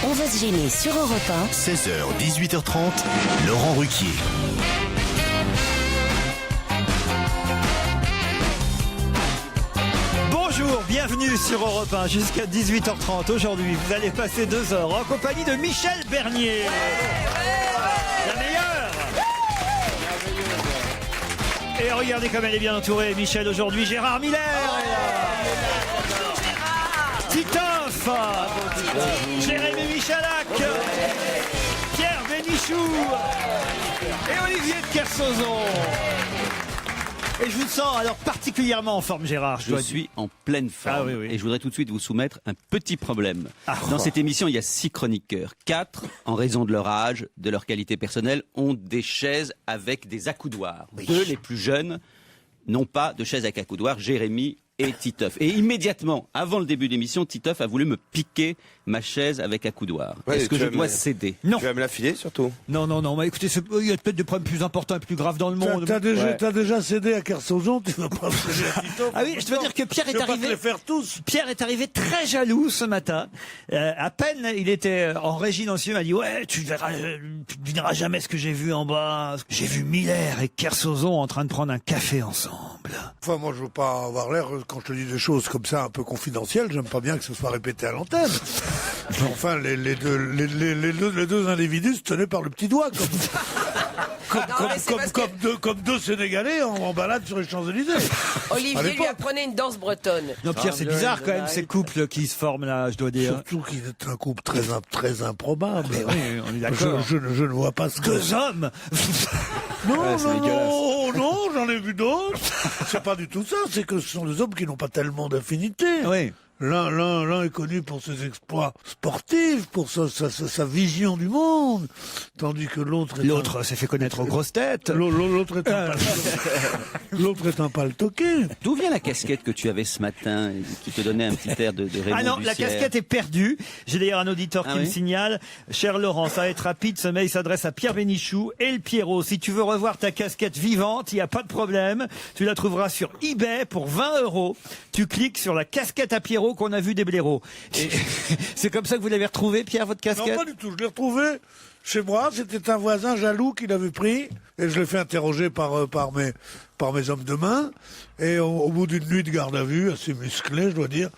On va se gêner sur Europe 1. 16h, 18h30, Laurent Ruquier. Bonjour, bienvenue sur Europe 1 jusqu'à 18h30. Aujourd'hui, vous allez passer 2 heures en compagnie de Michel Bernier. La meilleure. Et regardez comme elle est bien entourée, Michel, aujourd'hui. Gérard Miller. Titoff. Jérémy Michalak. Pierre Bénichou. Et Olivier de Kersauzon. Et je vous sens alors particulièrement en forme, Gérard. Je suis en pleine forme. Ah oui. Et je voudrais tout de suite vous soumettre un petit problème. Dans Oh. cette émission, il y a 6 chroniqueurs. 4, en raison de leur âge, de leur qualité personnelle, ont des chaises avec des accoudoirs. 2, les plus jeunes, n'ont pas de chaises avec accoudoir. Jérémy et Titoff. Et immédiatement, avant le début de l'émission, Titoff a voulu me piquer ma chaise avec accoudoir. Ouais, Est-ce que tu je vas dois me- céder? Non. Tu vas me la filer surtout. Non. Mais écoutez, il y a peut-être des problèmes plus importants et plus graves dans le monde. T'as déjà cédé à Kersauzon, tu vas pas céder à Titoff. Ah oui, je dois dire que Pierre est Tu vas pas arrivé. te les faire tous. Pierre est arrivé très jaloux ce matin. À peine il était en régie dans le ciel, il m'a dit ouais, tu verras jamais ce que j'ai vu en bas. J'ai vu Miller et Kersauzon en train de prendre un café ensemble. Enfin, moi, je veux pas avoir l'air, quand je te dis des choses comme ça, un peu confidentielles, j'aime pas bien que ce soit répété à l'antenne. Enfin, les deux individus se tenaient par le petit doigt, comme deux Sénégalais en balade sur les Champs-Élysées. À Olivier lui l'époque. apprenait une danse bretonne. Non, Pierre, c'est bizarre quand même ces couples qui se forment là, je dois dire. Surtout qu'il est un couple très improbable. Mais oui, on est d'accord. Je ne vois pas ce que... 2 hommes. Non, j'en ai vu d'autres. C'est pas du tout ça, c'est que ce sont des hommes qui n'ont pas tellement d'affinité. Oui. L'un est connu pour ses exploits sportifs, pour sa vision du monde, tandis que L'autre s'est fait connaître aux grosses têtes. L'autre est un paltoqué. D'où vient la casquette que tu avais ce matin, et qui te donnait un petit air de Raymond Ah non, la Bussière? casquette est perdue. J'ai d'ailleurs un auditeur qui me Oui signale. Cher Laurent, ça va être rapide. Ce mail s'adresse à Pierre Bénichou et le Pierrot. Si tu veux revoir ta casquette vivante, il n'y a pas de problème. Tu la trouveras sur eBay pour 20 €. Tu cliques sur la casquette à Pierrot qu'on a vu des blaireaux. Et c'est comme ça que vous l'avez retrouvée, Pierre, votre Non, casquette? pas du tout. Je l'ai retrouvé chez moi. C'était un voisin jaloux qui l'avait pris. Et je l'ai fait interroger par mes hommes de main. Et au bout d'une nuit de garde à vue, assez musclé, je dois dire,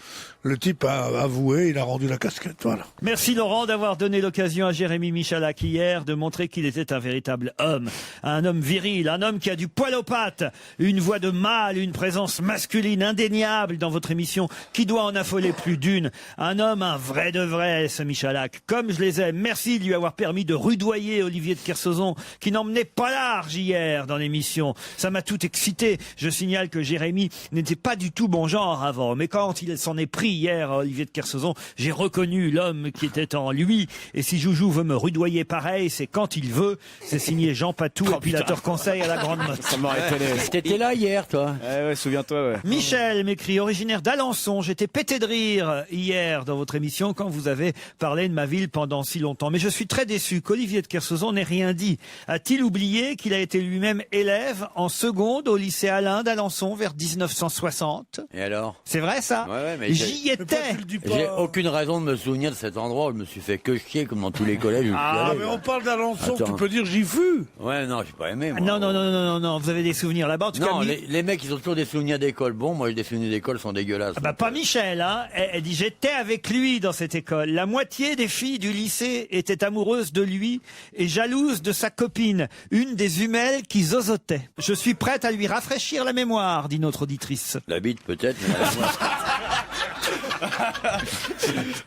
le type a avoué, il a rendu la casquette. Voilà. Merci Laurent d'avoir donné l'occasion à Jérémy Michalak hier de montrer qu'il était un véritable homme. Un homme viril, un homme qui a du poil aux pattes, une voix de mâle, une présence masculine indéniable dans votre émission qui doit en affoler plus d'une. Un homme, un vrai de vrai, ce Michalak. Comme je les aime. Merci de lui avoir permis de rudoyer Olivier de Kersauzon qui n'emmenait pas large hier dans l'émission. Ça m'a tout excité. Je signale que Jérémy n'était pas du tout bon genre avant. Mais quand il s'en est pris hier à Olivier de Kersauzon, j'ai reconnu l'homme qui était en lui. Et si Joujou veut me rudoyer pareil, c'est quand il veut. C'est signé Jean Patou, épilateur conseil à la Grande Motte. Ça m'aurait étonné. T'étais là hier, toi. Ouais, souviens-toi, ouais. Michel m'écrit, originaire d'Alençon, j'étais pété de rire hier dans votre émission quand vous avez parlé de ma ville pendant si longtemps. Mais je suis très déçu qu'Olivier de Kersauzon n'ait rien dit. A-t-il oublié qu'il a été lui-même élève en seconde au lycée Alain d'Alençon vers 1960? Et alors? C'est vrai ça? Ouais, mais J'y Mais pourquoi étais. tu le dis pas j'ai aucune raison de me souvenir de cet endroit où je me suis fait que chier comme dans tous les collèges où je suis Ah, allé, mais là. on parle d'Alençon, Attends. tu peux dire j'y fus. Ouais, non, j'ai pas aimé, moi. Non, vous avez des souvenirs là-bas. En tout Non, cas, les mecs, ils ont toujours des souvenirs d'école. Bon, moi, des souvenirs d'école sont dégueulasses. Ah bah pas Michel, hein. Elle dit j'étais avec lui dans cette école. La moitié des filles du lycée étaient amoureuses de lui et jalouses de sa copine, une des jumelles qui zozotait. Je suis prête à lui rafraîchir la mémoire, dit notre auditrice. La bite, peut-être, mais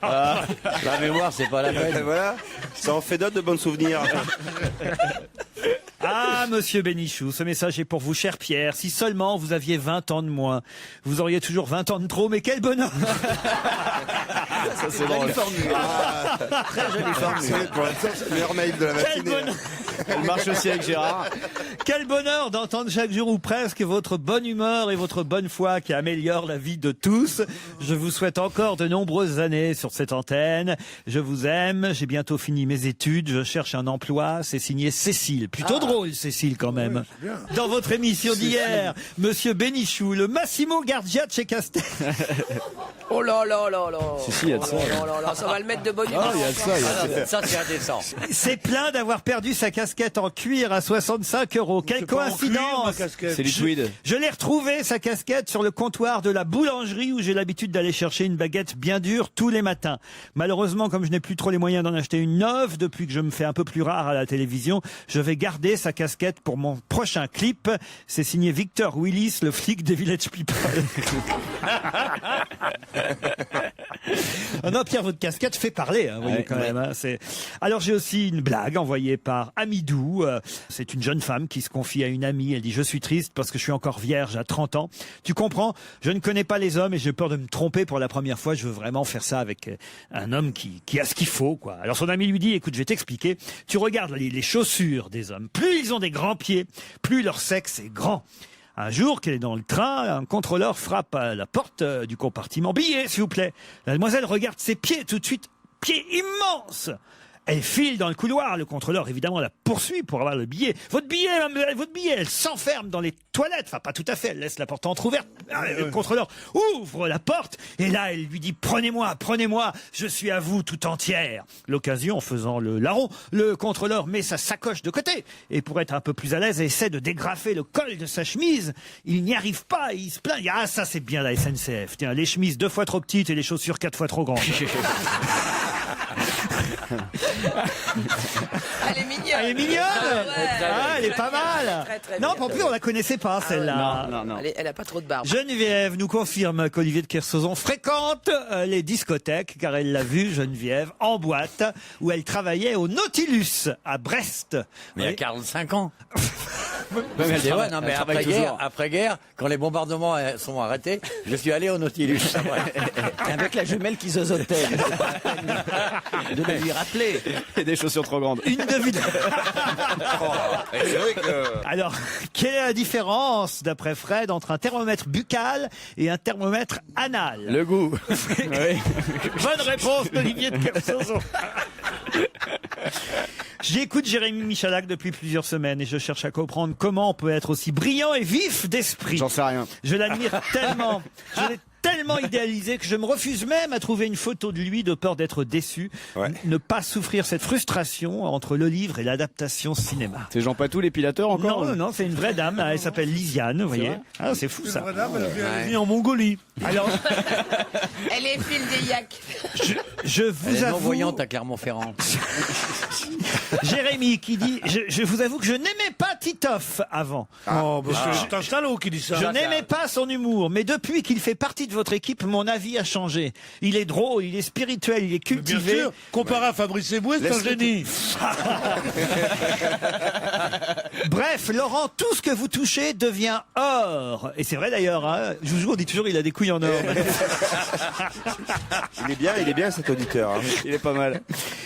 la mémoire, c'est pas la Et peine. voilà, ça en fait d'autres de bons souvenirs. Ah, monsieur Bénichou, ce message est pour vous, cher Pierre. Si seulement vous aviez 20 ans de moins, vous auriez toujours 20 ans de trop, mais quel bonheur! Ça, c'est drôle. Très jolie formule. Pour l'instant, c'est le meilleur mail de la Quel matinée. bonheur! Elle marche aussi avec Gérard. Quel bonheur d'entendre chaque jour ou presque votre bonne humeur et votre bonne foi qui améliore la vie de tous. Je vous souhaite encore de nombreuses années sur cette antenne. Je vous aime. J'ai bientôt fini mes études. Je cherche un emploi. C'est signé Cécile. Plutôt drôle. drôle, Cécile, quand même. c'est bien. Dans votre émission d'hier, Monsieur Bénichou, le Massimo Gardia de chez Castel. Oh là là là là. Si, il y a de ça. Oh là là, ça va le mettre de bonne humeur. Ah, il y a de ça, il y a de ça. Ça, c'est indécent. C'est plein d'avoir perdu sa casquette en cuir à 65 €. Quelle C'est pas en cuir, ma coïncidence! casquette. C'est du tweed. Je l'ai retrouvé, sa casquette, sur le comptoir de la boulangerie où j'ai l'habitude d'aller chercher une baguette bien dure tous les matins. Malheureusement, comme je n'ai plus trop les moyens d'en acheter une neuve depuis que je me fais un peu plus rare à la télévision, je vais garder sa casquette pour mon prochain clip. C'est signé Victor Willis, le flic des Village People. Ah non, Pierre, votre casquette fait parler, hein, vous voyez, Ouais, quand ouais. même. Hein, Alors j'ai aussi une blague envoyée par Amidou. C'est une jeune femme qui se confie à une amie. Elle dit: je suis triste parce que je suis encore vierge à 30 ans. Tu comprends? Je ne connais pas les hommes et j'ai peur de me tromper pour la première fois. Je veux vraiment faire ça avec un homme qui a ce qu'il faut, quoi. Alors son ami lui dit: écoute, je vais t'expliquer. Tu regardes les chaussures des hommes. Plus ils ont des grands pieds, plus leur sexe est grand. Un jour qu'elle est dans le train, un contrôleur frappe à la porte du compartiment. Billet, s'il vous plaît. La demoiselle regarde ses pieds tout de suite. Pieds immenses. Elle file dans le couloir. Le contrôleur, évidemment, la poursuit pour avoir le billet. Votre billet, mademoiselle, votre billet. Elle s'enferme dans les toilettes. Enfin, pas tout à fait. Elle laisse la porte entrouverte. Le contrôleur ouvre la porte. Et là, elle lui dit: prenez-moi, prenez-moi. Je suis à vous tout entière. L'occasion, en faisant le larron, le contrôleur met sa sacoche de côté. Et pour être un peu plus à l'aise, essaie de dégrafer le col de sa chemise. Il n'y arrive pas. Il se plaint. Il dit: ah, ça, c'est bien la SNCF. Tiens, les chemises 2 fois trop petites et les chaussures 4 fois trop grandes. Elle est mignonne. Elle est mignonne. Ah, elle est pas mal. Très, très Non, bien. en plus, on la connaissait pas, celle-là. Non, non. Elle a pas trop de barbe. Geneviève nous confirme qu'Olivier de Kersauzon fréquente les discothèques, car elle l'a vu, Geneviève, en boîte, où elle travaillait au Nautilus, à Brest. Mais il y a Oui. 45 ans. mais elle C'est vrai, travaille- non, mais elle travaille après-guerre, quand les bombardements sont arrêtés, je suis allé au Nautilus. Avec la jumelle qui zozotait. C'est pas la peine de lui rappeler. Et des chaussures trop grandes. Une devinette. C'est vrai que. Alors, quelle est la différence, d'après Fred, entre un thermomètre buccal et un thermomètre anal? Le goût. Oui. Bonne réponse d'Olivier de Kersauzon. J'écoute Jérémy Michalak depuis plusieurs semaines et je cherche à comprendre comment on peut être aussi brillant et vif d'esprit. J'en sais rien. Je l'admire tellement. Je l'ai tellement idéalisé que je me refuse même à trouver une photo de lui de peur d'être déçu. Ouais. Ne pas souffrir cette frustration entre le livre et l'adaptation cinéma. C'est Jean Patou l'épilateur encore? Non, non, non, c'est une vraie dame. Elle s'appelle Lisiane, vous voyez. vrai Ah, c'est fou ça. Madame, elle vit en Mongolie. Alors, Elle est file des yaks. je Elle vous est avoue, non-voyante à Clermont-Ferrand. Jérémy qui dit, je vous avoue que je n'aimais pas Titoff avant. Oh, bah, c'est un salaud qui dit ça. Je n'aimais pas son humour, mais depuis qu'il fait partie de votre équipe, mon avis a changé. Il est drôle, il est spirituel, il est Bien cultivé. sûr, comparé à Fabrice Eboué, c'est un Laisse-le génie. Bref, Laurent, tout ce que vous touchez devient or. Et c'est vrai d'ailleurs, hein. Joujou, on dit toujours il a des couilles en or. Il est bien cet auditeur. Hein. Il est pas mal.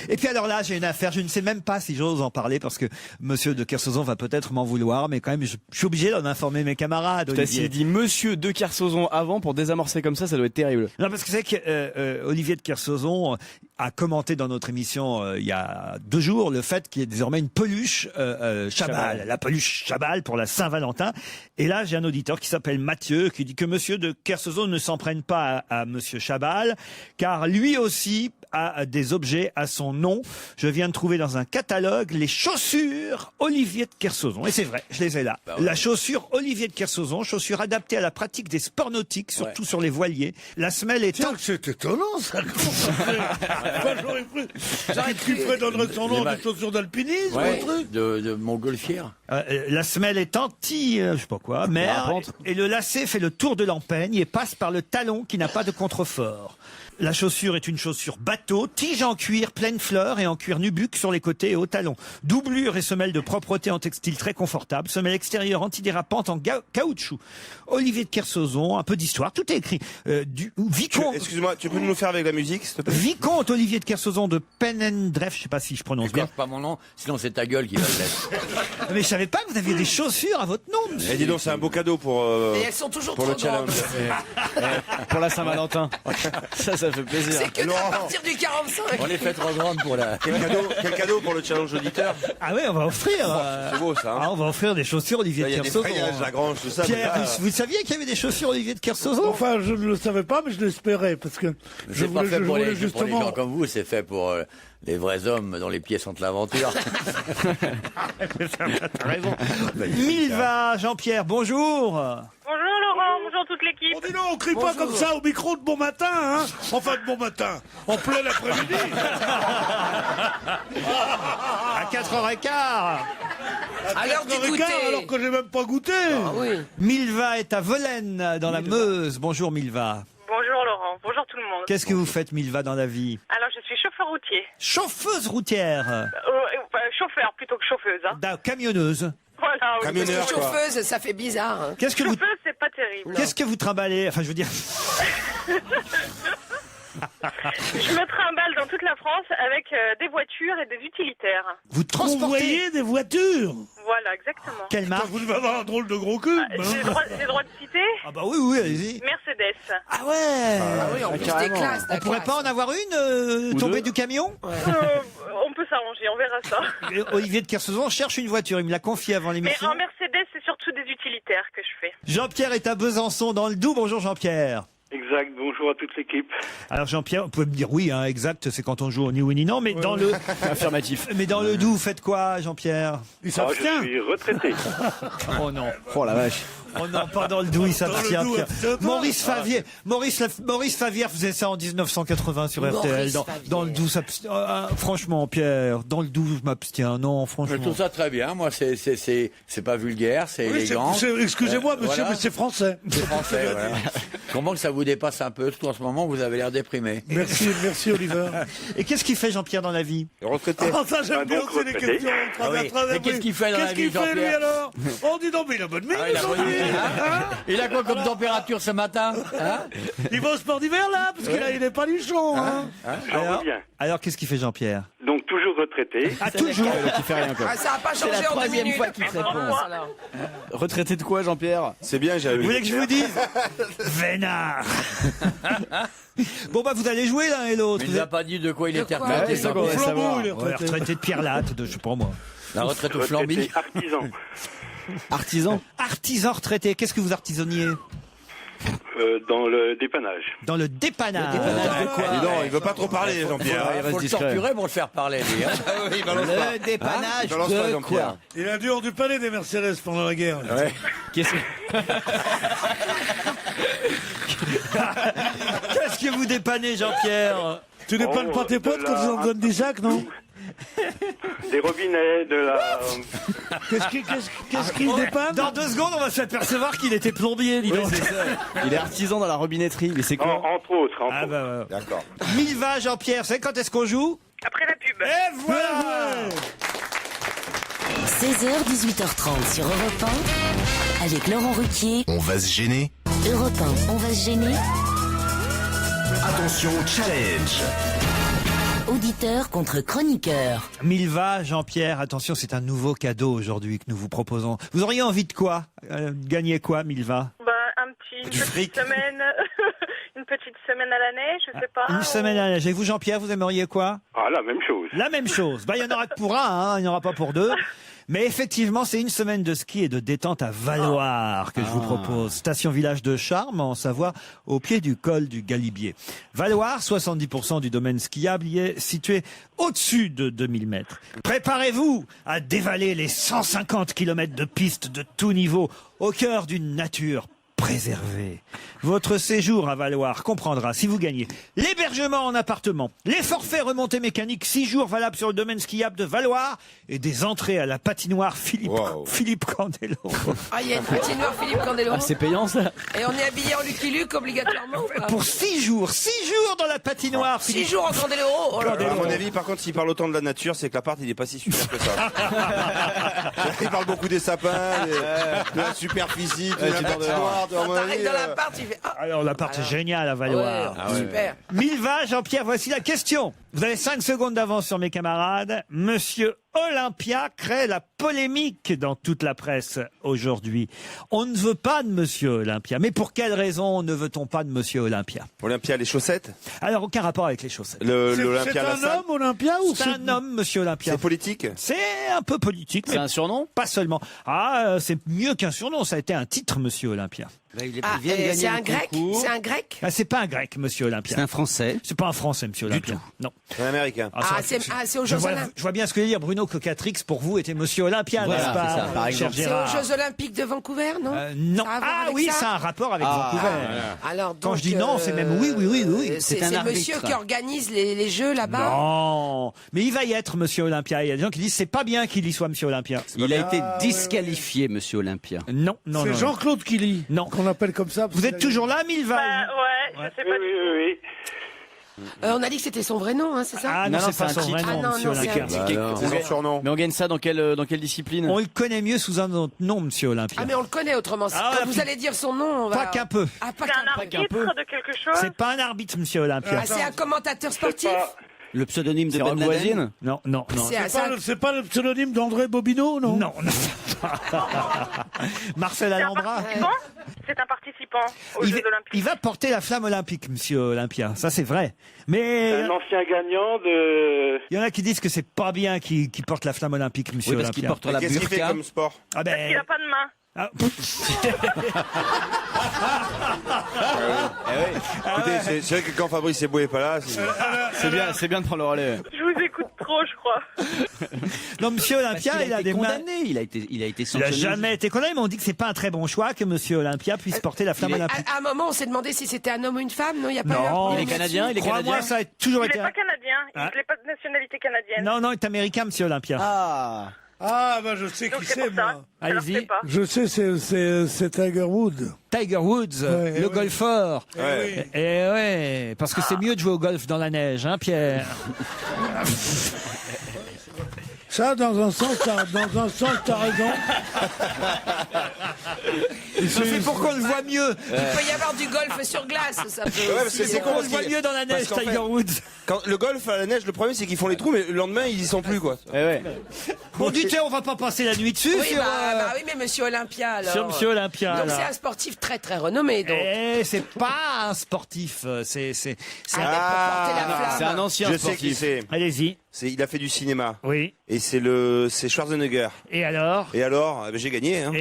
Et puis alors là, j'ai une affaire, je ne sais même pas si j'ose en parler parce que monsieur de Kersauzon va peut-être m'en vouloir, mais quand même, je suis obligé d'en informer mes camarades. Putain, Olivier. s'il dit Monsieur de Kersauzon avant pour désamorcer comme ça doit être terrible. Non, parce que c'est que Olivier de Kersauzon a commenté dans notre émission il y a 2 jours le fait qu'il y ait désormais une peluche Chabal, la peluche Chabal pour la Saint-Valentin. Et là, j'ai un auditeur qui s'appelle Mathieu qui dit que monsieur de Kersauzon ne s'en prenne pas à monsieur Chabal, car lui aussi a des objets à son nom. Je viens de trouver dans un catalogue les chaussures Olivier de Kersauzon. Et c'est vrai, je les ai là. La chaussure Olivier de Kersauzon, chaussure adaptée à la pratique des sports nautiques, surtout sur les voiliers. La semelle est Tiens, c'est étonnant ça. Comment ça se fait Moi, j'aurais cru. Qui donnerait son nom à des chaussures d'alpinisme ou un Ouais, truc de montgolfière. La semelle est je sais pas quoi, mer, Parapente. et le lacet fait le tour de l'empeigne et passe par le talon qui n'a pas de contrefort. La chaussure est une chaussure bateau, tige en cuir pleine fleur et en cuir nubuck sur les côtés et au talon. Doublure et semelle de propreté en textile très confortable. Semelle extérieure antidérapante en caoutchouc. Olivier de Kersauzon, un peu d'histoire, tout est écrit. Vicomte, Excuse-moi, tu peux nous faire avec la musique, s'il te plaît? Vicomte Olivier de Kersauzon de Pennendref, je sais pas si je prononce bien. Écorche pas mon nom, sinon c'est ta gueule qui va le laisser. Mais je savais pas que vous aviez des chaussures à votre nom, monsieur. Eh, dis donc, c'est un beau cadeau pour Et elles sont toujours le trop challenge. grandes. Pour la Saint-Valentin. Ça fait plaisir. C'est que Laurent. à partir du 45. On les fait trop grandes pour la. Quel cadeau pour le challenge auditeur? Ah oui, on va offrir. C'est beau ça. Ah, on va offrir des chaussures Olivier Il de y a des Kersauzon. freillages, Lagrange, tout ça. Pierre, mais là, vous saviez qu'il y avait des chaussures Olivier de Kersauzon? Enfin, je ne le savais pas, mais je l'espérais, parce que je C'est pas voulais, fait je pour voulais les justement... gens comme vous, c'est fait pour les vrais hommes dont les pieds sont de l'aventure. T'as raison. Milva, Jean-Pierre, bonjour. Bonjour Laurent, bonjour toute l'équipe. Oh, dis donc, on crie pas comme ça au micro de bon matin, hein. Enfin, de bon matin, en plein après-midi. À 4h15. À l'heure du goûter. Alors que j'ai même pas goûté. Ah oui. Milva est à Volaine, dans la Meuse. Bonjour Milva. Bonjour Laurent, bonjour tout le monde. Qu'est-ce que vous faites Milva dans la vie? Alors je suis chauffeur routier. Chauffeuse routière. Chauffeur plutôt que chauffeuse. Hein. Camionneuse. Voilà, oui. Camionneur, quoi. Chauffeuse, ça fait bizarre. Hein. Qu'est-ce que vous... Chauffeuse, c'est pas terrible. Qu'est-ce que vous trimballez? Enfin, je veux dire... Je me trimballe dans toute la France avec des voitures et des utilitaires. Vous Vous transportez... voyez des voitures. Voilà, exactement. Quelle marque? Vous devez avoir un drôle de gros cul. J'ai le droit de citer Ah bah oui, allez-y. Mercedes. Ah ouais. Ah oui, en plus des carrément. classes. On pourrait pas en avoir une tombée du camion? On peut s'arranger, on verra ça. Olivier de Kersauzon cherche une voiture, il me l'a confié avant Mais l'émission. en Mercedes, c'est surtout des utilitaires que je fais. Jean-Pierre est à Besançon dans le Doubs. Bonjour Jean-Pierre. Exact, bonjour à toute l'équipe. Alors Jean-Pierre, vous pouvez me dire oui, hein, exact, c'est quand on joue au ni oui ni non, mais dans le Affirmatif. mais dans le Doubs, vous faites quoi, Jean-Pierre? Il s'abstient. retraité. Oh non. Oh la vache. Oh non, pas dans le Doubs, il s'abstient. Dans le Doubs, Pierre. abstient pas. Maurice Favière faisait ça en 1980 sur RTL. Maurice Dans Favière. le Doubs, franchement, Pierre, dans le Doubs, je m'abstiens. Non, Je franchement. trouve ça très bien. Moi, c'est pas vulgaire, c'est Oui, élégant. excusez-moi, monsieur, Voilà. mais c'est français. C'est français. Voilà. Comment que ça vous dépasse un peu? Tout en ce moment, vous avez l'air déprimé. Merci Oliver. Et qu'est-ce qu'il fait Jean-Pierre dans la vie? Retraité. Ah, ça, j'aime bien aussi les questions. Ah oui. Mais qu'est-ce qu'il fait dans la vie, Qu'est-ce qu'il fait, lui, Jean-Pierre alors? Oh, dis donc, mais il a bonne mine, Ah, il a bonne aujourd'hui. mine, Hein Il a quoi comme température ce matin, hein? Il va au sport d'hiver, là, parce qu'il est pas luchon, hein. Alors qu'est-ce qu'il fait Jean-Pierre? Donc toujours retraité. Ah, toujours. Qui fait rien quoi. Ah, ça n'a pas C'est la changé en 2 troisième minutes. fois qu'il te répond. Ah, ça, là. Retraité de quoi Jean-Pierre? C'est bien, j'ai Vous voulez que je vous dise? Vénard. Bon bah vous allez jouer l'un et l'autre. Mais il Vous n'a êtes pas dit de quoi il De était quoi retraité. Ouais, ça, on va Flambeau, savoir. il est ouais, retraité de Pierre Latte, de je sais pas moi. La retraite au flambi. Artisan. Artisan. Artisan retraité, qu'est-ce que vous artisonniez? Dans le dépannage. Dans le dépannage. Dis donc, il veut pas trop parler, Jean-Pierre. il Il reste faut le discret. torturer pour le faire parler, lui. Hein. Il balance pas. Le dépannage Balance pas, de Jean-Pierre. quoi? Il a dû en du palais des Mercedes pendant la guerre. là. Qu'est-ce que... Qu'est-ce que vous dépannez Jean-Pierre? Tu dépannes pas tes potes quand ils en donnent des sacs, non? Des robinets, de la... Qu'est-ce qu'il dépanne? Dans 2 secondes, on va s'apercevoir qu'il était plombier, dis donc. Il est artisan dans la robinetterie, mais c'est quoi? entre autres. Ah bah, ouais. D'accord. Milva, Jean-Pierre, vous savez quand est-ce qu'on joue? Après la pub. Et voilà. 16h, 18h30 sur Europe 1. Avec Laurent Ruquier. On va se gêner. Europe 1, on va se gêner. Attention, challenge. Auditeur contre chroniqueur. Milva, Jean-Pierre, attention, c'est un nouveau cadeau aujourd'hui que nous vous proposons. Vous auriez envie de quoi? Gagner quoi, Milva? Une petite semaine. Une petite semaine à l'année, je sais pas. Une semaine à l'âge. Et vous, Jean-Pierre, vous aimeriez quoi? Ah, la même chose. La même chose. Bah, il y en aura que pour un, hein, il n'y en aura pas pour deux. Mais effectivement, c'est une semaine de ski et de détente à Valloire que je vous propose. Station-village de Charmes, en Savoie, au pied du col du Galibier. Valloire, 70% du domaine skiable y est situé au-dessus de 2000 mètres. Préparez-vous à dévaler les 150 km de pistes de tout niveau au cœur d'une nature préservé. Votre séjour à Valloire comprendra, si vous gagnez, l'hébergement en appartement, les forfaits remontées mécaniques 6 jours valables sur le domaine skiable de Valloire et des entrées à la patinoire Philippe Candelo. Ah, il y a une patinoire Philippe Candelo. Ah, c'est payant ça? Et on est habillé en Lucky Luke obligatoirement ou pas? Pour 6 jours dans la patinoire 6 jours en Candelo. Oh là là. À mon avis, par contre, s'il parle autant de la nature, c'est que l'appart, il est pas si super que ça. Il parle beaucoup des sapins, de la superficie, de la patinoire, à mon avis, T'arrives dans l'appart, tu fais ah. Alors, l'appart est génial à Ouais, Valoir. super. Milva, Jean-Pierre, voici la question. Vous avez 5 secondes d'avance sur mes camarades. Monsieur Olympia crée la polémique dans toute la presse aujourd'hui. On ne veut pas de Monsieur Olympia. Mais pour quelle raison ne veut-on pas de Monsieur Olympia? Olympia, les chaussettes. Alors, aucun rapport avec les chaussettes. C'est L'Olympia, la un salle. homme, Olympia, ou C'est un homme, Monsieur Olympia. C'est politique. C'est un peu politique, C'est mais un surnom? pas seulement. C'est mieux qu'un surnom. Ça a été un titre, Monsieur Olympia. Il Ah, c'est un grec? C'est un grec? C'est pas un grec, Monsieur Olympia. C'est un Français. C'est pas un Français, Monsieur Olympia. Non. C'est un américain. C'est aux Je Jeux vois, Olympiques. je vois bien ce que veut dire. Bruno Cocatrix, pour vous, était Monsieur Olympia, Voilà, n'est-ce pas, c'est ça, par cher exemple. C'est aux Gérard? Jeux Olympiques de Vancouver, non? Non. Ça a à voir Ah avec oui, ça ça a un rapport avec Vancouver. Alors, Quand donc, je dis non, c'est même oui, oui, oui, oui. C'est un le arbitre. monsieur qui organise les Jeux là-bas. Non, mais il va y être Monsieur Olympia. Il y a des gens qui disent c'est pas bien qu'il y soit Monsieur Olympia. Il a été disqualifié, Monsieur Olympia. Non, non, C'est non. Jean-Claude Killy. Non. Qu'on appelle comme ça. Vous êtes toujours là, Milva? Ouais, je sais pas du tout. On a dit que c'était son vrai nom, hein, c'est ça? Ah non, Non, c'est c'est pas un son titre. vrai nom, Ah non, Monsieur non, c'est Olympia. un C'est son surnom. Mais on gagne ça dans quelle discipline? On le connaît mieux sous un autre nom, Monsieur Olympia. Ah mais on le connaît autrement. Ah, Quand la vous plus- allez dire son nom, on va... Pas qu'un peu. Ah, pas C'est un qu'un peu. arbitre de quelque chose. C'est pas un arbitre, Monsieur Olympia. Ah, c'est un commentateur sportif? Le pseudonyme de C'est Ben Rock Laden. Voisine? Non, non, non. C'est pas le pseudonyme d'André Bobineau, non? Non, non. Marcel C'est un Alhambra. participant. C'est un participant aux Il Jeux va, Olympiques. il va porter la flamme olympique, Monsieur Olympia. Ça, c'est vrai. Mais ancien gagnant de. il y en a qui disent que c'est pas bien qu'il porte la flamme olympique, Monsieur Oui, parce qu'il Olympia. porte la Qu'est-ce qu'il fait burqa. comme sport? Ah ben, Il a pas de main. ah, Écoutez, c'est vrai que quand Fabrice Eboué est pas là, C'est bien de prendre le relais. Je vous écoute trop, je crois. non, Monsieur Olympia, il a des mains. condamné. Il a été Il a sanctionné. jamais été condamné, mais on dit que c'est pas un très bon choix que Monsieur Olympia puisse porter la flamme olympique. À un moment, on s'est demandé si c'était un homme ou une femme, non? Il y a pas eu un Non, problème Il est canadien, là-dessus? il est Crois-moi, canadien. ça a toujours Il été. n'est pas canadien. Hein Il n'est pas de nationalité canadienne. Non, non, il est américain, Monsieur Olympia. Ah, bah je sais Donc qui c'est c'est, pour ça. moi. Je leur Allez-y. sais pas. Je sais, c'est Tiger Woods. Tiger Woods, Ouais, le ouais. golfeur. Ouais. Eh ouais, parce que c'est mieux de jouer au golf dans la neige, hein, Pierre. Ça, dans un sens, t'as raison. C'est pour qu'on le voit mieux. Il peut y avoir du golf sur glace, ça peut Ouais, parce que aussi, c'est con, On parce le voit qu'il- mieux dans la neige, parce qu'en Tiger fait- Woods. Quand le golf à la neige, le problème c'est qu'ils font les trous, mais le lendemain ils y sont plus quoi. Eh ouais. On dit, tiens, on va pas passer la nuit dessus Oui, sur, bah oui, mais Monsieur Olympia, alors. sur Monsieur Olympia. Donc alors. c'est un sportif très très renommé, donc. Eh, c'est pas un sportif, c'est Ah, mais pour porter la flamme. C'est un ancien Je sais qui sportif. c'est. Allez-y. Il a fait du cinéma. Oui. Et c'est Schwarzenegger. Et alors Et alors, j'ai gagné. Hein,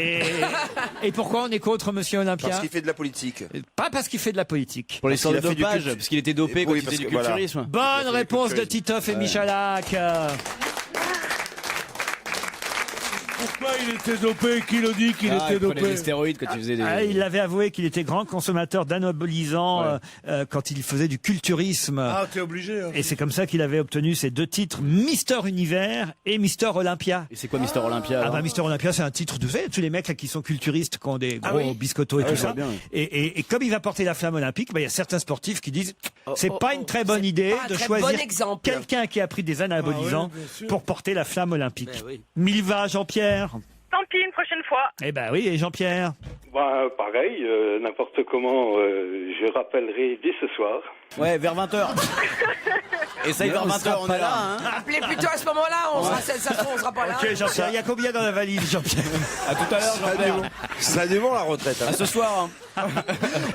et pourquoi on est contre Monsieur Olympia parce qu'il fait de la politique. Pas parce qu'il fait de la politique. Pour l'histoire de Parce qu'il a fait du dopage, cultu- parce qu'il était dopé Et quand oui, il parce faisait du que voilà. culturisme. Bonne C'est réponse de culturiste. Titoff et Michalak. Pourquoi il était dopé? Qui le dit qu'il Ah, était il prenait dopé? des stéroïdes quand il faisait des... Ah, il avait avoué qu'il était grand consommateur d'anabolisants quand il faisait du culturisme. Ah, t'es obligé. Hein. Et c'est comme ça qu'il avait obtenu ses 2 titres, Mister Univers et Mister Olympia. Et c'est quoi Mister Olympia Ah alors bah Mister Olympia, c'est un titre de fait, tous les mecs là, qui sont culturistes, qui ont des gros biscottos et Ah tout oui, je ça. vois bien, oui. Et comme il va porter la flamme olympique, bah, il y a certains sportifs qui disent c'est pas une très bonne c'est idée pas un de très choisir bon exemple. quelqu'un qui a pris des anabolisants Ah oui, bien sûr. pour porter la flamme olympique. Ben oui. Milva, Jean-Pierre. Tant pis, une prochaine fois. Eh ben oui, et Jean-Pierre. Bah, pareil, n'importe comment, je rappellerai dès ce soir. Ouais, vers 20h. Essaye vers 20h, on est là. Hein. Appelez plutôt à ce moment-là, on sera, ça se trouve, on sera pas là. Ok, Jean-Pierre, il y a combien dans la valise, Jean-Pierre À tout à l'heure, Jean-Pierre. Ça dévore la retraite. Hein. À ce soir. Hein.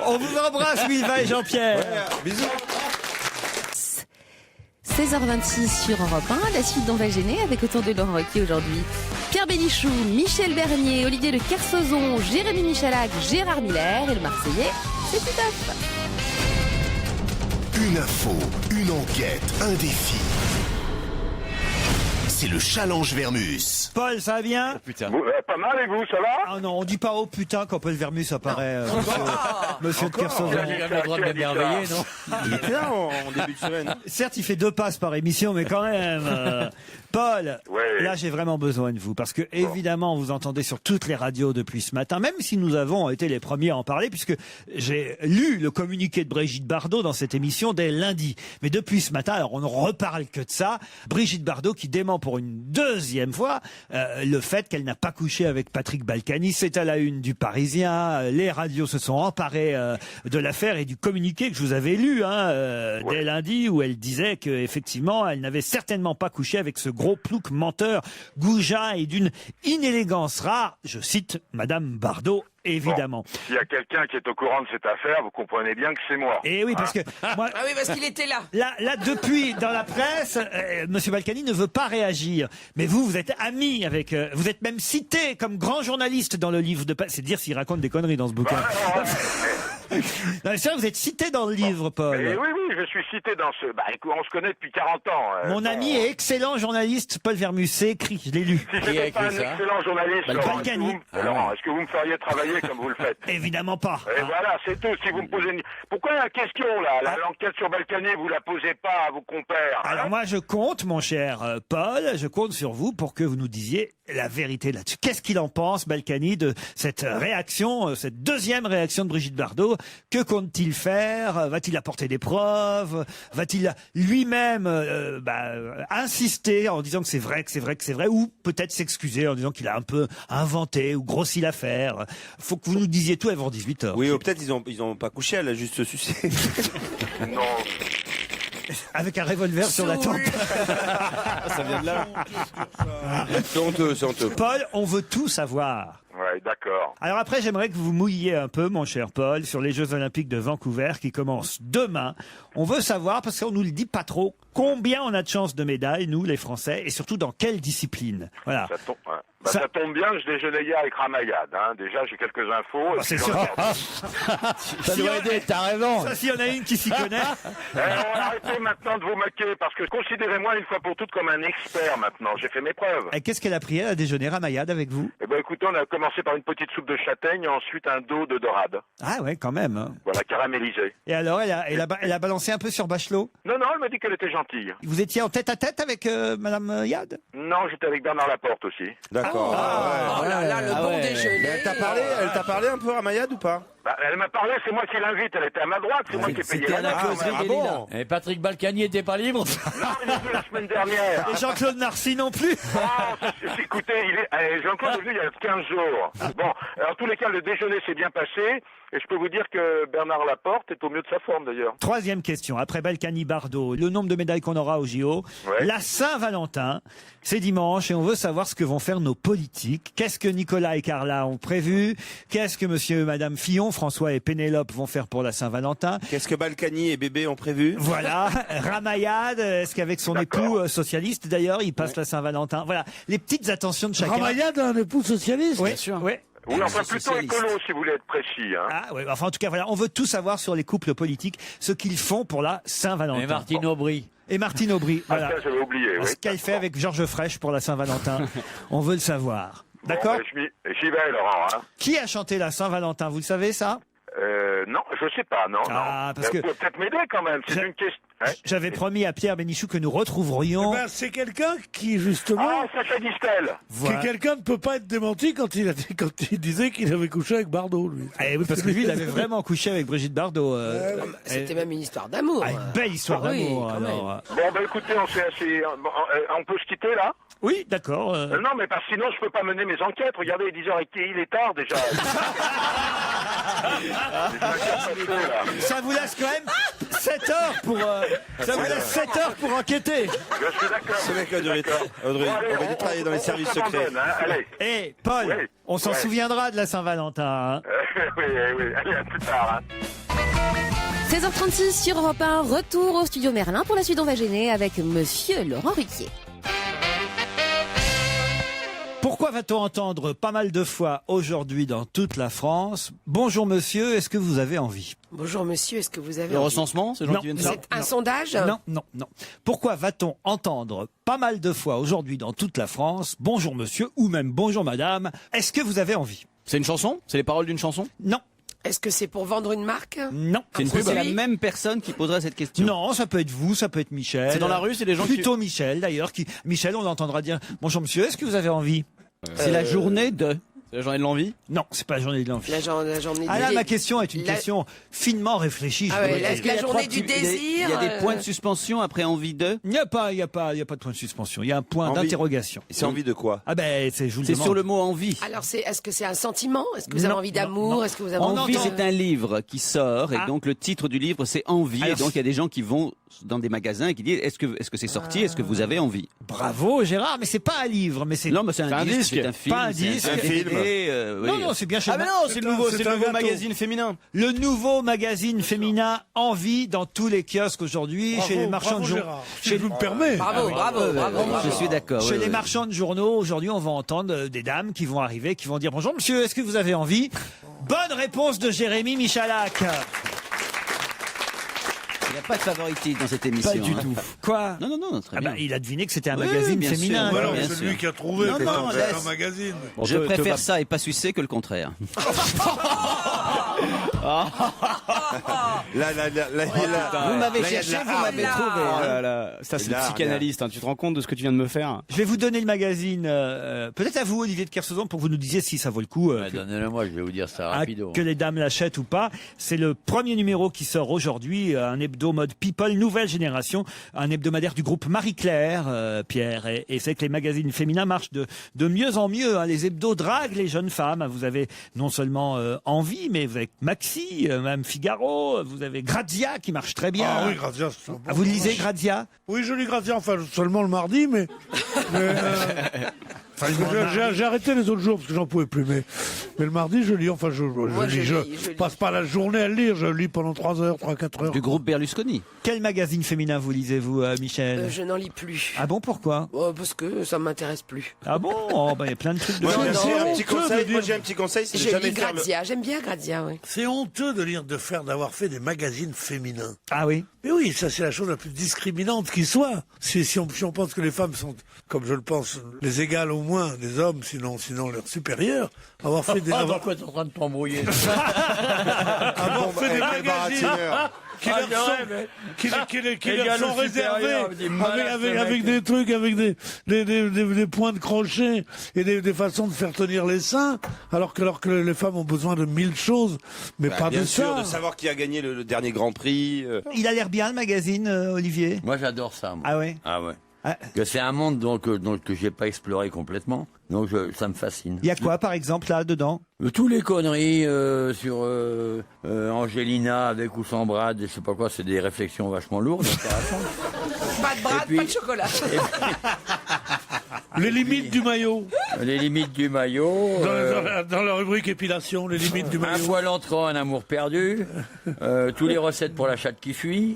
On vous embrasse, Milva et Jean-Pierre. Bisous. 16h26 sur Europe 1, la suite d'On va gêner avec autour de Laurent Ruquier aujourd'hui. Pierre Bénichou, Michel Bernier, Olivier de Kersauzon, Jérémy Michalak, Gérard Miller et le Marseillais, c'est Titoff. Une info, une enquête, un défi. C'est le challenge Vermus. Paul, ça va bien? Putain. Pas mal, et vous, ça va? Ah non, on dit pas oh putain quand Paul Vermus apparaît. Monsieur de Kersauzon. Il a quand même le droit de m'émerveiller, non? Il était là en début de semaine. Certes, il fait 2 passes par émission, mais quand même. Paul, Ouais. là j'ai vraiment besoin de vous parce que évidemment vous entendez sur toutes les radios depuis ce matin, même si nous avons été les premiers à en parler puisque j'ai lu le communiqué de Brigitte Bardot dans cette émission dès lundi. Mais depuis ce matin, alors on ne reparle que de ça. Brigitte Bardot qui dément pour une deuxième fois le fait qu'elle n'a pas couché avec Patrick Balkany. C'est à la une du Parisien. Les radios se sont emparées de l'affaire et du communiqué que je vous avais lu dès lundi, où elle disait qu'effectivement, elle n'avait certainement pas couché avec ce gros plouc menteur, goujat et d'une inélégance rare. Je cite Madame Bardot. Évidemment. Bon, s'il y a quelqu'un qui est au courant de cette affaire, vous comprenez bien que c'est moi. Et oui, parce que moi, Ah oui, parce qu'il était là. Là, depuis, dans la presse, Monsieur Balkany ne veut pas réagir. Mais vous êtes ami avec, vous êtes même cité comme grand journaliste dans le livre de, c'est dire s'il raconte des conneries dans ce bouquin. Non, mais c'est vrai, vous êtes cité dans le livre, Paul. Et oui, je suis cité dans ce... écoute, on se connaît depuis 40 ans. Mon ami et excellent journaliste, Paul Vermus, c'est écrit, je l'ai lu. Si j'étais pas un excellent journaliste, Laurent, Balkany. est-ce que vous me feriez travailler comme vous le faites? Évidemment pas. Et voilà, c'est tout. Si vous me posez Pourquoi la question, là, l'enquête sur Balkany, vous la posez pas à vos compères? Alors moi, je compte, mon cher Paul, je compte sur vous pour que vous nous disiez la vérité là-dessus. Qu'est-ce qu'il en pense, Balkany, de cette réaction, cette deuxième réaction de Brigitte Bardot? Que compte-t-il faire? Va-t-il apporter des preuves? Va-t-il lui-même insister en disant que c'est vrai, que c'est vrai, que c'est vrai? Ou peut-être s'excuser en disant qu'il a un peu inventé ou grossi l'affaire? Faut que vous nous disiez tout avant 18h. Oui, ou peut-être ils ont pas couché, elle a juste sucé. Non. Avec un revolver sur la tempe. Ça vient de là. C'est honteux, c'est honteux. Paul, on veut tout savoir. Ouais, d'accord. Alors après, j'aimerais que vous mouilliez un peu, mon cher Paul, sur les Jeux Olympiques de Vancouver qui commencent demain. On veut savoir, parce qu'on nous le dit pas trop, combien on a de chances de médailles, nous, les Français, et surtout dans quelle discipline. Voilà. Ça tombe bien, je déjeunais hier avec Ramayad. Déjà, j'ai quelques infos. C'est sûr. Ça doit aider, t'as raison. Ça, s'il y en a une qui s'y connaît. Arrêtez maintenant de vous moquer, parce que considérez-moi une fois pour toutes comme un expert maintenant. J'ai fait mes preuves. Et qu'est-ce qu'elle a pris, elle, à déjeuner, Ramayad, avec vous? Eh ben, écoutez, on a commencé par une petite soupe de châtaigne, ensuite un dos de dorade. Ah ouais, quand même. Hein. Voilà, caramélisé. Et alors, elle a balancé un peu sur Bachelot? Non, elle m'a dit qu'elle était gentille. Vous étiez en tête-à-tête avec Madame Yad? Non, j'étais avec Bernard Laporte aussi. D'accord. Oh là là, le bon déjeuner. Elle t'a parlé un peu, Ramayad, ou pas? Elle m'a parlé, c'est moi qui l'invite, elle était à ma droite, c'est moi qui ai payé la bon. Et Patrick Balkany était pas libre? Non, il est venu la semaine dernière. Et Jean-Claude Narcy non plus? Écoutez, Jean-Claude est venu il y a 15 jours. Bon, en tous les cas, le déjeuner s'est bien passé. Et je peux vous dire que Bernard Laporte est au mieux de sa forme, d'ailleurs. Troisième question. Après Balkany, Bardot, le nombre de médailles qu'on aura au JO. Ouais. La Saint-Valentin, c'est dimanche et on veut savoir ce que vont faire nos politiques. Qu'est-ce que Nicolas et Carla ont prévu? Qu'est-ce que monsieur et madame Fillon, François et Pénélope vont faire pour la Saint-Valentin? Qu'est-ce que Balkany et Bébé ont prévu? Voilà. Ramayad, est-ce qu'avec son époux socialiste, d'ailleurs, il passe la Saint-Valentin? Voilà. Les petites attentions de chacun. Ramayad a un époux socialiste? Oui, bien sûr. Oui. Oui, enfin plutôt écolo, si vous voulez être précis. Ah oui, enfin en tout cas, voilà, on veut tout savoir sur les couples politiques, ce qu'ils font pour la Saint-Valentin. Et Martine Aubry. Et Martine Aubry, voilà. Ça, j'avais oublié, oui. Ce qu'elle fait avec Georges Frêche pour la Saint-Valentin. On veut le savoir. D'accord? J'y vais, Laurent. Qui a chanté la Saint-Valentin? Vous le savez, ça? Non, je sais pas, non. Parce que vous pouvez peut-être m'aider quand même, c'est une question. J'avais promis à Pierre Bénichou que nous retrouverions. C'est quelqu'un qui, justement. Ah, Sacha Distel. Qui quelqu'un ne peut pas être démenti quand il disait qu'il avait couché avec Bardot, lui. Eh oui, parce que lui, il avait vraiment couché avec Brigitte Bardot. C'était même une histoire d'amour. Une belle histoire d'amour, alors. Bon, bah écoutez, on peut se quitter là? Oui, d'accord. Non, mais parce que sinon, je peux pas mener mes enquêtes. Regardez, il est 10h, il est tard déjà. Ça vous laisse quand même 7 heures pour... ça vous laisse 7 heures pour enquêter. Je suis d'accord. Ce mec aurait dû travailler dans les services secrets. Eh, Paul, on s'en souviendra de la Saint-Valentin. Oui, allez, à plus tard. 16h36 sur Europe 1, retour au studio Merlin pour la suite. On va gêner avec monsieur Laurent Ruquier. Pourquoi va-t-on entendre pas mal de fois aujourd'hui dans toute la France « Bonjour monsieur, est-ce que vous avez envie ?» Bonjour monsieur, est-ce que vous avez Le envie? recensement, c'est gens qui viennent C'est un sondage? Non. Pourquoi va-t-on entendre pas mal de fois aujourd'hui dans toute la France « Bonjour monsieur » ou même « Bonjour madame, est-ce que vous avez envie ?» C'est une chanson? C'est les paroles d'une chanson? Non. Est-ce que c'est pour vendre une marque? Non. C'est la même personne qui poserait cette question. Non, ça peut être vous, ça peut être Michel. C'est dans la rue, c'est des gens Plutôt Michel, d'ailleurs. Michel, on l'entendra dire « Bonjour monsieur, est-ce que vous avez envie ?» C'est la journée de... C'est la journée de l'envie? Non, c'est pas la journée de l'envie. La journée Ah là, du ma question est une question finement réfléchie. Ah ouais, je dois dire. la journée du désir. Il y a des points de suspension après envie de. Il n'y a pas de point de suspension. Il y a un point Envie. d'interrogation. C'est envie de quoi? Ah ben, je vous le C'est demande. sur le mot envie. Alors, est-ce que c'est un sentiment? Est-ce que vous avez Non, envie non, d'amour? non. Est-ce que vous avez Envie, envie c'est un livre qui sort et Ah. donc le titre du livre c'est Envie. Alors, et donc il y a des gens qui vont dans des magasins et qui disent est-ce que c'est sorti? Est-ce que vous avez envie? Bravo Gérard, mais c'est pas un livre, mais c'est Non, mais c'est un disque, disque. c'est un film, Pas un c'est disque. Un film. DVD, oui. Non, c'est bien chez Ah mais non, c'est le nouveau, c'est c'est un le nouveau gâteau. magazine féminin. Le nouveau magazine féminin Envie dans tous les kiosques aujourd'hui, Bravo, chez les marchands de journaux. Gérard. Si je me permets. Bravo, bravo, bravo. Je suis d'accord. Chez oui, les oui. marchands de journaux, aujourd'hui, on va entendre des dames qui vont arriver, qui vont dire bonjour monsieur, est-ce que vous avez envie? Bonne réponse de Jérémy Michalak. Il n'y a pas de favoritisme dans cette émission. Pas du hein. tout. Quoi? Non, non, non, très Ah bien. bah, il a deviné que c'était un Oui, magazine bien sûr. féminin. Ou alors bien c'est sûr. lui qui a trouvé. Non, c'est non, un laisse. magazine. Je préfère ça et pas sucer que le contraire. Là, Vous m'avez là, il y a de cherché, la vous m'avez hargne. trouvé. Oh hein. là là, ça c'est le Là, psychanalyste, hein. Tu te rends compte de ce que tu viens de me faire? Je vais vous donner le magazine, peut-être à vous, Olivier de Kersauzon, pour que vous nous disiez si ça vaut le coup. Donnez-le-moi, je vais vous dire ça Ah, rapido. que les dames l'achètent ou pas. C'est le premier numéro qui sort aujourd'hui, un hebdo mode People, nouvelle génération, un hebdomadaire du groupe Marie-Claire, Pierre. Et c'est que les magazines féminins marchent de mieux en mieux. Hein. Les hebdos draguent les jeunes femmes. Vous avez non seulement Envie, mais vous avez Maxi, même Figaro, vous avez Grazia qui marche très bien. Ah oui, Grazia. c'est un bon Ah, vous lisez courage. Grazia? Oui, je lis Grazia, enfin seulement le mardi, mais j'ai arrêté les autres jours parce que j'en pouvais plus. Mais le mardi, je lis. Enfin, je lis. Je passe pas la journée à le lire. Je lis pendant 3 heures, 3-4 heures. Du groupe Berlusconi. Quel magazine féminin vous lisez, vous, Michel? Je n'en lis plus. Ah bon, pourquoi? Parce que ça m'intéresse plus. Ah bon? Oh, bah, il y a plein de trucs de Moi, c'est j'ai un petit honteux conseil. de Moi, dire- j'ai un petit conseil, c'est de Je jamais lis faire le. Grazia. J'aime bien Grazia, oui. C'est honteux de lire, d'avoir fait des magazines féminins. Ah oui? Mais oui, ça c'est la chose la plus discriminante qui soit. Si on pense que les femmes sont, comme je le pense, les égales au moins des hommes, sinon leurs supérieurs, avoir fait des, avoir t'es en train de t'embrouiller. fait des magazines qui leur sont réservés avec des trucs, avec des points de crochet et des façons de faire tenir les seins, alors que les femmes ont besoin de 1000 choses, mais pas Bien de sûr, ça. de savoir qui a gagné le dernier Grand Prix. Il a l'air bien, le magazine, Olivier? Moi, j'adore ça. Moi. Ah ouais? Ah ouais. Ah. Que c'est un monde donc que j'ai pas exploré complètement. Donc ça me fascine. Il y a quoi, par exemple, là, dedans? Tous les conneries sur Angelina avec ou sans Brad, je sais pas quoi, c'est des réflexions vachement lourdes, intéressantes. Pas de bras, Et puis- pas de chocolat. Les limites du maillot. Les limites du maillot. Dans la rubrique épilation, les limites du Un maillot. voile entrant, un amour perdu. Tous les recettes pour la chatte qui fuit.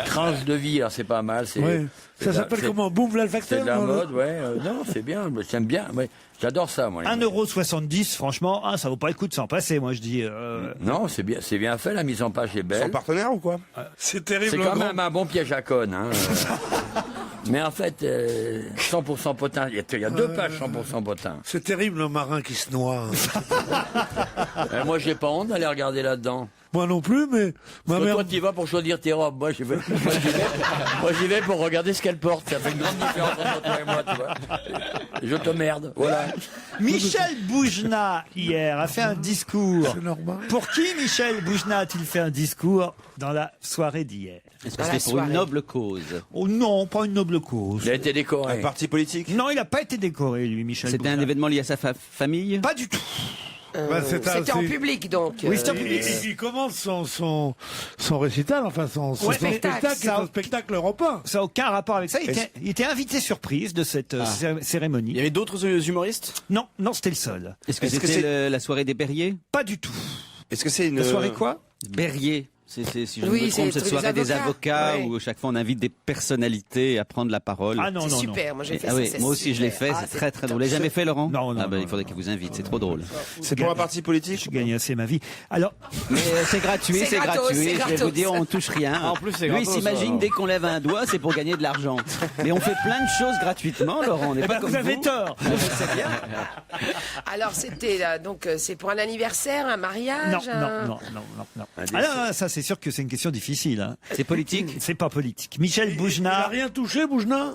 Tranche de vie, alors c'est pas mal. C'est, Ouais. c'est Ça de la- s'appelle c'est- comment? Boom, C'est facteur de la mode, ouais. Non, c'est bien. J'aime bien. Ouais. J'adore ça, moi. les modes. 1,70 €, franchement, ça vaut pas le coup de s'en passer, moi, je dis. Non, c'est bien fait. La mise en page est belle. Son partenaire ou quoi? C'est terrible. C'est le quand grand- même un bon piège à conne. Hein. Mais en fait, 100% potin. Il y a 2 pages 100% potin. C'est terrible un marin qui se noie. Moi, j'ai pas honte d'aller regarder là-dedans. Moi non plus, mais ma Parce que mère. toi, tu y vas pour choisir tes robes. Moi, j'y vais pour regarder ce qu'elle porte. Ça fait une grande différence entre toi et moi, tu vois. Je te merde. Voilà. Michel Boujna, hier, a fait un discours. C'est normal. Pour qui Michel Boujna a-t-il fait un discours dans la soirée d'hier? Est-ce que Dans la c'était pour une soirée. noble cause? Oh non, pas une noble cause. Il a été Un décoré. parti politique? Non, il n'a pas été décoré, lui, Michel C'était un Boujna. événement lié à sa famille? Pas du tout. Bah, C'était en public, donc. Oui, c'était en Il, public. il commence son récital, enfin son Ouais, spectacle, ça- son spectacle européen. Ça n'a aucun rapport avec ça. Il était invité surprise de cette cérémonie. Il y avait d'autres humoristes? Non, c'était le seul. Est-ce que Est-ce que c'était c'est- la soirée des Berriers? Pas du tout. Est-ce que c'est une. La soirée quoi? Berriers. Si je ne Oui, me c'est trompe, le cette truc des soirée des avocats avocats, ouais. où chaque fois on invite des personnalités à prendre la parole. Ah non, C'est non, super, moi j'ai fait Ah ça. oui, c'est moi aussi je l'ai super. fait, Ah, c'est très très top. drôle. Vous l'avez jamais fait, Laurent? Non, non, Ah ben, non, il faudrait qu'il vous invite, c'est trop drôle. C'est pour un parti politique? Je gagne assez ma vie. Alors, Mais c'est gratuit, C'est c'est gratos, gratuit. c'est Je vais gratos. vous dire, on touche rien. En plus, c'est Lui, il gratos, s'imagine alors. dès qu'on lève un doigt, c'est pour gagner de l'argent. Mais on fait plein de choses gratuitement, Laurent. On n'est eh pas ben, comme vous avez vous. tort. Alors c'était donc c'est pour un anniversaire, un mariage. Non. Alors, ça, c'est sûr que c'est une question difficile. Hein. C'est politique? C'est pas politique. Michel Il a Boujna. rien touché, Boujna?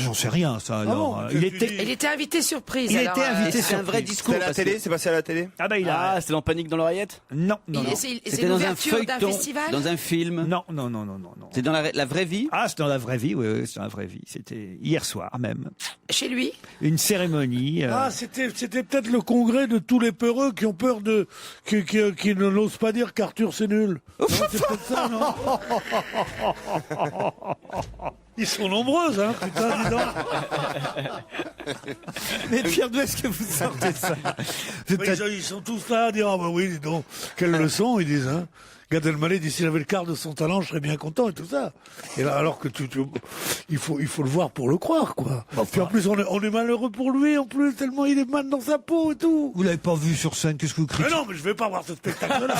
J'en sais rien, ça. Alors, bon, il tu était invité surprise. Il alors, était invité C'est un vrai surprise. discours. C'est à la télé, c'est passé à la télé. Ah bah il a. Ah, c'était dans Panique dans l'oreillette? Non, non, non. C'est C'était dans un l'ouverture d'un feuilleton, festival. dans un film. Non, non, non, non, non, non. C'est dans la vraie vie. Ah, c'est dans la vraie vie, oui, oui, c'est dans la vraie vie. C'était hier soir même. Chez lui. Une cérémonie. Ah, c'était peut-être le congrès de tous les peureux qui ont peur de. qui ne n'osent pas dire qu'Arthur c'est nul. Non, c'est peut-être ça, non? Ils sont nombreuses, hein, putain, dis donc. Mais Pierre, d'où est-ce que vous sortez ça? Mais ils sont tous là à dire, ah bah oui, dis donc, quelle leçon, ils disent, hein. Gad Elmaleh dit, s'il avait le quart de son talent, je serais bien content et tout ça. Et là, alors que il faut le voir pour le croire, quoi. Puis en plus, on est malheureux pour lui, en plus, tellement il est mal dans sa peau et tout. Vous l'avez pas vu sur scène, qu'est-ce que vous critiquez? Mais non, mais je vais pas voir ce spectacle-là.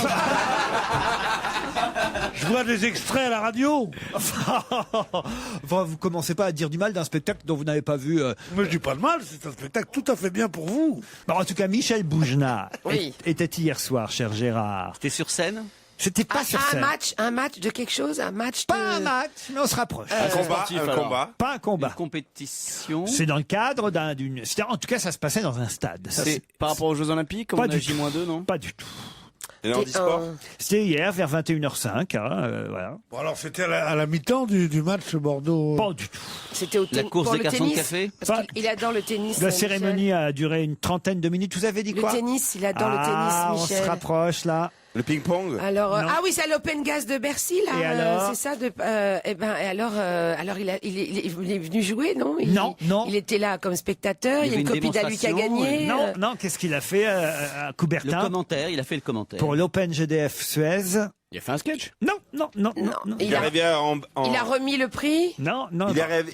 Je vois des extraits à la radio. Enfin, vous commencez pas à dire du mal d'un spectacle dont vous n'avez pas vu. Mais je dis pas de mal, c'est un spectacle tout à fait bien pour vous. Bon, en tout cas, Michel Boujna Oui. était hier soir, cher Gérard. C'était sur scène. C'était pas sur scène. Un match de quelque chose, un match. Pas un match, mais on se rapproche. Un combat. Pas un combat. Une compétition. C'est dans le cadre d'une. En tout cas, ça se passait dans un stade. Ça, C'est par rapport aux Jeux Olympiques, comme Pas on a du tout. J-2, non? Pas du tout. Et handisport. C'était hier vers 21h05. Voilà. Bon, alors c'était à la mi-temps du match Bordeaux. Pas du tout. C'était au La course pour des le garçons de tennis, café. Parce qu'il adore le tennis. La Michel. cérémonie a duré une trentaine de minutes. Vous avez dit quoi? Le tennis, il adore le Ah, tennis, on se Michel. rapproche là. Le ping-pong. Alors, Non. ah oui, c'est à l'Open Gas de Bercy, là. Et alors c'est ça. Alors, il est venu jouer, non? Non. Il était là comme spectateur. Il y Il y a avait une une copine à lui qui a démonstration, gagné. Non, qu'est-ce qu'il a fait à Le Coubertin commentaire. Il a fait le commentaire. pour l'Open GDF Suez? Il a fait un sketch. Non. Non, Il est arrivé il a remis le prix. Non.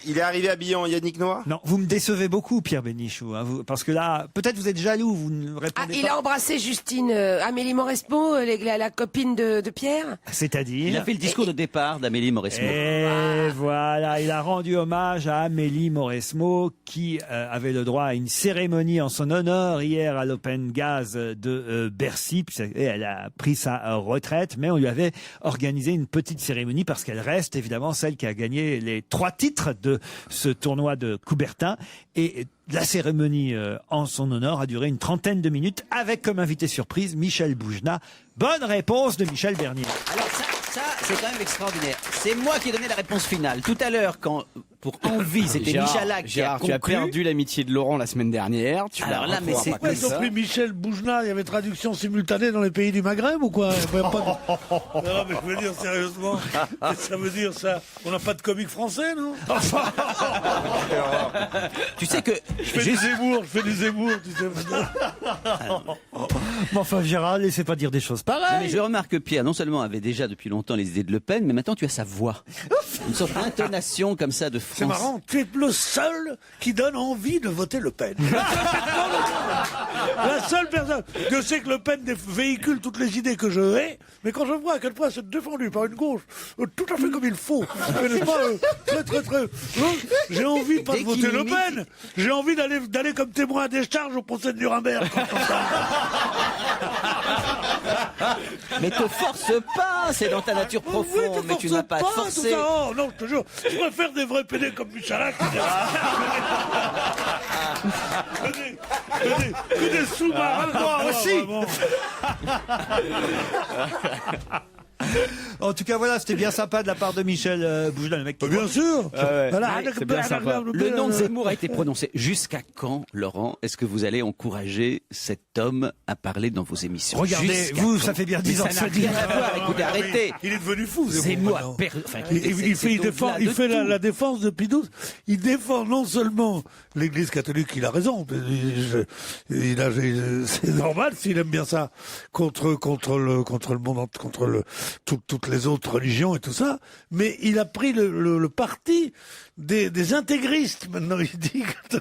Il est arrivé habillé en Yannick Noah. Non, vous me décevez beaucoup, Pierre Bénichou, hein, parce que là, peut-être vous êtes jaloux, vous ne Ah, répondez il pas. a embrassé Justine, Amélie Mauresmo, la copine de Pierre. C'est-à-dire. Il a fait le discours de départ d'Amélie Mauresmo. Et voilà, il a rendu hommage à Amélie Mauresmo qui avait le droit à une cérémonie en son honneur hier à l'Open Gaz de Bercy. Et elle a pris sa retraite, mais on lui avait organisé une petite cérémonie parce qu'elle reste évidemment celle qui a gagné les 3 titres de ce tournoi de Coubertin. Et la cérémonie en son honneur a duré une trentaine de minutes avec comme invité surprise Michel Boujna. Bonne réponse de Michel Bernier. Alors ça c'est quand même extraordinaire. C'est moi qui ai donné la réponse finale. Tout à l'heure, quand pour Envie, c'était Michalak qui a Gérard, tu as conclu. perdu l'amitié de Laurent la semaine dernière. Tu Alors vas là, mais c'est- Ouais, ils ont pris Michel Boujna, il y avait traduction simultanée dans les pays du Maghreb ou quoi? Il y a pas de- Non, mais je veux dire sérieusement, qu'est-ce que ça veut dire ça? On n'a pas de comique français, non? Tu sais que Je fais du Zemmour, tu sais. Mais enfin, Gérard, laissez pas dire des choses Non, pareilles. mais je remarque que Pierre, non seulement avait déjà depuis longtemps les idées de Le Pen, mais maintenant tu as sa voix. Une sorte d'intonation comme ça de France. C'est marrant, tu es le seul qui donne envie de voter Le Pen. La seule personne. Je sais que Le Pen véhicule toutes les idées que je hais, mais quand je vois à quel point c'est défendu par une gauche tout à fait comme il faut, n'est-ce pas, très, j'ai envie pas de voter Le Pen, j'ai envie d'aller comme témoin à décharge au procès de Nuremberg. Mais te force pas, c'est dans ta nature profonde, mais tu n'as pas à te forcer. Oh, non, je te jure, je préfère des vrais PD comme Michalak que des sous-marins. moi aussi. Vraiment. En tout cas, voilà, c'était bien sympa de la part de Michel Boujna, le mec qui... Bien sûr. Voilà. c'est bien sympa. Le nom de Zemmour a été prononcé. Jusqu'à quand, Laurent, est-ce que vous allez encourager cet homme à parler dans vos émissions? Regardez, Jusqu'à vous, quand? ça fait bien Mais 10 ans que ça ça n'a dit. rien à voir. Écoutez, arrêtez. Il est devenu fou, Zemmour maintenant. a perdu. Enfin, Il défend la la défense de Pie XII. Il défend non seulement l'Église catholique, il a raison. C'est normal s'il aime bien ça contre le monde, toutes les autres religions et tout ça. Mais il a pris le parti des intégristes. Maintenant, il dit que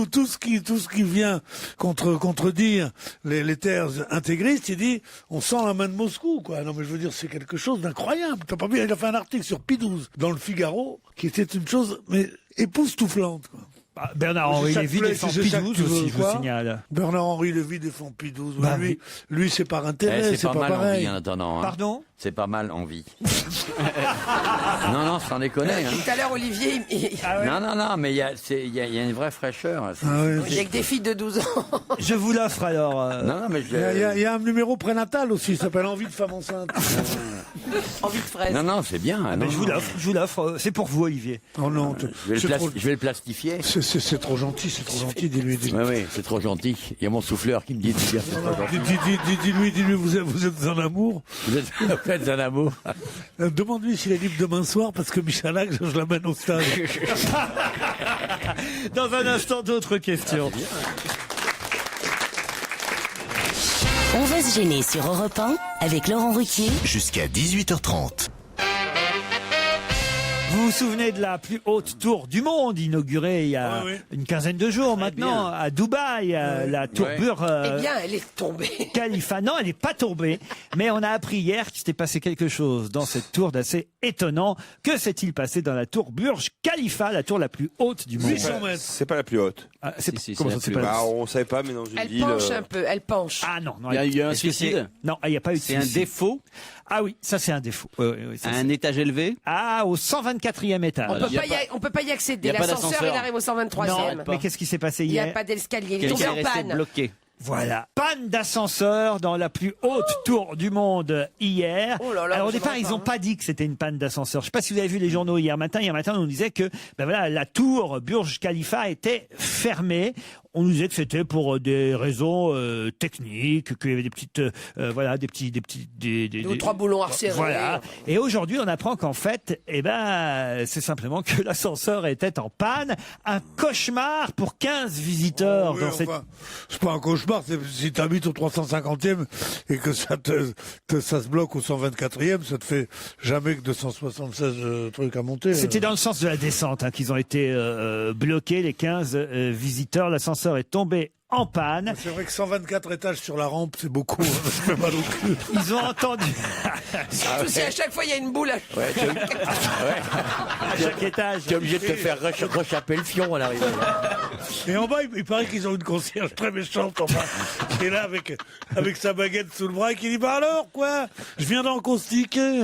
tout ce qui vient contredire les thèses intégristes, il dit on sent la main de Moscou, quoi. Non, mais je veux dire, c'est quelque chose d'incroyable. T'as pas vu, il a fait un article sur Pie XII dans le Figaro qui était une chose mais époustouflante, quoi. Bernard-Henri Lévy défend Pidouze aussi, je vous signale. Bernard-Henri Lévy défend Pidouze. Bah, lui c'est par intérêt, c'est pas mal pareil. en vie en attendant. Pardon ? C'est pas mal en vie. non, sans déconner. Hein. Tout à l'heure, Olivier... Non, mais il y a une vraie fraîcheur. Il y a que des filles de 12 ans. Je vous l'offre alors. Non, mais il y a un numéro prénatal aussi, il s'appelle Envie de femme enceinte. Envie de fraise. Non, c'est bien. Mais je vous l'offre. C'est pour vous, Olivier. Oh non, je vais le plastifier. C'est trop gentil, dis-lui. Oui, c'est trop gentil. Il y a mon souffleur qui me dit dis-lui, vous êtes en amour. Vous êtes en amour. Demande-lui s'il est libre demain soir, parce que Michalak, je l'amène au stade. Dans un instant, d'autres questions. On va se gêner sur Europe 1 avec Laurent Ruquier. Jusqu'à 18h30. Vous vous souvenez de la plus haute tour du monde, inaugurée il y a une quinzaine de jours maintenant, à Dubaï, la tour Burj Eh bien, elle est tombée. Khalifa. Non, elle n'est pas tombée, mais on a appris hier qu'il s'était passé quelque chose dans cette tour d'assez étonnant. Que s'est-il passé dans la tour Burj Khalifa, la tour la plus haute du monde? 800 mètres. C'est pas la plus haute. Comment ça, c'est pas la... On savait pas, mais dans une Elle ville... penche un peu, elle penche. Ah non, Il y a eu un suicide. Non, il n'y a pas eu de C'est un suicide. défaut Ah oui, ça c'est un défaut. Ça, à un étage élevé. Ah, au 124e étage. On peut pas y accéder. y a pas L'ascenseur, d'ascenseur. il arrive au 123e. Non, mais qu'est-ce qui s'est passé Il n'y hier? a pas d'escalier. Il est Quelqu'un tombé est en resté panne. bloqué. Voilà, panne d'ascenseur dans la plus haute tour du monde hier. Oh là là, Alors au je départ, vois ils pas, n'ont pas dit que c'était une panne d'ascenseur. Je ne sais pas si vous avez vu les journaux hier matin. Hier matin, on nous disait que la tour Burj Khalifa était fermée. On nous disait que c'était pour des raisons techniques, qu'il y avait des petites, Deux ou trois boulons arcérés. Voilà. Et aujourd'hui, on apprend qu'en fait, c'est simplement que l'ascenseur était en panne. Un cauchemar pour 15 visiteurs dans cette... C'est pas un cauchemar, si tu habites au 350e et que ça se bloque au 124e, ça te fait jamais que 276 trucs à monter. C'était dans le sens de la descente qu'ils ont été bloqués, les 15 visiteurs. L'ascenseur est tombé en panne. C'est vrai que 124 étages sur la rampe, c'est beaucoup. Ça fait mal au cul. Ils ont entendu... Surtout si à chaque fois il y a une boule à chaque étage. Tu es obligé de te faire rechaper le fion à l'arrivée. Et en bas, il paraît qu'ils ont une concierge très méchante en bas, qui est là avec sa baguette sous le bras et qui dit « Bah alors, quoi? Je viens d'encaustiquer. »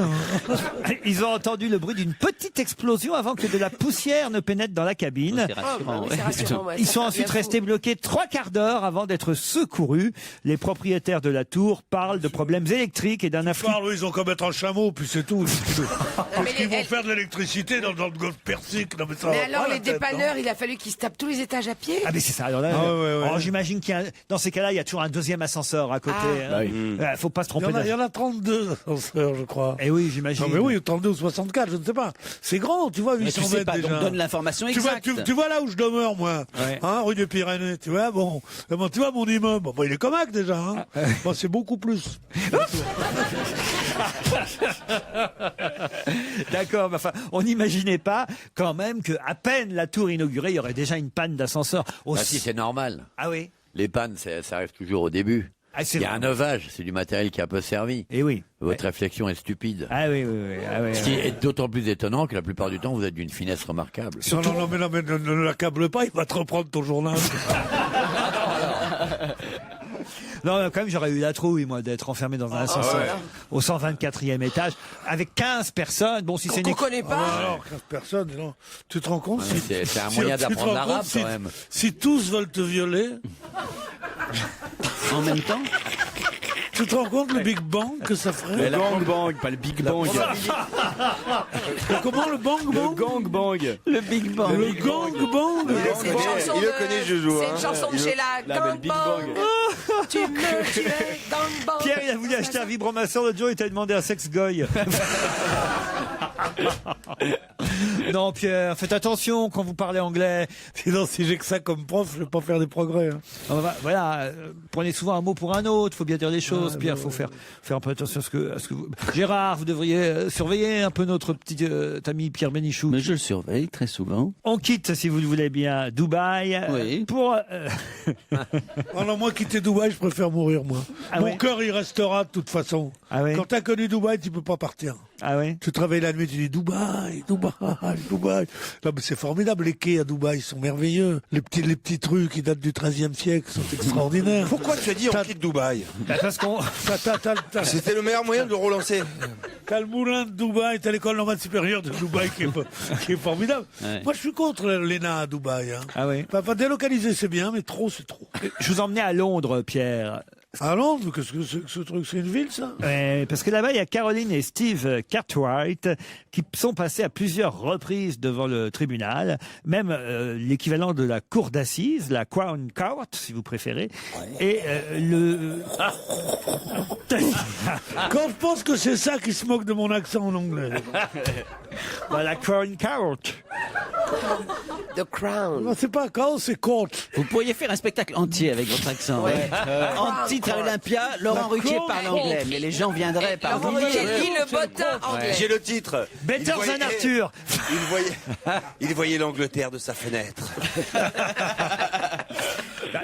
Ils ont entendu le bruit d'une petite explosion avant que de la poussière ne pénètre dans la cabine. C'est rassurant. C'est rassurant, ouais. Ils Ça sont fait ensuite bien restés bloqués 3 quarts d'heure avant d'être secourus. Les propriétaires de la tour parlent de problèmes électriques et d'un afflux. Ils ont qu'à mettre un chameau, puis c'est tout. Parce mais qu'ils vont faire de l'électricité dans le golfe Persique. Non, mais ça Mais va alors, pas, la les tête, dépanneurs, il a fallu qu'ils se tapent tous les étages à pied. Ah mais c'est ça. Alors là, j'imagine qu'il y a dans ces cas-là, il y a toujours un deuxième ascenseur à côté. Faut pas se tromper. Il y en a 32 ascenseurs, je crois. Et oui, j'imagine. Non mais oui, 32 ou 64, je ne sais pas. C'est grand, tu vois, 800 mètres pas, déjà. donc donne l'information exacte. Tu vois là où je demeure, moi, rue des Pyrénées, tu vois, tu vois mon immeuble, il est comaque déjà, hein. Bon, c'est beaucoup plus. D'accord, mais enfin, on n'imaginait pas quand même qu'à peine la tour inaugurée, il y aurait déjà une panne d'ascenseur. Si, c'est normal. Ah oui. Les pannes, ça arrive toujours au début. Il y a un neuvage, c'est du matériel qui a un peu servi. Et oui. Votre réflexion est stupide. Ah oui. Ce qui est d'autant plus étonnant que la plupart du temps, vous êtes d'une finesse remarquable. Non, mais ne l'accable pas, il va te reprendre ton journal. Non, quand même, j'aurais eu la trouille, moi, d'être enfermé dans un ascenseur au 124e étage avec 15 personnes. Bon, si c'est qu'on connaît pas. Alors, 15 personnes, non. Tu te rends compte c'est un moyen d'apprendre l'arabe, quand même. Si tous veulent te violer. En même temps. Tu te rends compte le Big Bang que ça ferait? Le gangbang, pas le Big Bang. Comment le Bang Bang? Le gangbang. Le Big Bang. Le Gangbang. Il le connaît, Joujou. C'est une chanson de Sheila. Gangbang. Tu me tuais, gangbang. Pierre, il a voulu acheter un vibromasseur l'autre jour, il t'a demandé un sex-goy. Non, Pierre, faites attention quand vous parlez anglais. Sinon, si j'ai que ça comme prof, je vais pas faire des progrès. Voilà, prenez souvent un mot pour un autre, faut bien dire les choses. Pierre, faut faire un peu attention à ce que vous... Gérard, vous devriez surveiller un peu notre petit ami Pierre Bénichou. Mais je le surveille très souvent. On quitte, si vous le voulez bien, Dubaï pour... Alors moi, quitter Dubaï, je préfère mourir, moi. Mon cœur, il restera de toute façon. Quand t'as connu Dubaï, tu peux pas partir. Ah oui. Tu te réveilles la nuit, tu dis Dubaï, Dubaï, Dubaï. Non, mais c'est formidable. Les quais à Dubaï sont merveilleux. Les petits trucs qui datent du XIIIe siècle sont extraordinaires. Pourquoi tu as dit on quitte Dubaï? Parce qu'on... C'était le meilleur moyen de le relancer. T'as le moulin de Dubaï, t'as l'école normale supérieure de Dubaï qui est formidable. Ouais. Moi, je suis contre l'ENA à Dubaï. Hein. Ah oui. Pas délocaliser, c'est bien, mais trop, c'est trop. Je vous emmenais à Londres, Pierre. À Londres, qu'est-ce que c'est que ce truc? C'est une ville, ça? Ouais, parce que là-bas, il y a Caroline et Steve Cartwright qui sont passés à plusieurs reprises devant le tribunal, même l'équivalent de la cour d'assises, la Crown Court, si vous préférez. Et Quand je pense que c'est ça qui se moque de mon accent en anglais. Bah, la Crown Court. The Crown. Non, c'est pas Court, c'est Court. Vous pourriez faire un spectacle entier avec votre accent. Ouais. En titre à l'Olympia, Laurent Ruquier parle anglais, mais les gens viendraient par Laurent Ruquier lit le bottin anglais. J'ai le titre. Better than Arthur. Il voyait l'Angleterre de sa fenêtre.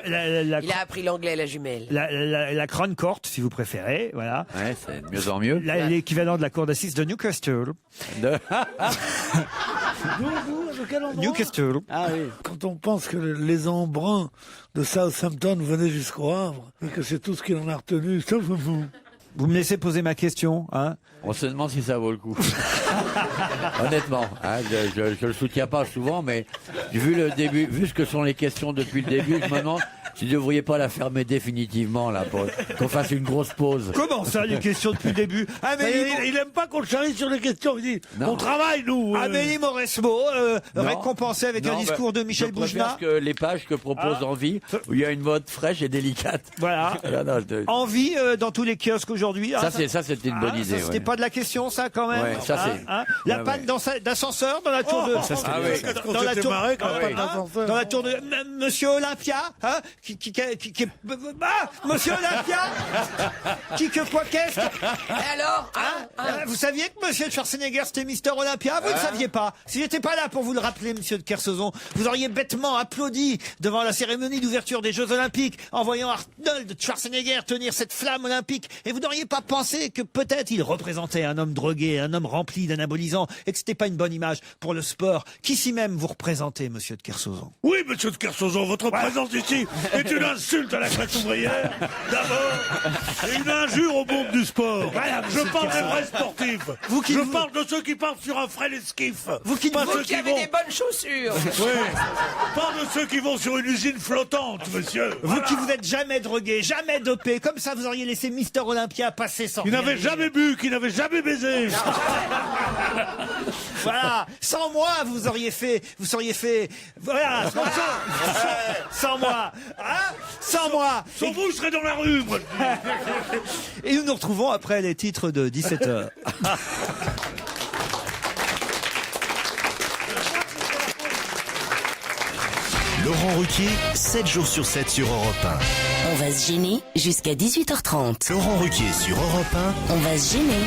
Il a appris l'anglais, la jumelle. La Crown Court, si vous préférez, voilà. Ouais, c'est de mieux en mieux. L'équivalent de la cour d'assises de Newcastle. De quel endroit? Newcastle. Ah oui. Quand on pense que les embruns de Southampton venaient jusqu'au Havre, et que c'est tout ce qu'il en a retenu, Vous me laissez poser ma question, hein? On se demande si ça vaut le coup. Honnêtement, hein, je le soutiens pas souvent, mais vu le début, vu ce que sont les questions depuis le début, je me demande si vous ne devriez pas la fermer définitivement là, pour qu'on fasse une grosse pause. Comment ça, les questions depuis le début? Il aime pas qu'on le charrie sur les questions. Il dit, on travaille, nous. Amélie Mauresmo, récompensée avec un discours de Michel Boujna. Que les pages que propose Envie, où il y a une mode fraîche et délicate. Voilà. Envie dans tous les kiosques aujourd'hui. Ça, c'était une bonne idée. C'était pas de la question, ça, quand même. Ouais, ça, c'est. La panne d'ascenseur dans la tour de. Dans la tour. Dans la tour de Monsieur Olympia, hein, Monsieur Olympia, qu'est-ce alors, vous saviez que Monsieur Schwarzenegger c'était Mister Olympia? Vous ne saviez pas. Si j'étais pas là pour vous le rappeler, Monsieur de Kersauzon, vous auriez bêtement applaudi devant la cérémonie d'ouverture des Jeux Olympiques en voyant Arnold Schwarzenegger tenir cette flamme olympique, et vous n'auriez pas pensé que peut-être il représentait un homme drogué, un homme rempli d'anabolisants, et que c'était pas une bonne image pour le sport qu'ici même vous représentez, Monsieur de Kersauzon. Oui, Monsieur de Kersauzon, votre présence ici est une insulte à la classe ouvrière, d'abord, et une injure au monde du sport. Voilà, je parle des vrais sportifs. Je parle de ceux qui partent sur un frêle esquif. Vous qui avez des bonnes chaussures. Oui. Pas de ceux qui vont sur une usine flottante, monsieur. Vous qui vous êtes jamais drogué, jamais dopé, comme ça vous auriez laissé Mister Olympia passer sans Qui n'avait jamais bu, qui n'avait jamais baisé. Voilà, sans moi vous seriez fait, voilà, sans moi, hein, sans moi. Sans vous, je serais dans la rue, moi. Et nous nous retrouvons après les titres de 17h. Laurent Ruquier, 7 jours sur 7 sur Europe 1. On va se gêner jusqu'à 18h30. Laurent Ruquier sur Europe 1. On va se gêner.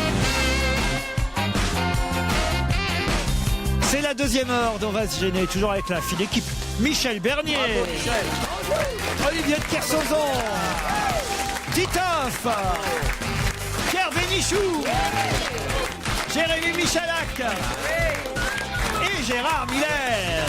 C'est la deuxième heure d'On va se gêner, toujours avec la fine équipe. Michel Bernier, Olivier de Kersauzon, Titoff, Pierre Bénichou, Jérémy Michalak et Gérard Miller.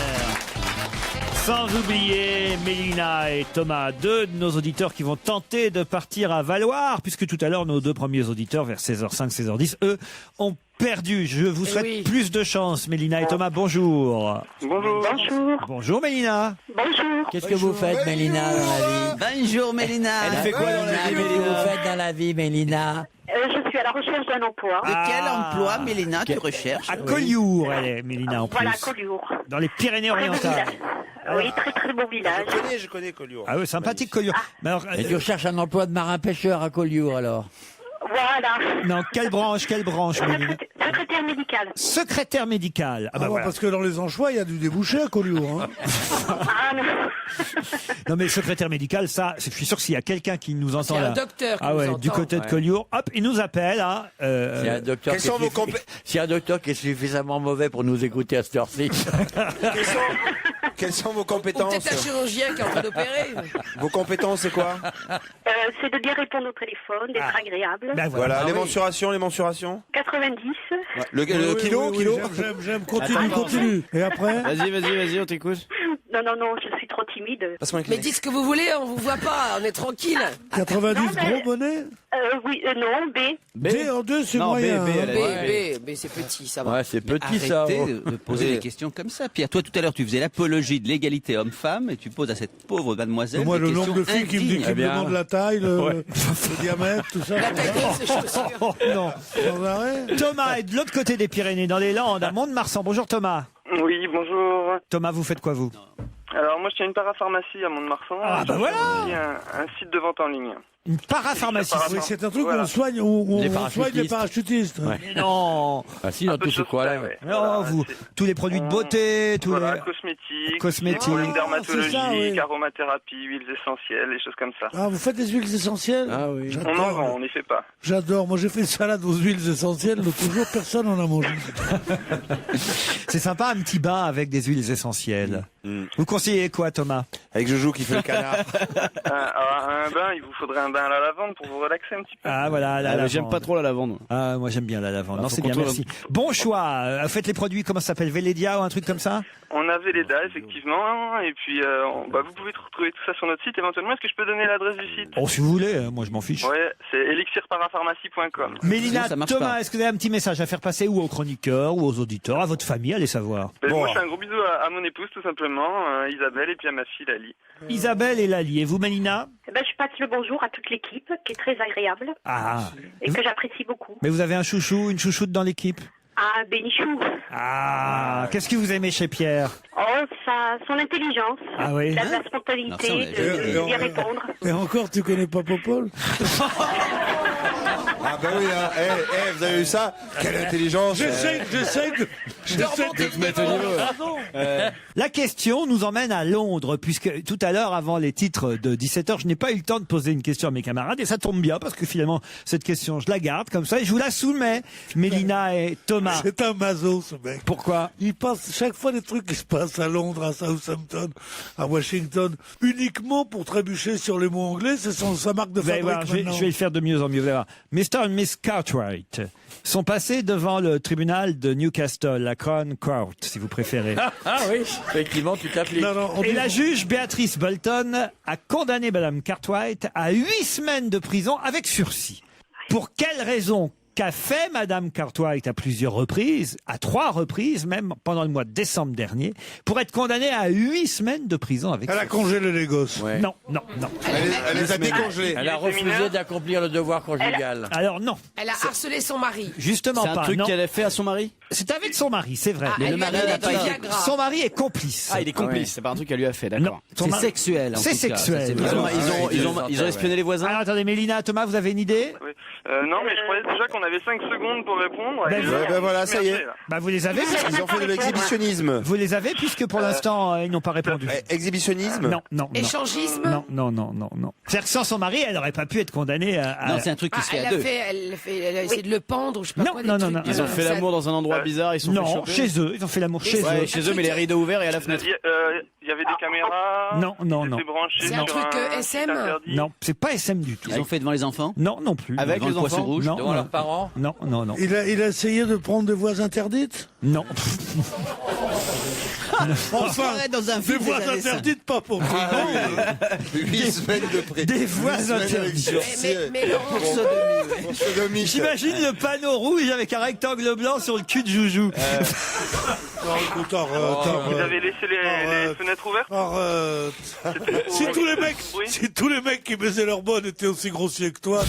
Sans oublier Mélina et Thomas, deux de nos auditeurs qui vont tenter de partir à Valloire, puisque tout à l'heure, nos deux premiers auditeurs, vers 16h05, 16h10, eux, ont perdu. Je vous souhaite plus de chance, Mélina et Thomas. Bonjour. Bonjour. Bonjour. Bonjour, Mélina. Bonjour. Qu'est-ce que vous faites, Mélina, dans la vie? Bonjour, Mélina. Elle fait quoi dans la vie, Qu'est-ce que Mélina? vous faites dans la vie, Mélina? Je suis à la recherche d'un emploi. De quel emploi, Mélina, tu recherches? À Collioure, elle est, Mélina, en plus. Voilà, Collioure. Dans les Pyrénées-Orientales. Oui, très très beau village. Je connais Collioure. Ah oui, sympathique, Collioure. Mais alors, Et tu recherches un emploi de marin-pêcheur à Collioure, alors? Voilà. non, quelle branche, Mélina? Secrétaire médical. Secrétaire médical. Ah bah Ah, voilà. parce que dans les anchois, il y a du débouché à Collioure. Hein. Ah non. Non mais secrétaire médical, ça, je suis sûr que s'il y a quelqu'un qui nous entend C'est là. un docteur qui ah nous ouais, entend. du côté de Collioure, hop, il nous appelle. Hein, S'il y a un docteur Quels sont vos s'il y a un docteur qui est suffisamment mauvais pour nous écouter à cette heure-ci. Quelles sont vos Ou compétences? peut-être un chirurgien qui est en train d'opérer. Vos compétences, c'est quoi? C'est de bien répondre au téléphone, d'être agréable. Ben Voilà, Ah les oui. mensurations, les mensurations. 90. Le Oui, kilo, oui, kilo. J'aime. Continue. Et après? Vas-y, on t'écoute. Non, je suis trop timide. Passe-moi une Mais clé. dites ce que vous voulez, on vous voit pas, on est tranquille. 90 Non, mais- gros bonnet? Oui, non, B. D en 2, c'est Non, moyen. B, elle a dit. B, c'est petit, ça va. Ouais, c'est petit ça. Arrêtez oh. de poser des questions comme ça. Pierre, toi tout à l'heure tu faisais l'apologie de l'égalité homme-femme et tu poses à cette pauvre mademoiselle Moi, des le questions nombre de filles qui indignes. me demandent la taille, le diamètre, tout ça. La taille de ses chaussures. Oh, non. Sans arrêt. Thomas est de l'autre côté des Pyrénées, dans les Landes, à Mont-de-Marsan. Bonjour Thomas. Oui, bonjour. Thomas, vous faites quoi vous? Alors moi je tiens une parapharmacie à Mont-de-Marsan. Ah, bah voilà. J'ai un site de vente en ligne. Une parapharmacie. Oui, c'est un truc où Voilà. on soigne, où Les on soigne les parachutistes. Ouais. Mais non. Ah si, dans tout ce coin-là. Ouais. Non, Voilà, vous, c'est- tous les produits de beauté, tous Voilà, les... cosmétiques, Cosmétiques. problèmes Ah, dermatologiques, c'est ça, oui. aromathérapie, huiles essentielles, des choses comme ça. Ah, vous faites des huiles essentielles? Ah oui. On en vend, on n'y fait pas. J'adore. Moi, j'ai fait une salade aux huiles essentielles, mais toujours personne n'en a mangé. C'est sympa, un petit bain avec des huiles essentielles. Vous conseillez quoi, Thomas? Avec Joujou qui fait le canard. Alors, un bain, il vous faudrait un bain à la lavande pour vous relaxer un petit peu. Ah, voilà, la Ah, mais lavande. j'aime pas trop la lavande. Ah, moi j'aime bien la lavande. Bah, Non, faut c'est bien, qu'on merci. Bon choix. Faites les produits, comment ça s'appelle? Vélédia ou un truc comme ça? On avait les DA, effectivement, et puis vous pouvez retrouver tout ça sur notre site éventuellement. Est-ce que je peux donner l'adresse du site? Oh, si vous voulez, moi je m'en fiche. Ouais, c'est elixirparapharmacie.com. Mélina, Sinon, ça marche Thomas, pas. est-ce que vous avez un petit message à faire passer ou aux chroniqueurs ou aux auditeurs, à votre famille, allez savoir? Moi, je fais un gros bisou à mon épouse, tout simplement, Isabelle, et puis à ma fille, Lali. Isabelle et Lali. Et vous, Mélina? Je passe le bonjour à toute l'équipe, qui est très agréable Ah. et que j'apprécie beaucoup. Mais vous avez un chouchou, une chouchoute dans l'équipe? Ah, Bénichou. Ah. Qu'est-ce que vous aimez chez Pierre? Oh, son intelligence. Ah oui? Il a de la Non, ça, spontanéité, on l'a jamais dit. de bien répondre. Et encore, tu connais pas Popol? Ah bah oui, hein. Vous avez vu ça? Quelle intelligence. J'essaye de te mettre au niveau. La question nous emmène à Londres, puisque tout à l'heure, avant les titres de 17h, je n'ai pas eu le temps de poser une question à mes camarades, et ça tombe bien, parce que finalement, cette question, je la garde comme ça, et je vous la soumets, Mélina et Thomas. C'est un maso, ce mec. Pourquoi? Il passe chaque fois des trucs qui se passent à Londres, à Southampton, à Washington, uniquement pour trébucher sur les mots anglais. C'est sa marque de Vous allez fabrique voir, je maintenant. vais le faire de mieux en mieux. Vous allez voir. Mr. et Miss Cartwright sont passés devant le tribunal de Newcastle, la Crown Court, si vous préférez. Ah oui, effectivement, tu t'appliques. Et la juge Béatrice Bolton a condamné Madame Cartwright à 8 semaines de prison avec sursis. Pour quelle raison? Qu'a fait Madame Cartwright à plusieurs reprises, à 3 reprises, même pendant le mois de décembre dernier, pour être condamnée à 8 semaines de prison avec Elle a sursis. congelé les gosses. Ouais. Non. Elle les a décongelés. Elle a refusé d'accomplir le devoir conjugal. Alors non. Elle a harcelé son mari. Justement C'est un pas. truc non. qu'elle a fait à son mari? C'est avec son mari, c'est vrai. Ah, Mais elle le lui a mari donné n'a du pas été- Viagra. Son mari est complice. Ah, il est complice, Ouais. c'est pas un truc qu'elle lui a fait, Non. d'accord. Son C'est mari- sexuel. en C'est tout cas. sexuel. Ça, c'est Ils vraiment- ont espionné les voisins? Alors attendez, Mélina, Thomas, vous avez une idée? Oui. Non, mais je croyais déjà qu'on avait 5 secondes pour répondre. Ben, et ouais, ben voilà, ça y est. merci, là. Bah vous les avez. Ils ont fait de l'exhibitionnisme. Vous les avez puisque pour l'instant ils n'ont pas répondu. Exhibitionnisme. Non. Échangisme. Non. C'est-à-dire que sans son mari, elle n'aurait pas pu être condamnée à. Non, c'est un truc qui Ah, se fait elle à a deux. fait, elle a essayé de le pendre ou je sais pas Non, quoi. non, des non, trucs. non. Ils ont fait l'amour dans un endroit bizarre, ils sont fait Non, choper. chez eux. Ils ont fait l'amour chez Ouais, eux. chez eux, mais les rideaux ouverts et à la fenêtre. Il y avait des caméras. Non. C'était branché C'est sur un truc, SM? site interdit. Non, c'est pas SM du tout. Ils ont fait devant les enfants? Non, non plus. Avec Devant les le poisson enfants rouge? Non, Devant non. leurs parents. Non. Il a essayé de prendre des voies interdites. Non. Enfin, dans un des voies interdites, pas pour tout le monde. 8 semaines de près. Des voies 8 semaines avec interdites. sursis. Mais Laurent, Pour sodomie. J'imagine le panneau rouge avec un rectangle blanc sur le cul de Joujou. Non, écoute, Vous avez laissé les fenêtres ouvertes? arrête. Si tous les mecs qui baisaient leur bonne étaient aussi grossiers que toi.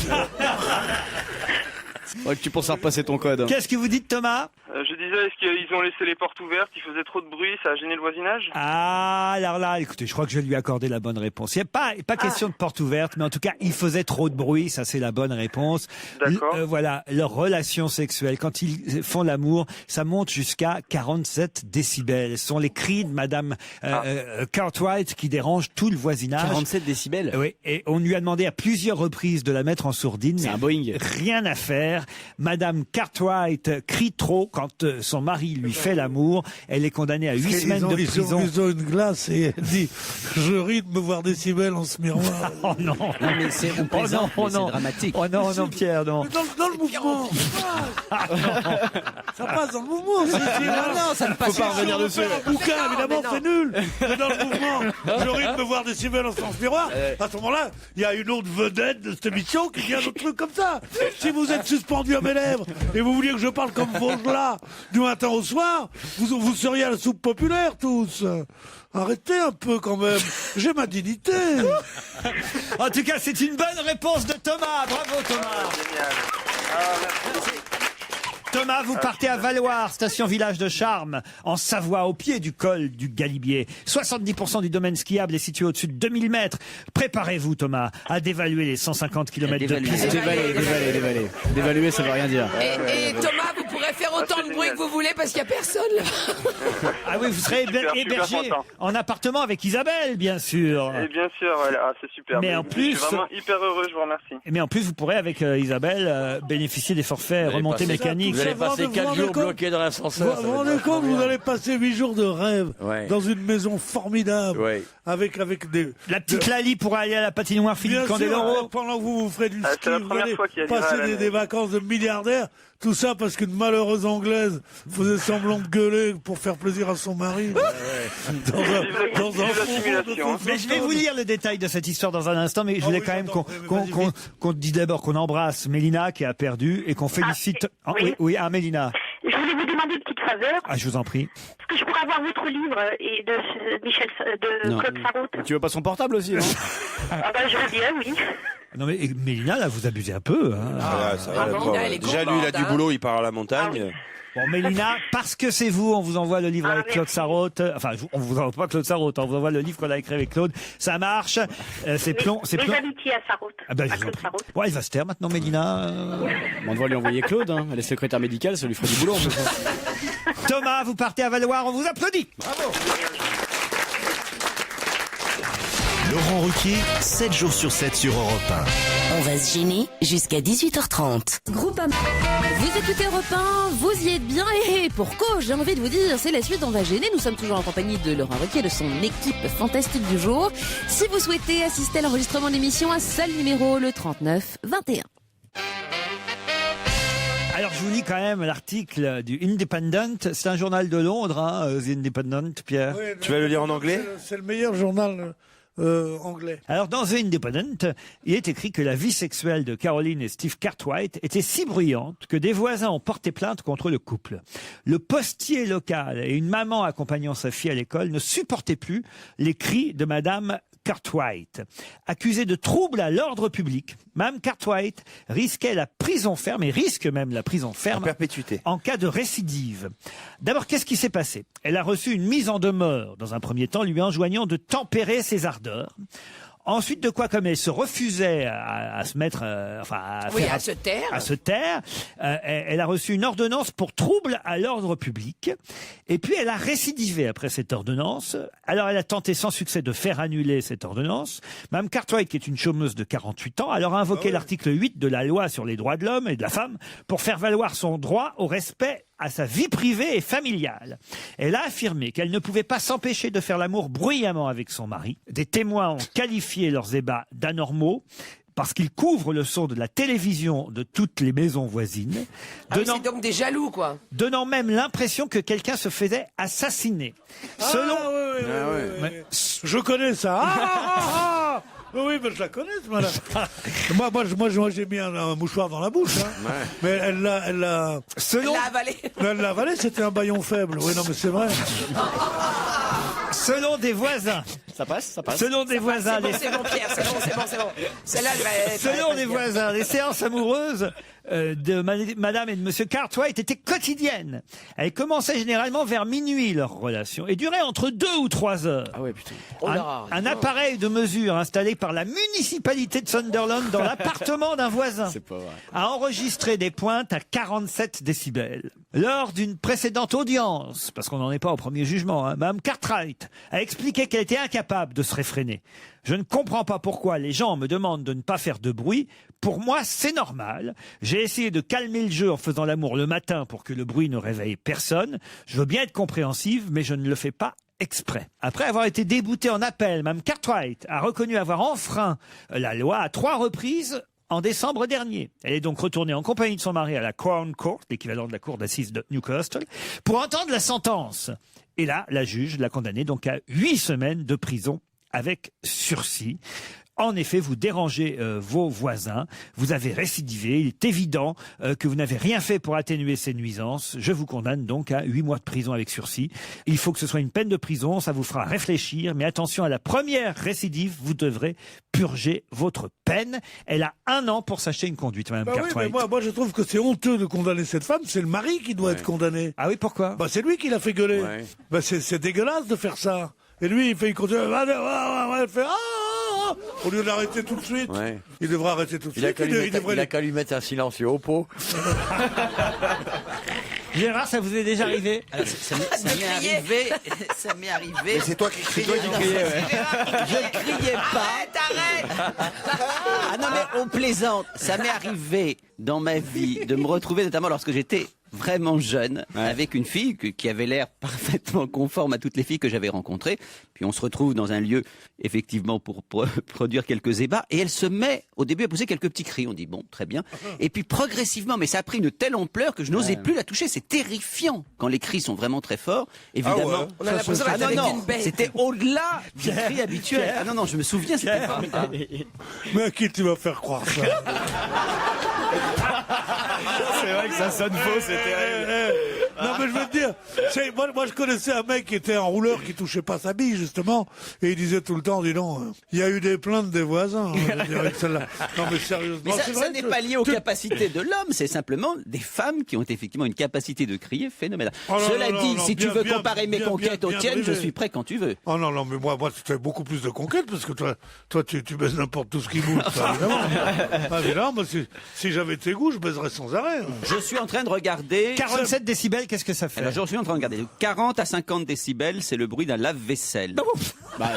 Ouais, que tu penses à repasser ton code. Qu'est-ce que vous dites, Thomas? Je disais, est-ce qu'ils ont laissé les portes ouvertes? Il faisait trop de bruit, ça a gêné le voisinage? Ah, alors là, écoutez, je crois que je vais lui accorder la bonne réponse. Il n'y a pas question de porte ouverte, mais en tout cas, il faisait trop de bruit, ça c'est la bonne réponse. D'accord. Voilà, leur relation sexuelle, quand ils font l'amour, ça monte jusqu'à 47 décibels. Ce sont les cris de Madame Cartwright qui dérangent tout le voisinage. 47 décibels. Oui, et on lui a demandé à plusieurs reprises de la mettre en sourdine. C'est mais un Boeing. Rien à faire. Madame Cartwright crie trop quand son mari lui fait l'amour. Elle est condamnée à 8 semaines de prison. Ils ont une glace et elle dit « Je ris de me voir Décibel en ce miroir. » Oh non. Non, mais on plaisante, mais c'est dramatique. Oh non, non, Pierre, non. Dans le mouvement. Ça passe dans le mouvement. Non, ça ne passe Faut pas revenir dessus. Un bouquin, évidemment, c'est nul. Mais dans le mouvement, je ris de me voir Décibel en ce miroir. À ce moment-là, il y a une autre vedette de cette émission qui dit un autre truc comme ça. Si vous êtes suspendu à mes lèvres et vous vouliez que je parle comme Vaugelas du matin au soir, vous seriez à la soupe populaire tous. Arrêtez un peu quand même. J'ai ma dignité. En tout cas, c'est une bonne réponse de Thomas. Bravo Thomas. Génial. Merci. Thomas, vous partez à Valloire, station village de Charmes, en Savoie, au pied du col du Galibier. 70% du domaine skiable est situé au-dessus de 2000 mètres. Préparez-vous, Thomas, à dévaluer les 150 km de piste. Dévaluer, ça veut rien dire. Et Thomas, vous pourrez faire autant de bruit que vous voulez parce qu'il n'y a personne là. Ah oui, vous serez hébergé en appartement avec Isabelle, bien sûr. Et bien sûr, voilà, c'est super. Mais en plus, je suis vraiment hyper heureux, je vous remercie. Mais en plus, vous pourrez, avec Isabelle, bénéficier des forfaits remontées mécaniques. Vous allez passer 4 jours bloqués dans l'ascenseur. Vous vous rendez compte, vous allez passer 8 jours de rêve dans une maison formidable. Avec des... La petite Lali pourra aller à la patinoire Philippe Candeloro. Pendant que vous ferez du ski, la vous première allez fois qu'il y a passer des vacances de milliardaires. Tout ça parce qu'une malheureuse Anglaise faisait semblant de gueuler pour faire plaisir à son mari. Dans un simulation. Mais je vais vous lire le détail de cette histoire dans un instant, mais je voulais quand même qu'on dise d'abord qu'on embrasse Mélina qui a perdu et qu'on félicite... Mélina. Je voulais vous demander une petite faveur. Ah, je vous en prie. Est-ce que je pourrais avoir votre livre et de Claude Sarraute? Tu veux pas son portable aussi, non? Ah ben, je veux bien, oui. Non mais Mélina, là, vous abusez un peu. Hein. Déjà, lui, il a du boulot, il part à la montagne. Bon, Mélina, parce que c'est vous, on vous envoie le livre avec Claude Sarraute. Enfin, on vous envoie pas Claude Sarraute, on vous envoie le livre qu'on a écrit avec Claude. Ça marche. C'est plomb. Les amitiés à Sarraute. Ah ben, bon, il va se taire maintenant, Mélina. On doit lui envoyer Claude, hein. Elle est secrétaire médicale, ça lui ferait du boulot. En fait. Thomas, vous partez à Valloire, on vous applaudit. Bravo. Laurent Ruquier, 7 jours sur 7 sur Europe 1. On va se gêner jusqu'à 18h30. Groupama. Vous écoutez Europe 1, vous y êtes bien et pour cause, j'ai envie de vous dire, c'est la suite d'On va gêner. Nous sommes toujours en compagnie de Laurent Ruquier et de son équipe fantastique du jour. Si vous souhaitez assister à l'enregistrement de l'émission, un seul numéro, le 39 21. Alors, je vous lis quand même l'article du Independent. C'est un journal de Londres, hein, The Independent, Pierre. Oui, tu vas le lire en anglais? C'est le meilleur journal anglais. Alors, dans The Independent, il est écrit que la vie sexuelle de Caroline et Steve Cartwright était si bruyante que des voisins ont porté plainte contre le couple. Le postier local et une maman accompagnant sa fille à l'école ne supportaient plus les cris de Madame Cartwright. Accusée de trouble à l'ordre public, Mme Cartwright risquait la prison ferme et risque même la prison ferme en perpétuité en cas de récidive. D'abord, qu'est-ce qui s'est passé? Elle a reçu une mise en demeure dans un premier temps, lui enjoignant de tempérer ses ardeurs. Ensuite, de quoi, comme elle se refusait à se mettre, à se taire, elle a reçu une ordonnance pour trouble à l'ordre public. Et puis, elle a récidivé après cette ordonnance. Alors, elle a tenté sans succès de faire annuler cette ordonnance. Mme Cartwright, qui est une chômeuse de 48 ans, alors a invoqué l'article 8 de la loi sur les droits de l'homme et de la femme pour faire valoir son droit au respect à sa vie privée et familiale. Elle a affirmé qu'elle ne pouvait pas s'empêcher de faire l'amour bruyamment avec son mari. Des témoins ont qualifié leurs ébats d'anormaux parce qu'ils couvrent le son de la télévision de toutes les maisons voisines. C'est donc des jaloux, quoi. Donnant même l'impression que quelqu'un se faisait assassiner. Je connais ça. Oui, mais je la connais, ce madame. moi, j'ai mis un mouchoir dans la bouche. Hein. Mais elle l'a avalé. Elle l'a avalé, c'était un baillon faible. Oui, non, mais c'est vrai. Selon des voisins. Ça passe. Selon des voisins. C'est bon, Pierre, c'est bon. Celle-là, selon des voisins, les séances amoureuses de Madame et de Monsieur Cartwright étaient quotidiennes. Elles commençaient généralement vers minuit, leur relation, et duraient entre 2 ou 3 heures. Ah ouais, putain. Un appareil de mesure installé par la municipalité de Sunderland dans l'appartement d'un voisin a enregistré des pointes à 47 décibels. Lors d'une précédente audience, parce qu'on n'en est pas au premier jugement, Mme Cartwright a expliqué qu'elle était incapable incapable de se réfréner. Je ne comprends pas pourquoi les gens me demandent de ne pas faire de bruit. Pour moi, c'est normal. J'ai essayé de calmer le jeu en faisant l'amour le matin pour que le bruit ne réveille personne. Je veux bien être compréhensive, mais je ne le fais pas exprès. Après avoir été déboutée en appel, Mme Cartwright a reconnu avoir enfreint la loi à 3 reprises en décembre dernier. Elle est donc retournée en compagnie de son mari à la Crown Court, l'équivalent de la cour d'assises de Newcastle, pour entendre la sentence. Et là, la juge l'a condamnée donc à 8 semaines de prison avec sursis. En effet, vous dérangez vos voisins, vous avez récidivé, il est évident que vous n'avez rien fait pour atténuer ces nuisances. Je vous condamne donc à 8 mois de prison avec sursis. Il faut que ce soit une peine de prison, ça vous fera réfléchir, mais attention à la première récidive, vous devrez purger votre peine. Elle a 1 an pour s'acheter une conduite, Mme Cartwright. Oui, mais moi je trouve que c'est honteux de condamner cette femme, c'est le mari qui doit être condamné. Ah oui, pourquoi? C'est lui qui l'a fait gueuler. C'est dégueulasse de faire ça. Et lui, il continue, il fait au lieu de l'arrêter tout de suite. Il devrait arrêter tout de suite. Il a qu'à lui mettre un silencieux au pot. Gérard, ça vous est déjà arrivé? Alors, ça m'est arrivé. Mais c'est toi qui criais. Je ne criais pas. Arrête. Ah non, mais on plaisante. Ça m'est arrivé dans ma vie de me retrouver, notamment lorsque j'étais vraiment jeune, avec une fille qui avait l'air parfaitement conforme à toutes les filles que j'avais rencontrées. Puis on se retrouve dans un lieu, effectivement, pour produire quelques ébats. Et elle se met, au début, à pousser quelques petits cris. On dit, bon, très bien. Et puis progressivement, mais ça a pris une telle ampleur que je n'osais plus la toucher. C'est terrifiant quand les cris sont vraiment très forts. Évidemment. On a l'impression d'être avec une bête. C'était au-delà du cri habituel. Ah non, je me souviens, c'était formidable. Mais à qui tu vas faire croire ça? C'est vrai que ça sonne faux, c'est terrible. Non, mais je veux te dire, moi je connaissais un mec qui était un rouleur qui touchait pas sa bille, justement, et il disait tout le temps, dis donc, il y a eu des plaintes des voisins. Je dirais que celle-là. Non, mais sérieusement. Mais ça n'est pas lié aux capacités de l'homme, c'est simplement des femmes qui ont effectivement une capacité de crier phénoménale. Cela dit, si tu veux comparer mes conquêtes aux tiennes, je suis prêt quand tu veux. Oh non, mais moi, tu as beaucoup plus de conquêtes, parce que toi tu baises n'importe tout ce qui bouge, ça, évidemment. Évidemment, moi, si j'avais tes goûts, je baiserais sans arrêt. Je suis en train de regarder... 47 décibels, qu'est-ce que ça fait? Alors, je suis en train de regarder. 40 à 50 décibels, c'est le bruit d'un lave-vaisselle. C'est pas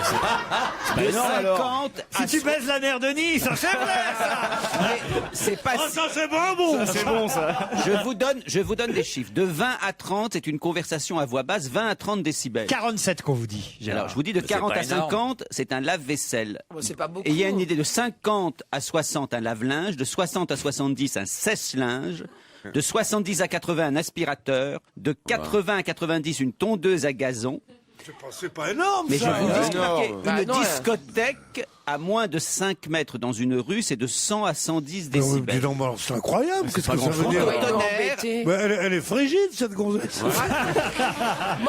énorme, alors. Si tu baises la nerf de Nice, c'est vrai, ça. C'est pas... Oh, ça, c'est bon. Ça, c'est bon, ça. Je vous donne des chiffres. De 20 à 30, c'est une conversation à voix basse. 20 à 30 décibels. 47 qu'on vous dit. Alors, je vous dis de 40 à 50, c'est un lave-vaisselle. C'est pas beaucoup. Et il y a une idée de 50 à 60, un lave-linge. De 60 à 70, un sèche-linge. De 70 à 80, un aspirateur. De 80 à 90, une tondeuse à gazon. C'est pas énorme, mais ça. je vous dis, une discothèque à moins de 5 mètres dans une rue, c'est de 100 à 110 décibels. Dis donc, c'est incroyable. Qu'est-ce que ça veut dire? Elle est frigide, cette gonzesse. Moi,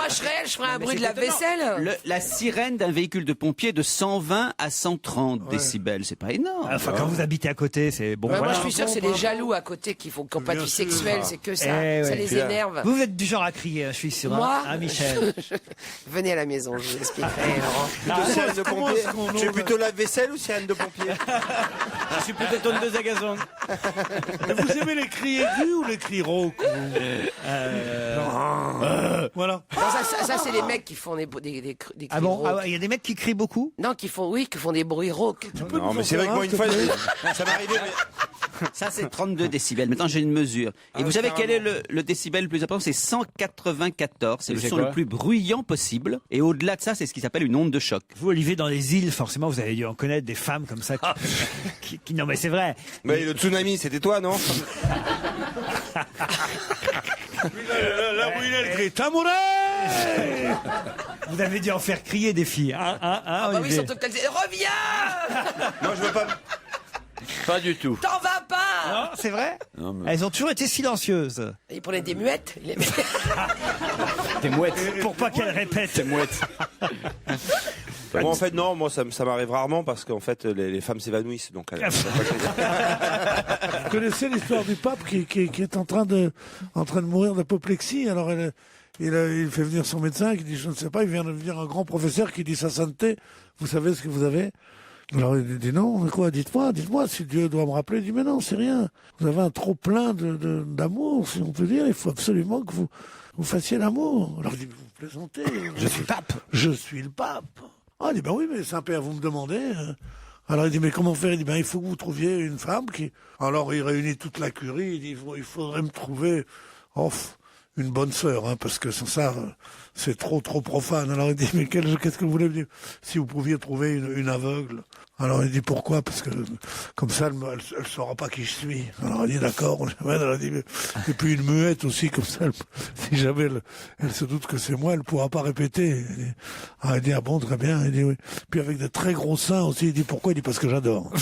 je ferais un bruit de la vaisselle. La sirène d'un véhicule de pompier de 120 à 130 décibels, c'est pas énorme. Enfin, quand vous habitez à côté, c'est bon. Moi, je suis sûr que c'est les jaloux à côté qui font compatie sexuelle, c'est que ça. Ça les énerve. Vous êtes du genre à crier, je suis sûr. Moi, Michel. Venez à la maison, je vous expliquerai. Sirène de pompier. Tu es plutôt la vaisselle ou sirène de pompier? Je suis plutôt tondeuse à gazon. Vous aimez les cris aigus ou les cris rauques? Voilà. Ça c'est les mecs qui font des cris Ah bon? rauques. Il y a des mecs qui crient beaucoup? Non, qui font des bruits rauques. Non, mais c'est vrai que moi, une fois, ça m'est arrivé. Ça, c'est 32 décibels. Maintenant, j'ai une mesure. Et vous savez quel est le décibel le plus important? C'est 194. C'est le son le plus bruyant possible. Et au-delà de ça, c'est ce qui s'appelle une onde de choc. Vous, Olivier, dans les îles, forcément, vous avez dû en connaître des femmes comme ça qui non, mais c'est vrai. Mais le tsunami, c'était toi, non? La brûlée, elle crie Tamouré. Vous avez dû en faire crier des filles. Bah oui, surtout qu'elles disent reviens. Non, je veux pas. Pas du tout. T'en vas pas. Non, c'est vrai. Elles ont toujours été silencieuses. Il prenait des muettes. Des mouettes. Pour pas qu'elles répètent. Des mouettes. Moi, en fait, non, moi, ça m'arrive rarement parce qu'en fait, les femmes s'évanouissent. Donc, vous connaissez l'histoire du pape qui est en train de mourir d'apoplexie. Alors, il fait venir son médecin qui dit, je ne sais pas, il vient de venir un grand professeur qui dit, sa sainteté, vous savez ce que vous avez? Alors il dit non, quoi, dites-moi, si Dieu doit me rappeler. Il dit mais non, c'est rien. Vous avez un trop plein d'amour, si on peut dire. Il faut absolument que vous fassiez l'amour. Alors il dit, vous plaisantez. Je suis pape. Je suis le pape. Ah, il dit, ben oui, mais Saint-Père, vous me demandez. Alors il dit, mais comment faire? Il dit, ben il faut que vous trouviez une femme qui... Alors il réunit toute la curie, il dit, il faudrait me trouver une bonne sœur, hein, parce que sans ça, c'est trop profane. Alors il dit, mais qu'est-ce que vous voulez me dire? Si vous pouviez trouver une aveugle. Alors il dit, pourquoi? Parce que comme ça, elle saura pas qui je suis. Alors il dit, d'accord. Elle dit, et puis une muette aussi, comme ça, si jamais elle se doute que c'est moi, elle pourra pas répéter. Il dit, ah bon, très bien. Il dit, oui. Puis avec de très gros seins aussi. Il dit, pourquoi? Il dit, parce que j'adore.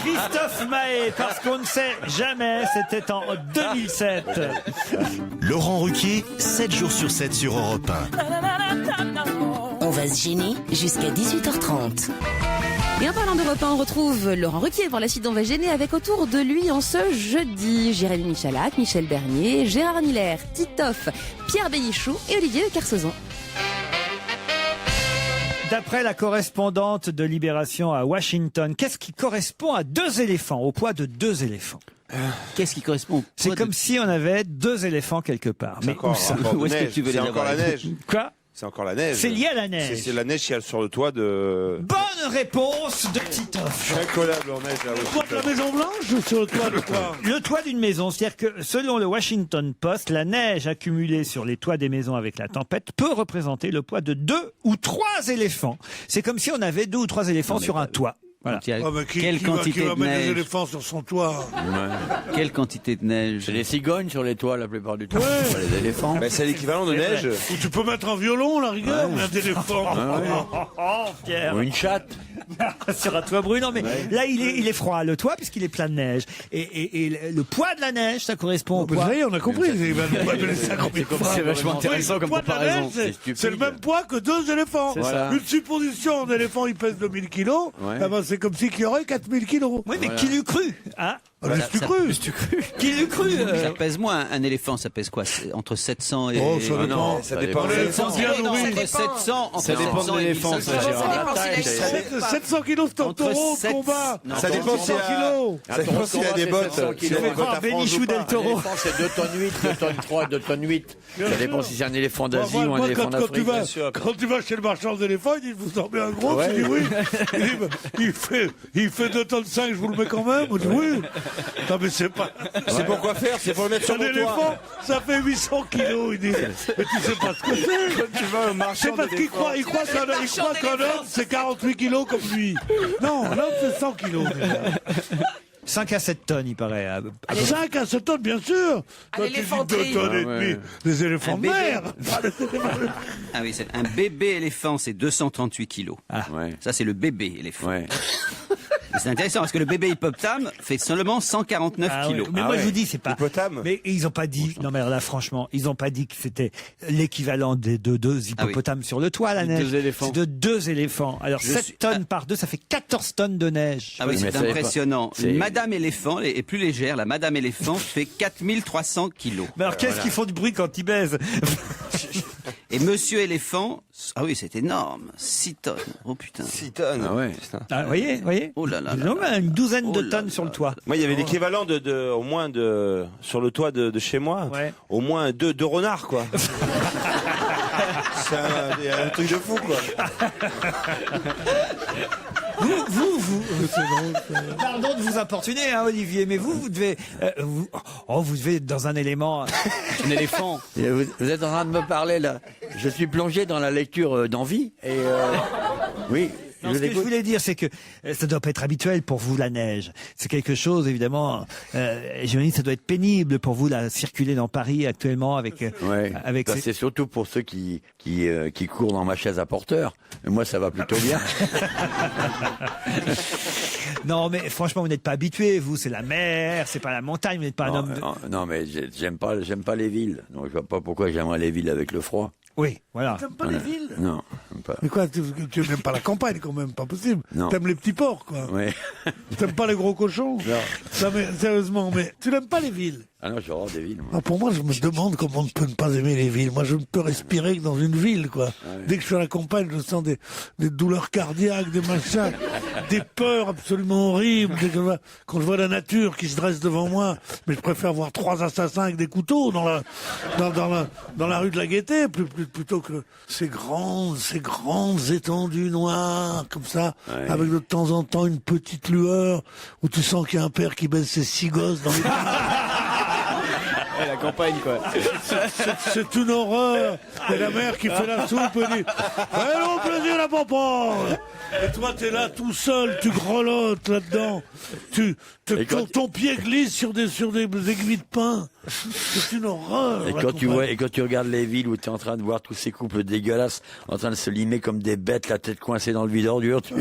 Christophe Mahé, parce qu'on ne sait jamais, c'était en 2007. Laurent Ruquier, 7 jours sur 7 sur Europe 1. On va se gêner jusqu'à 18h30. Et en parlant d'Europe 1, on retrouve Laurent Ruquier pour la suite d'On va gêner avec autour de lui en ce jeudi Jérémy Michalak, Michel Bernier, Gérard Miller, Titoff, Pierre Bénichou et Olivier de Kersauzon. D'après la correspondante de Libération à Washington, qu'est-ce qui correspond à 2 éléphants, au poids de 2 éléphants? Qu'est-ce qui correspond? C'est comme si on avait 2 éléphants quelque part. Mais où ça? Où est-ce que tu veux les C'est encore avoir? la neige. Quoi? C'est encore la neige. C'est lié à la neige. C'est la neige qui est sur le toit de... Bonne réponse de Titoff. Incollable en neige. Là, Le toit de la Maison Blanche ou sur le toit de quoi? Le toit d'une maison, c'est-à-dire que selon le Washington Post, la neige accumulée sur les toits des maisons avec la tempête peut représenter le poids de 2 ou 3 éléphants. C'est comme si on avait 2 ou 3 éléphants sur un toit. Voilà. Quelle quantité qui va de mettre des neige? éléphants sur son toit? Quelle quantité de neige? C'est des cigognes sur les toits la plupart du temps. Ouais. Pas les éléphants. Ben, c'est l'équivalent de neige. Ou tu peux mettre un violon, la rigueur, ou un éléphant. Oh, Pierre. Ou une chatte. Sur un toit brûlant, mais là il est froid, le toit, puisqu'il est plein de neige. Et le poids de la neige, ça correspond au poids. Ça y est, on a compris. C'est vachement intéressant comme comparaison. C'est le même poids que 2 éléphants. ça. Une supposition, un éléphant il pèse 2000 kilos, eh ben, c'est comme si qu'il y aurait 4000 kilos. Oui, mais qui l'eût cru, hein? L'as-tu cru? Qui l'eût cru? Ça pèse moins. Un éléphant, ça pèse quoi? C'est entre 700 et... Oh, ça dépend. Non, ça dépend. L'éléphant bien nourri. Entre 700, entre Ça dépend 700 de et l'éléphant, 1500. ça, Gérard. 700 kilos, c'est un Entre taureau de 700 combat. Non, Ça dépend s'il y a... kilos. Ça dépend s'il y a des bottes. Tu S'il y a des bottes à franges Bénichou ou pas. del Toro. L'éléphant, c'est 2 tonnes 8, 2 tonnes 3, 2 tonnes 8. Ça dépend si c'est un éléphant d'Asie ou un éléphant d'Afrique. Quand tu vas chez le marchand d'éléphants, il dit, vous en mettez un gros? Tu dis oui. Il dit, bah, il fait 2 tonnes 5, je vous le mets quand même. On dit oui. Non, mais c'est pas... C'est pour quoi faire? C'est pour le mettre sur Un mon éléphant, toit. ça fait 800 kilos, il dit. Mais tu sais pas ce que c'est. Tu vas au C'est marchand parce qu'il croit, il croit qu'un homme, c'est 48 kilos comme lui. Non, l'homme, c'est 100 kilos. 5 à 7 tonnes, il paraît. 5 à 7 tonnes, bien sûr. Quand tu dis 2 l'éléphanterie. tonnes et demie, des éléphants Un de bébé. mer. Ah oui, c'est un bébé éléphant, c'est 238 kilos. Ouais. Ça, c'est le bébé éléphant. Ouais. C'est intéressant parce que le bébé hippopotame fait seulement 149 Ah ouais. kilos. Mais moi je vous dis, c'est pas. Hippopotame. Mais ils ont pas dit. Non mais alors là, franchement, ils ont pas dit que c'était l'équivalent de 2 hippopotames sur le toit, la De neige. 2 éléphants. C'est de 2 éléphants. Alors Je 7 suis- tonnes par 2, ça fait 14 tonnes de neige. Ah oui, Mais c'est ça dépend. impressionnant. C'est- Madame éléphant est plus légère. La Madame éléphant fait 4300 kilos. Mais alors qu'est-ce qu'ils font du bruit quand ils baisent? Et Monsieur éléphant, ah oui, c'est énorme. 6 tonnes. Oh putain. 6 tonnes. Ah ouais. Ah, voyez. Oh là là. Ils ont une douzaine Oh de là tonnes là sur le là toit. Moi, il y avait l'équivalent au moins sur le toit de chez moi, Ouais. au moins 2 renards, quoi. C'est un truc de fou, quoi. Pardon de vous importuner, hein, Olivier, mais vous devez, vous devez être dans un élément. Un éléphant. Et vous êtes en train de me parler là. Je suis plongé dans la lecture d'Envie et oui. Non, ce que je voulais dire, c'est que ça doit pas être habituel pour vous, la neige. C'est quelque chose, évidemment, j'imagine que ça doit être pénible pour vous, là, circuler dans Paris actuellement avec... Ouais. avec Ça, c'est surtout pour ceux qui courent dans ma chaise à porteur. Mais moi, ça va plutôt bien. Non, mais franchement, vous n'êtes pas habitué, vous, c'est la mer, c'est pas la montagne, vous n'êtes pas un homme... Non, mais j'aime pas les villes. Donc, je vois pas pourquoi j'aimerais les villes avec le froid. Oui, voilà. T'aimes pas les villes? Non, j'aime pas. Mais quoi, tu n'aimes pas la campagne quand même, pas possible. Non. T'aimes les petits porcs, quoi. Ouais. T'aimes pas les gros cochons? Non. Non, mais sérieusement, mais tu n'aimes pas les villes? Ah non, j'ai horreur des villes. Ah, pour moi, je me demande comment on ne peut ne pas aimer les villes. Moi, je ne peux respirer que dans une ville, quoi. Dès que je suis à la campagne, je sens des douleurs cardiaques, des machins, des peurs absolument horribles. Quand je vois la nature qui se dresse devant moi, mais je préfère voir 3 assassins avec des couteaux dans la rue de la Gaîté, plutôt que ces grandes étendues noires, comme ça, avec de temps en temps une petite lueur, où tu sens qu'il y a un père qui baise ses 6 gosses dans les... La campagne, quoi. C'est une horreur. Et la mère qui fait la soupe et dit « Allons, plaisir la papa !» Et toi, t'es là tout seul, tu grelottes là-dedans. Ton pied glisse sur des aiguilles de pain. C'est une horreur. Et quand tu regardes les villes où tu es en train de voir tous ces couples dégueulasses en train de se limer comme des bêtes, la tête coincée dans le vide ordure, tu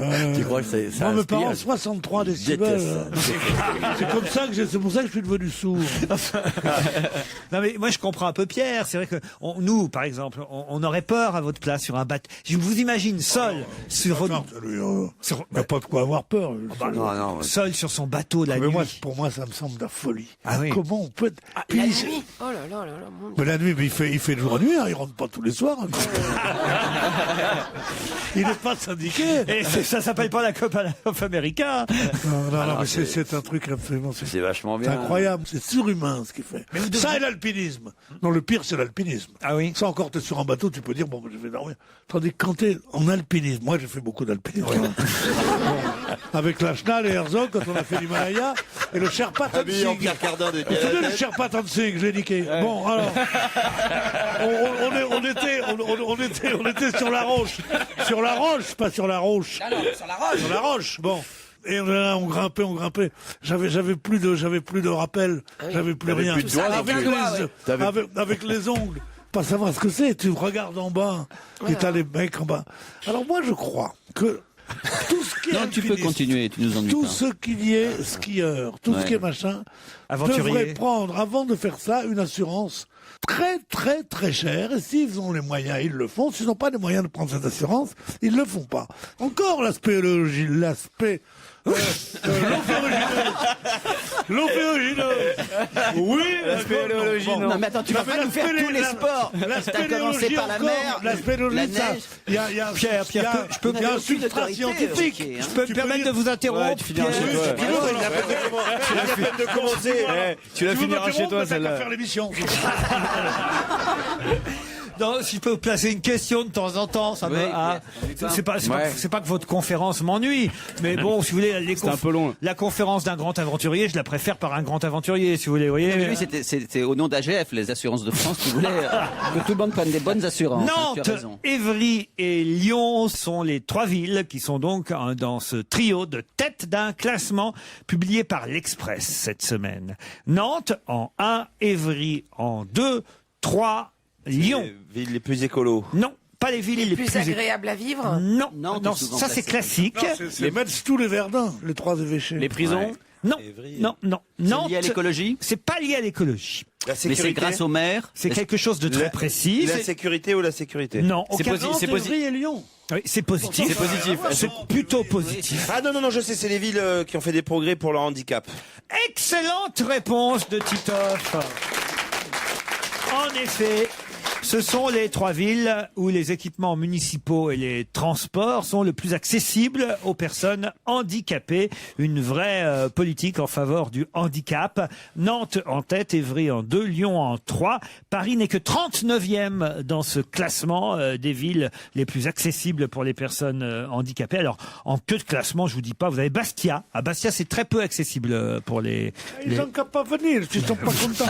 crois que ça moi, mes parents, 63 décibels. C'est pour ça que je suis devenu sourd. Non mais moi je comprends un peu Pierre. C'est vrai que nous, par exemple, on aurait peur à votre place sur un bateau. Je vous imagine seul sur votre... Il n'y a pas de quoi avoir peur. Seul sur son bateau la nuit. Pour moi, ça me semble de la folie. Ah oui. Comment on peut être... La nuit. Oh là là là là. Mais la nuit, il fait le jour et nuit, il rentre pas tous les soirs. Il n'est pas syndiqué. Et ça s'appelle pas la Copa América. Non, mais c'est un truc absolument... C'est vachement bien. C'est incroyable, c'est surhumain ce qu'il fait. Ça et l'alpinisme. Non, le pire, c'est l'alpinisme. Ah oui. Ça encore, t'es sur un bateau, tu peux dire, bon, je vais dormir. Tandis que quand t'es en alpinisme, moi j'ai fait beaucoup d'alpinisme. Avec la Schnall et Herzog, quand on a fait l'Himalaya, et le Sherpa Tenzing. Pierre Cardin de Le Sherpa Tenzing, je l'ai niqué. Bon, alors, on était sur la roche. Sur la roche, pas sur la roche. Non, sur la roche. Sur la roche, bon. Et on grimpait. J'avais plus de rappel. J'avais plus rien. Plus de doigts, avec les ongles. Pas savoir ce que c'est. Tu regardes en bas. Et t'as les mecs en bas. Alors moi, je crois que tout ce qui est non, tu peux continuer, tu nous ennuies tout pas. ce qui est skieur, tout ce qui est machin, devrait prendre, avant de faire ça, une assurance très très très chère. Et s'ils ont les moyens, ils le font. S'ils n'ont pas les moyens de prendre cette assurance, ils le font pas. Encore l'aspect l'ophéogineuse. Oui, Non, mais attends, tu vas pas nous faire tous les sports. T'as commencé par la mer, la neige. Pierre, je peux un substrat scientifique. Je peux me permettre de vous interrompre. Tu la finiras chez toi, celle-là. Faire l'émission. Non, si je peux vous placer une question de temps en temps, ça c'est pas que votre conférence m'ennuie, mais bon, si vous voulez, c'est un peu long. La conférence d'un grand aventurier, je la préfère par un grand aventurier, si vous voulez, voyez. Oui, c'était au nom d'AGF, les assurances de France, qui voulaient que tout le monde prenne des bonnes assurances. Nantes, Évry et Lyon sont les 3 villes qui sont donc dans ce trio de tête d'un classement publié par l'Express cette semaine. Nantes en 1, Évry en 2, 3, Lyon. Les villes les plus écolos. Non, pas les villes les plus agréables à vivre. Non, ça c'est classique. C'est Metz, tous les Verdun, les 3 évêchés. Les prisons. Non. C'est lié à l'écologie. C'est pas lié à l'écologie. La sécurité. Mais c'est grâce aux maires. C'est quelque chose de très précis. La sécurité ou la sécurité? Non, c'est positif. Évry et Lyon. Oui, c'est positif. C'est positif. C'est plutôt positif. Ah non, je sais, c'est les villes qui ont fait des progrès pour leur handicap. Excellente réponse de Titoff. En effet, ce sont les 3 villes où les équipements municipaux et les transports sont le plus accessibles aux personnes handicapées. Une vraie politique en faveur du handicap. Nantes en tête, Évry en 2, Lyon en 3. Paris n'est que 39e dans ce classement des villes les plus accessibles pour les personnes handicapées. Alors, en queue de classement, je vous dis pas, vous avez Bastia. À Bastia, c'est très peu accessible pour les... Ils n'ont qu'à pas venir, ils sont pas contents.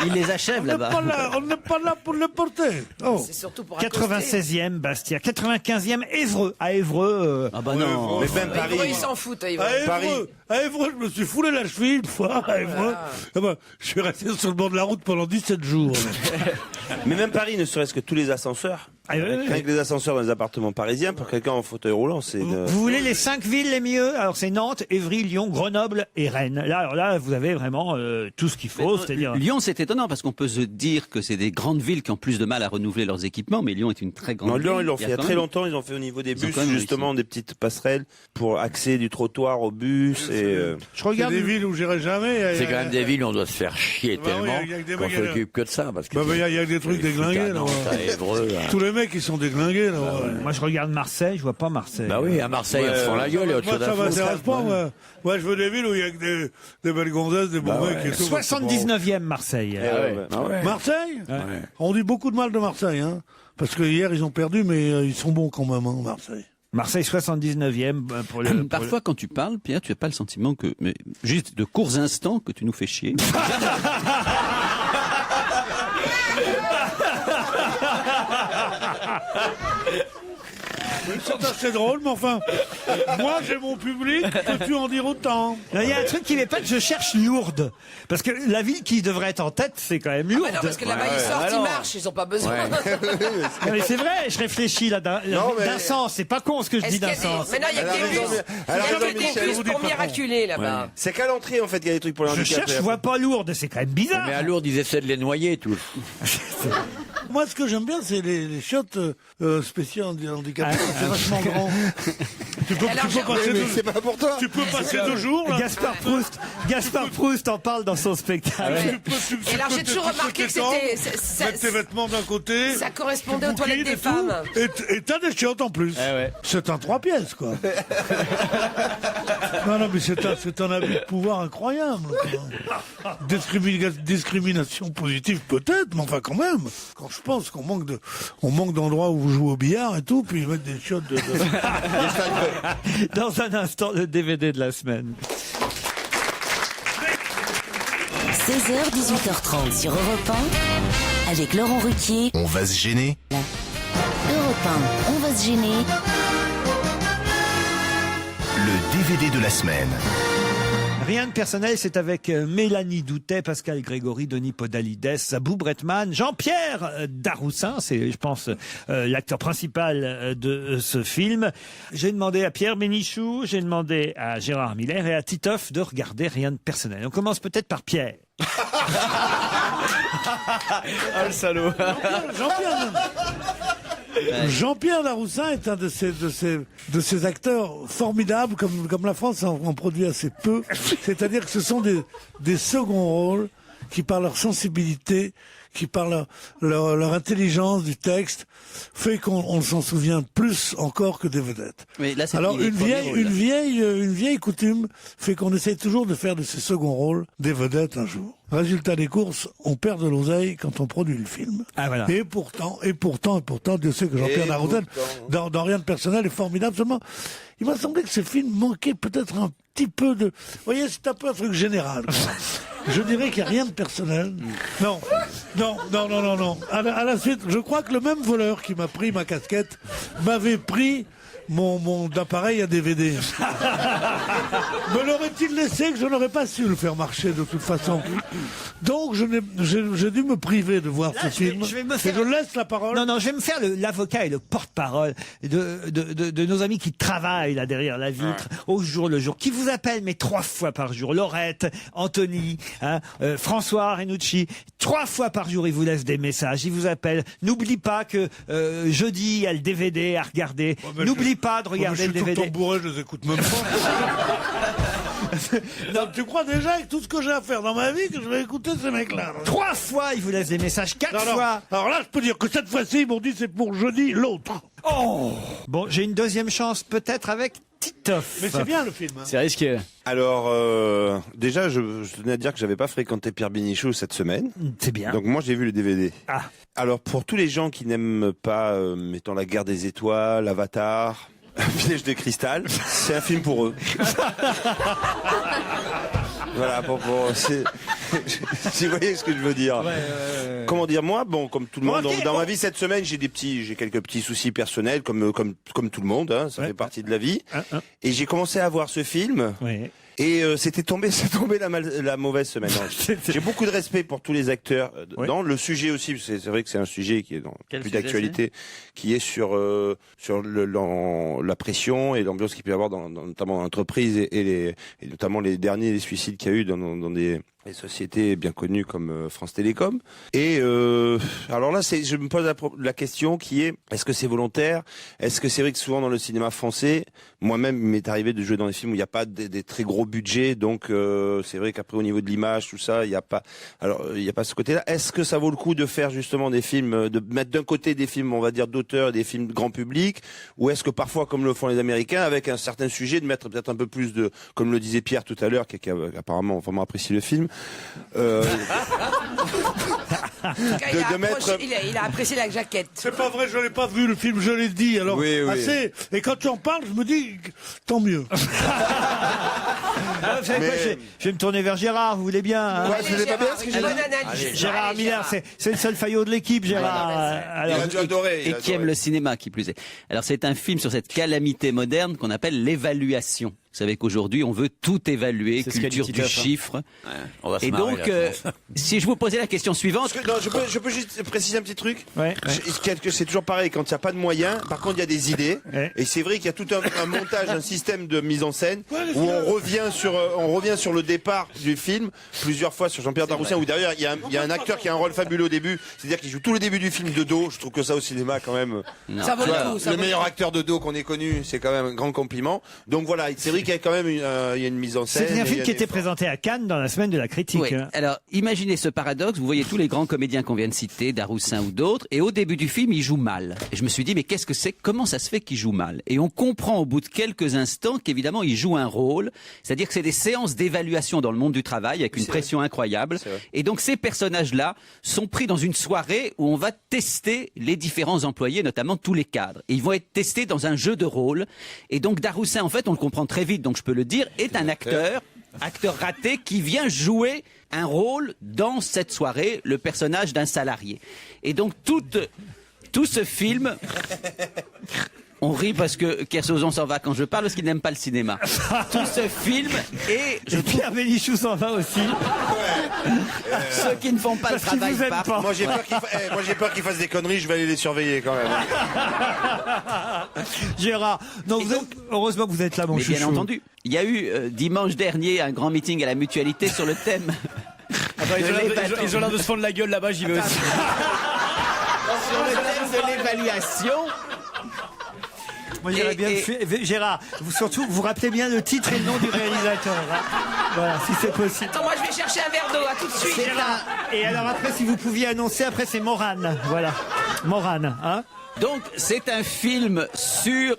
Ils les achèvent là-bas. On n'est pas là pour le porter. Oh. C'est surtout pour 96e Bastia, 95e Évreux. À Évreux. Ah bah non. Mais même Paris. Évreux, ils s'en foutent à Évreux. À Évreux, je me suis foulé la cheville une fois à Évreux. Ah bah, je suis resté sur le bord de la route pendant 17 jours. Mais même Paris, ne serait-ce que tous les ascenseurs. Avec les ascenseurs dans les appartements parisiens, pour quelqu'un en fauteuil roulant, c'est... Vous voulez les 5 villes les mieux? Alors c'est Nantes, Évry, Lyon, Grenoble et Rennes. Là, vous avez vraiment tout ce qu'il faut. C'est-à-dire... Lyon, c'est étonnant parce qu'on peut se dire que c'est des grandes villes qui ont plus de mal à renouveler leurs équipements, mais Lyon est une très grande ville. Non, Lyon, ils l'ont fait il y a très longtemps. Ils ont fait au niveau des bus, justement, des petites passerelles pour accéder du trottoir au bus. Et c'est. Je regarde. des villes où j'irai jamais. C'est quand même des villes où on doit se faire chier Bah oui, tellement il y a des qu'on mecs, s'occupe que de ça. Parce que il y a des trucs déglingués, là. Tous les mecs, ils sont déglingués, là. Moi, je regarde Marseille, je vois pas Marseille. Bah oui, à Marseille, on se font la gueule, il y a autre Moi, chose ça à foutre. m'intéresse pas, moi. Moi, je veux des villes où il y a que des belles gonzesses, des bons mecs et tout. 79e Marseille. Marseille On dit beaucoup de mal de Marseille, hein. Parce que hier, ils ont perdu, mais ils sont bons quand même, hein, Marseille. Marseille 79e pour le. Parfois, quand tu parles, Pierre, tu n'as pas le sentiment que, mais juste de courts instants, que tu nous fais chier. C'est assez drôle, mais enfin, moi j'ai mon public, peux-tu en dire autant? Il y a un truc qui m'épate, je cherche Lourdes. Parce que la ville qui devrait être en tête, c'est quand même Lourdes. Ah bah non, parce que là-bas, ils sortent, ils marchent, ils ont pas besoin. Non, mais c'est vrai, je réfléchis là d'un sens, c'est pas con ce que je dis d'un sens. Mais non, il y a que des bus pour miraculer là-bas. C'est qu'à l'entrée, en fait, qu'il y a des trucs pour les Je handicapés. cherche, je vois pas Lourdes, c'est quand même bizarre. Mais à Lourdes, ils essaient de les noyer, tous. Moi, ce que j'aime bien, c'est les chiottes spéciales handicapées. C'est vachement grand. Tu peux passer c'est pas pour toi. Tu peux passer 2 jours. Là. Gaspard Proust en parle dans son spectacle. Et alors, j'ai toujours remarqué que c'était. Mettre tes vêtements d'un côté. Ça correspondait aux toilettes des femmes. Et t'as des chiottes en plus. C'est un 3 pièces, quoi. Non, mais c'est un abus de pouvoir incroyable. Discrimination positive peut-être, mais enfin quand même. Quand je pense qu'on manque d'endroits où vous jouez au billard et tout, puis ils mettent des chiottes de... Dans un instant, le DVD de la semaine. 16h, 18h30 sur Europe 1, avec Laurent Ruquier. On va se gêner. Europe 1, on va se gêner. Le DVD de la semaine. Rien de personnel, c'est avec Mélanie Doutet, Pascal Grégory, Denis Podalides, Zabou Bretman, Jean-Pierre Daroussin, c'est, je pense, l'acteur principal de ce film. J'ai demandé à Pierre Bénichou, j'ai demandé à Gérard Miller et à Titoff de regarder Rien de personnel. On commence peut-être par Pierre. Ah, le salaud. Jean-Pierre Daroussin est un de ces acteurs formidables, comme la France en produit assez peu. C'est-à-dire que ce sont des seconds rôles qui, par leur sensibilité, qui par leur intelligence du texte, fait qu'on s'en souvient plus encore que des vedettes. Mais là, alors une vieille coutume fait qu'on essaye toujours de faire de ces seconds rôles des vedettes un jour. Résultat des courses, on perd de l'oseille quand on produit le film. Ah, voilà. Et pourtant, Dieu sait que Jean-Pierre Daroussin, dans Rien de personnel, est formidable. Seulement, il m'a semblé que ce film manquait peut-être un petit peu de... Vous voyez, c'est un peu un truc général. Je dirais qu'il n'y a rien de personnel. Non. À la suite, je crois que le même voleur qui m'a pris ma casquette m'avait pris mon appareil à DVD. Me l'aurait-il laissé que je n'aurais pas su le faire marcher de toute façon. Donc j'ai dû me priver de voir ce film. Je vais me et faire... je laisse la parole. Non, je vais me faire l'avocat et le porte-parole de nos amis qui travaillent là derrière la vitre, au jour le jour, qui vous appellent mais 3 fois par jour. Laurette, Anthony, François Renucci, 3 fois par jour ils vous laissent des messages, ils vous appellent. N'oublie pas que jeudi il y a le DVD à regarder. N'oublie pas de regarder le DVD. Je suis tout bourré, je les écoute même pas. Non, tu crois déjà avec tout ce que j'ai à faire dans ma vie que je vais écouter ces mecs-là? 3 fois ils vous laissent des messages, 4 fois. Alors là, je peux dire que cette fois-ci, ils m'ont dit c'est pour jeudi l'autre. Oh. Bon, j'ai une deuxième chance peut-être avec Titoff. Mais c'est bien le film. Hein. C'est risqué. Alors, déjà, je tenais à dire que j'avais pas fréquenté Pierre Bénichou cette semaine. C'est bien. Donc moi, j'ai vu le DVD. Ah. Alors, pour tous les gens qui n'aiment pas, mettons, La Guerre des Étoiles, Avatar, Piège de cristal, c'est un film pour eux. Voilà, si vous voyez ce que je veux dire. Comment dire, moi, bon, comme tout le monde, dans ma vie cette semaine, j'ai quelques petits soucis personnels, comme tout le monde, hein, ça fait partie de la vie. Et j'ai commencé à voir ce film. Et c'est tombé la mauvaise semaine. J'ai beaucoup de respect pour tous les acteurs. Dans le sujet aussi, c'est vrai que c'est un sujet qui est plus d'actualité, qui est sur la pression et l'ambiance qu'il peut y avoir notamment dans l'entreprise et notamment les suicides qu'il y a eu dans les sociétés bien connues comme France Télécom. Et alors là, je me pose la question qui est, est-ce que c'est volontaire? Est-ce que c'est vrai que souvent dans le cinéma français, moi-même, il m'est arrivé de jouer dans des films où il n'y a pas des très gros budgets, donc c'est vrai qu'après au niveau de l'image, tout ça, il n'y a pas ce côté-là. Est-ce que ça vaut le coup de faire justement des films, de mettre d'un côté des films, on va dire, d'auteur et des films grand public, ou est-ce que parfois, comme le font les Américains, avec un certain sujet, de mettre peut-être un peu plus de, comme le disait Pierre tout à l'heure, qui apparemment vraiment apprécie le film, il a apprécié la jaquette. C'est pas vrai, je l'ai pas vu le film, je l'ai dit. Alors assez. Et quand tu en parles, je me dis tant mieux. Vous savez quoi, je vais me tourner vers Gérard, vous voulez bien hein? Gérard Miller, c'est le seul faillot de l'équipe, Gérard. Alors, il a dû adorer. Et qui aime le cinéma, qui plus est. Alors c'est un film sur cette calamité moderne qu'on appelle l'évaluation. Vous savez qu'aujourd'hui, on veut tout évaluer, culture du chiffre. On va se et marrer, donc, là, si je vous posais la question suivante... Je peux juste préciser un petit truc. Ouais. C'est toujours pareil, quand il n'y a pas de moyens, par contre il y a des idées. Ouais. Et c'est vrai qu'il y a tout un montage, un système de mise en scène où on revient sur le départ du film, plusieurs fois sur Jean-Pierre Daroussin, où derrière il y a un acteur qui a un rôle fabuleux au début, c'est-à-dire qu'il joue tout le début du film de dos. Je trouve que ça au cinéma quand même... Ça vaut le coup. Le meilleur acteur de dos qu'on ait connu, c'est quand même un grand compliment. Donc voilà, c'est vrai qu'il y a quand même il y a une mise en scène. C'est un film qui était présenté à Cannes dans la semaine de la critique. Oui. Alors, imaginez ce paradoxe. Vous voyez tous les grands comédiens qu'on vient de citer, Daroussin ou d'autres, et au début du film, ils jouent mal. Et je me suis dit, mais qu'est-ce que c'est? Comment ça se fait qu'ils jouent mal? Et on comprend au bout de quelques instants qu'évidemment, ils jouent un rôle. C'est-à-dire que c'est des séances d'évaluation dans le monde du travail avec une pression incroyable. Et donc, ces personnages-là sont pris dans une soirée où on va tester les différents employés, notamment tous les cadres. Et ils vont être testés dans un jeu de rôle. Et donc, Daroussin, en fait, on le comprend très vite, donc je peux le dire, est un acteur raté qui vient jouer un rôle dans cette soirée, le personnage d'un salarié. Et donc tout ce film, on rit parce que Kersozon s'en va quand je parle parce qu'il n'aime pas le cinéma. Tout ce film et Pierre Bénichou s'en va aussi. Ceux qui ne font pas le travail partent. Moi j'ai peur qu'ils fassent des conneries, je vais aller les surveiller quand même. Gérard, donc heureusement que vous êtes là, mon chouchou. Bien entendu. Il y a eu dimanche dernier un grand meeting à la Mutualité sur le thème. Ils ont l'air de se fendre la gueule là-bas, j'y vais aussi. Sur le thème de l'évaluation. Moi, j'irais bien Gérard, surtout, vous rappelez bien le titre et le nom du réalisateur. Hein. Voilà, si c'est possible. Attends, moi, je vais chercher un verre d'eau, à tout de suite. Gérard. Et alors après, si vous pouviez annoncer, après, c'est Morane. Voilà. Morane, hein. Donc, c'est un film sur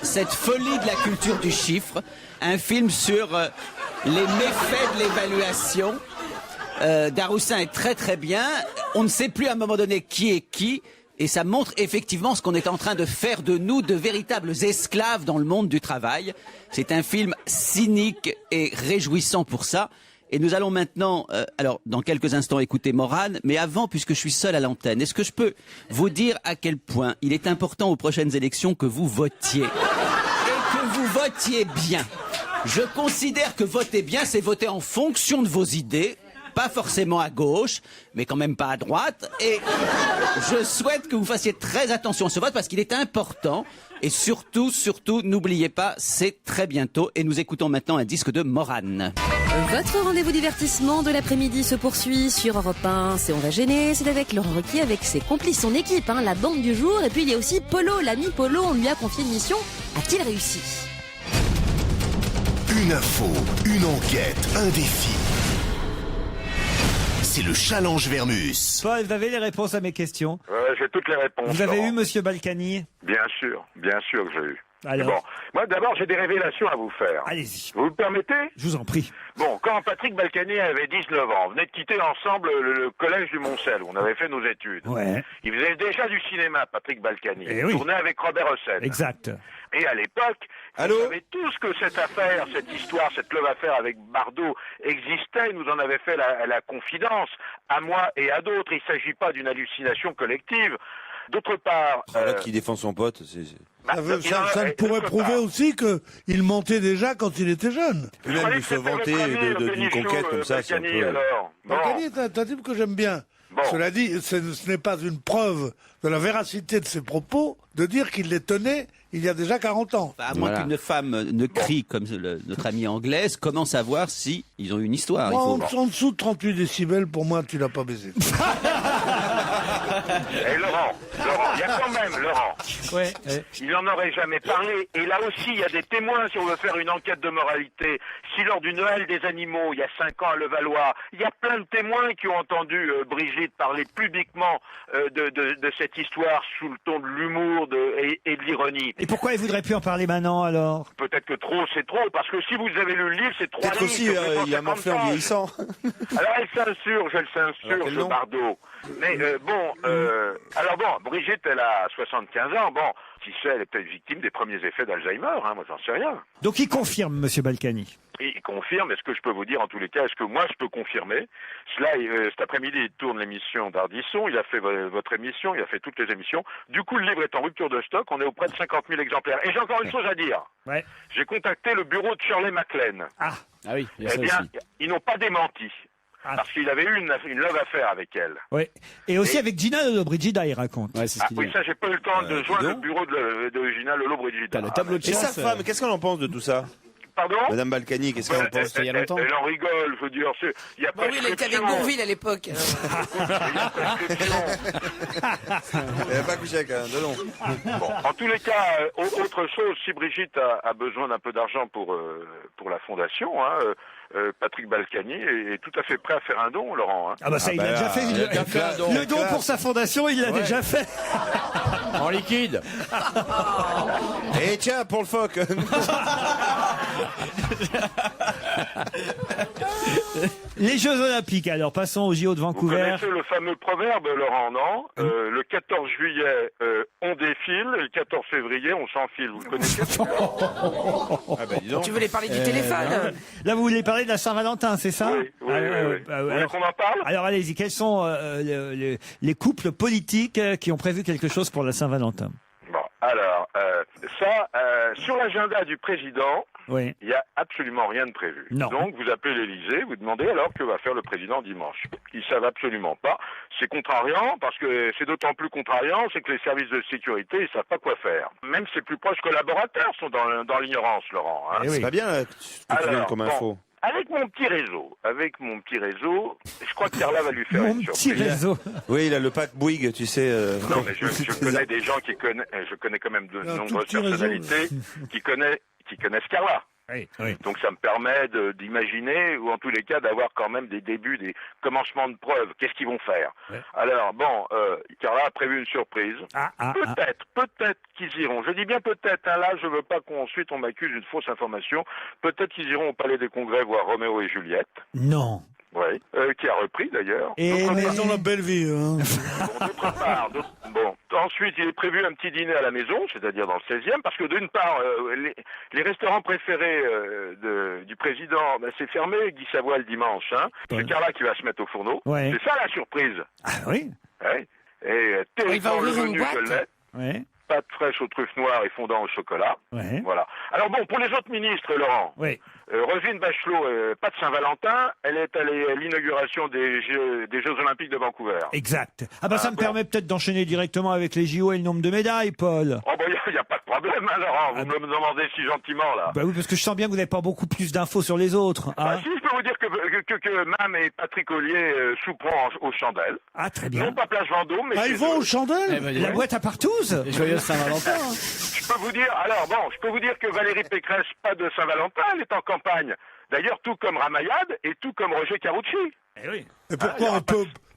cette folie de la culture du chiffre. Un film sur les méfaits de l'évaluation. Daroussin est très très bien. On ne sait plus à un moment donné qui est qui. Et ça montre effectivement ce qu'on est en train de faire de nous, de véritables esclaves dans le monde du travail. C'est un film cynique et réjouissant pour ça. Et nous allons maintenant, alors dans quelques instants, écouter Morane. Mais avant, puisque je suis seul à l'antenne, est-ce que je peux vous dire à quel point il est important aux prochaines élections que vous votiez? Et que vous votiez bien. Je considère que voter bien, c'est voter en fonction de vos idées. Pas forcément à gauche, mais quand même pas à droite. Et je souhaite que vous fassiez très attention à ce vote parce qu'il est important. Et surtout, n'oubliez pas, c'est très bientôt. Et nous écoutons maintenant un disque de Morane. Votre rendez-vous divertissement de l'après-midi se poursuit sur Europe 1. C'est On va gêner, c'est avec Laurent Ruquier, avec ses complices, son équipe, la bande du jour. Et puis il y a aussi Polo, l'ami Polo, on lui a confié une mission. A-t-il réussi? Une info, une enquête, un défi. C'est le challenge Vermus. Paul, vous avez les réponses à mes questions? J'ai toutes les réponses. Vous avez eu Monsieur Balkany? Bien sûr que j'ai eu. Alors... Bon, moi d'abord j'ai des révélations à vous faire. Allez-y. Vous me permettez? Je vous en prie. Bon, quand Patrick Balkany avait 19 ans, on venait de quitter ensemble le collège du Mont-Sel, où on avait fait nos études. Ouais. Il faisait déjà du cinéma, Patrick Balkany. Il tournait avec Robert Hossein. Exact. Et à l'époque, vous savez tous que cette affaire, cette histoire, cette love affaire avec Bardot existait. Il nous en avait fait la confidence, à moi et à d'autres. Il ne s'agit pas d'une hallucination collective. D'autre part... L'autre qui défend son pote, ça ne pourrait prouver aussi qu'il mentait déjà quand il était jeune. Et même de se vanter d'une conquête comme ça, c'est un peu... Balkany est un type que j'aime bien. Bon. Cela dit, ce n'est pas une preuve de la véracité de ses propos de dire qu'il les tenait il y a déjà 40 ans. À moins qu'une femme ne crie comme notre amie anglaise, comment savoir si ils ont une histoire? Moi, en dessous de 38 décibels, pour moi, tu l'as pas baisé. Et Laurent, il y a quand même, il n'en aurait jamais parlé. Et là aussi, il y a des témoins si on veut faire une enquête de moralité. Si lors du Noël des animaux, il y a 5 ans à Levallois, il y a plein de témoins qui ont entendu Brigitte parler publiquement de cette histoire sous le ton de l'humour et de l'ironie. Et pourquoi il voudrait plus en parler maintenant, alors? Peut-être que trop, c'est trop, parce que si vous avez lu le livre, c'est 3 livres. Peut-être aussi, il a morflé en vieillissant. Alors, elle s'insurge, ce Bardot. Mais alors bon, Brigitte, elle a 75 ans. Bon, qui sait, elle est peut-être victime des premiers effets d'Alzheimer, hein, moi j'en sais rien. Donc il confirme, Monsieur Balkany. Il confirme, est-ce que je peux vous dire en tous les cas, est-ce que moi je peux confirmer? Cela, cet après-midi, il tourne l'émission d'Ardisson, il a fait votre émission, il a fait toutes les émissions. Du coup, le livre est en rupture de stock, on est auprès de 50 000 exemplaires. Et j'ai encore une chose à dire. Ouais. J'ai contacté le bureau de Shirley MacLaine. Ah oui, il y a ça bien, aussi. ils n'ont pas démenti. Parce qu'il avait eu une love affaire avec elle. Oui. Et aussi avec Gina Lollobrigida, il raconte. Ouais, c'est ce qu'il dit. Oui, ça, j'ai pas eu le temps de joindre le bureau de Gina Lollobrigida. Le tableau de Et chasse. sa femme, qu'est-ce qu'elle en pense de tout ça? Pardon? Madame Balkany, qu'est-ce qu'elle en pense? Il y a longtemps. Elle en rigole, je veux dire. Il y a Bah oui, il était avec Bourville à l'époque. Elle n'a pas couché avec un Delon. Bon, en tous les cas, autre chose, si Brigitte a besoin d'un peu d'argent pour la fondation, hein, Patrick Balkany est tout à fait prêt à faire un don, Laurent. Hein. Ah bah ça, il l'a déjà fait. Le don pour sa fondation, il l'a déjà fait. En liquide. Et tiens, pour le phoque. Les Jeux Olympiques, alors, passons aux JO de Vous Vancouver. connaissez le fameux proverbe, Laurent, non? Le 14 juillet, on défile, et le 14 février, on s'enfile. Vous le connaissez? Ah bah dis donc. Tu voulais parler du téléphone? Là, vous voulez parler de la Saint-Valentin, c'est ça? Oui. Vous voulez qu'on en parle? Alors, allez-y, quels sont les couples politiques qui ont prévu quelque chose pour la Saint-Valentin? Bon, alors, sur l'agenda du président, Oui. il n'y a absolument rien de prévu. Non. Donc, vous appelez l'Élysée, vous demandez alors que va faire le président dimanche. Ils savent absolument pas. C'est contrariant, parce que c'est d'autant plus contrariant, c'est que les services de sécurité, ils savent pas quoi faire. Même ses plus proches collaborateurs sont dans l'ignorance, Laurent. Hein. C'est pas bien ce que tu donnes comme info. Avec mon petit réseau, je crois que Carla va lui faire une surprise. Mon petit réseau. Oui, il a le pack Bouygues, tu sais. Non, mais je connais des gens je connais quand même de nombreuses personnalités qui connaissent Carla. Oui. Donc ça me permet d'imaginer, ou en tous les cas d'avoir quand même des débuts, des commencements de preuves. Qu'est-ce qu'ils vont faire? Ouais. Alors bon, Carla a prévu une surprise. Peut-être qu'ils iront. Je dis bien peut-être. Hein, là, je veux pas qu'ensuite on m'accuse d'une fausse information. Peut-être qu'ils iront au Palais des Congrès voir Roméo et Juliette. Non. Oui, qui a repris d'ailleurs. Mais ils ont la belle vie. Hein. D'autre part, ensuite il est prévu un petit dîner à la maison, c'est-à-dire dans le 16e, parce que d'une part, les restaurants préférés du président, c'est fermé, Guy Savoy le dimanche. Hein. C'est Carla qui va se mettre au fourneau. Ouais. C'est ça la surprise. Ah oui. Ouais. Et Il va territoire le ouvrir une menu, boîte. je l'ai. Ouais. Pâte fraîche aux truffes noires et fondant au chocolat. Ouais. Voilà. Alors bon, pour les autres ministres, Laurent. Oui. Roselyne Bachelot, pas de Saint-Valentin, elle est allée à l'inauguration des Jeux Olympiques de Vancouver. Exact. Ah bah ça me permet peut-être d'enchaîner directement avec les JO et le nombre de médailles, Paul. Oh bah il n'y a pas de problème, hein, Laurent, vous me demandez si gentiment là. Bah oui, parce que je sens bien que vous n'avez pas beaucoup plus d'infos sur les autres. Hein. Si, je peux vous dire que Mme et Patrick Ollier souperont aux chandelles. Ah très bien. Non pas Place Vendôme, mais ils vont aux chandelles? La boîte à partouze. Joyeuse Saint-Valentin. Je peux vous dire que Valérie Pécresse, pas de Saint-Valentin, elle est en campagne. D'ailleurs, tout comme Ramayad et tout comme Roger Carucci. Eh oui. Et pourquoi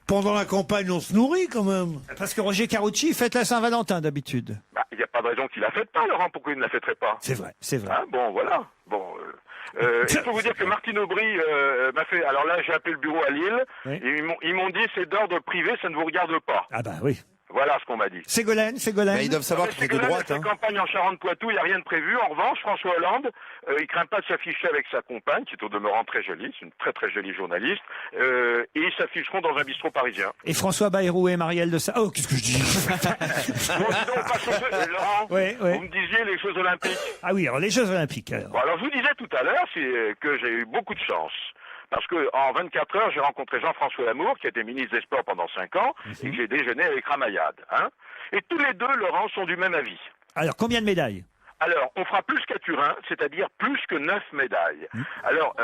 pendant la campagne, on se nourrit quand même? Parce que Roger Carucci fête la Saint-Valentin d'habitude. Il n'y a pas de raison qu'il la fête pas, Laurent. Pourquoi il ne la fêterait pas? C'est vrai, c'est vrai. Ah, bon, voilà. Bon. Il faut vous dire que Martine Aubry m'a fait. Alors là, j'ai appelé le bureau à Lille. Oui. Et ils m'ont dit c'est d'ordre privé, ça ne vous regarde pas. Ah bah oui. Voilà ce qu'on m'a dit. Ségolène. Mais ils doivent savoir qu'il est de droite. Campagne en Charente-Poitou, il n'y a rien de prévu. En revanche, François Hollande, il craint pas de s'afficher avec sa compagne, qui est au demeurant très jolie, c'est une très très jolie journaliste, et ils s'afficheront dans un bistrot parisien. Et François Bayrou et Marielle de Sa... Oh, qu'est-ce que je dis? Bon, sinon, on passe aux Jeux. Laurent, vous me disiez les Jeux Olympiques. Ah oui, alors les Jeux Olympiques. Alors, bon, alors je vous disais tout à l'heure que j'ai eu beaucoup de chance. Parce que en 24 heures, j'ai rencontré Jean-François Lamour, qui était ministre des Sports pendant 5 ans, et que j'ai déjeuné avec Ramayad. Hein. Et tous les deux, Laurent, sont du même avis. Alors, combien de médailles? Alors, on fera plus qu'à Turin, c'est-à-dire plus que 9 médailles. Alors,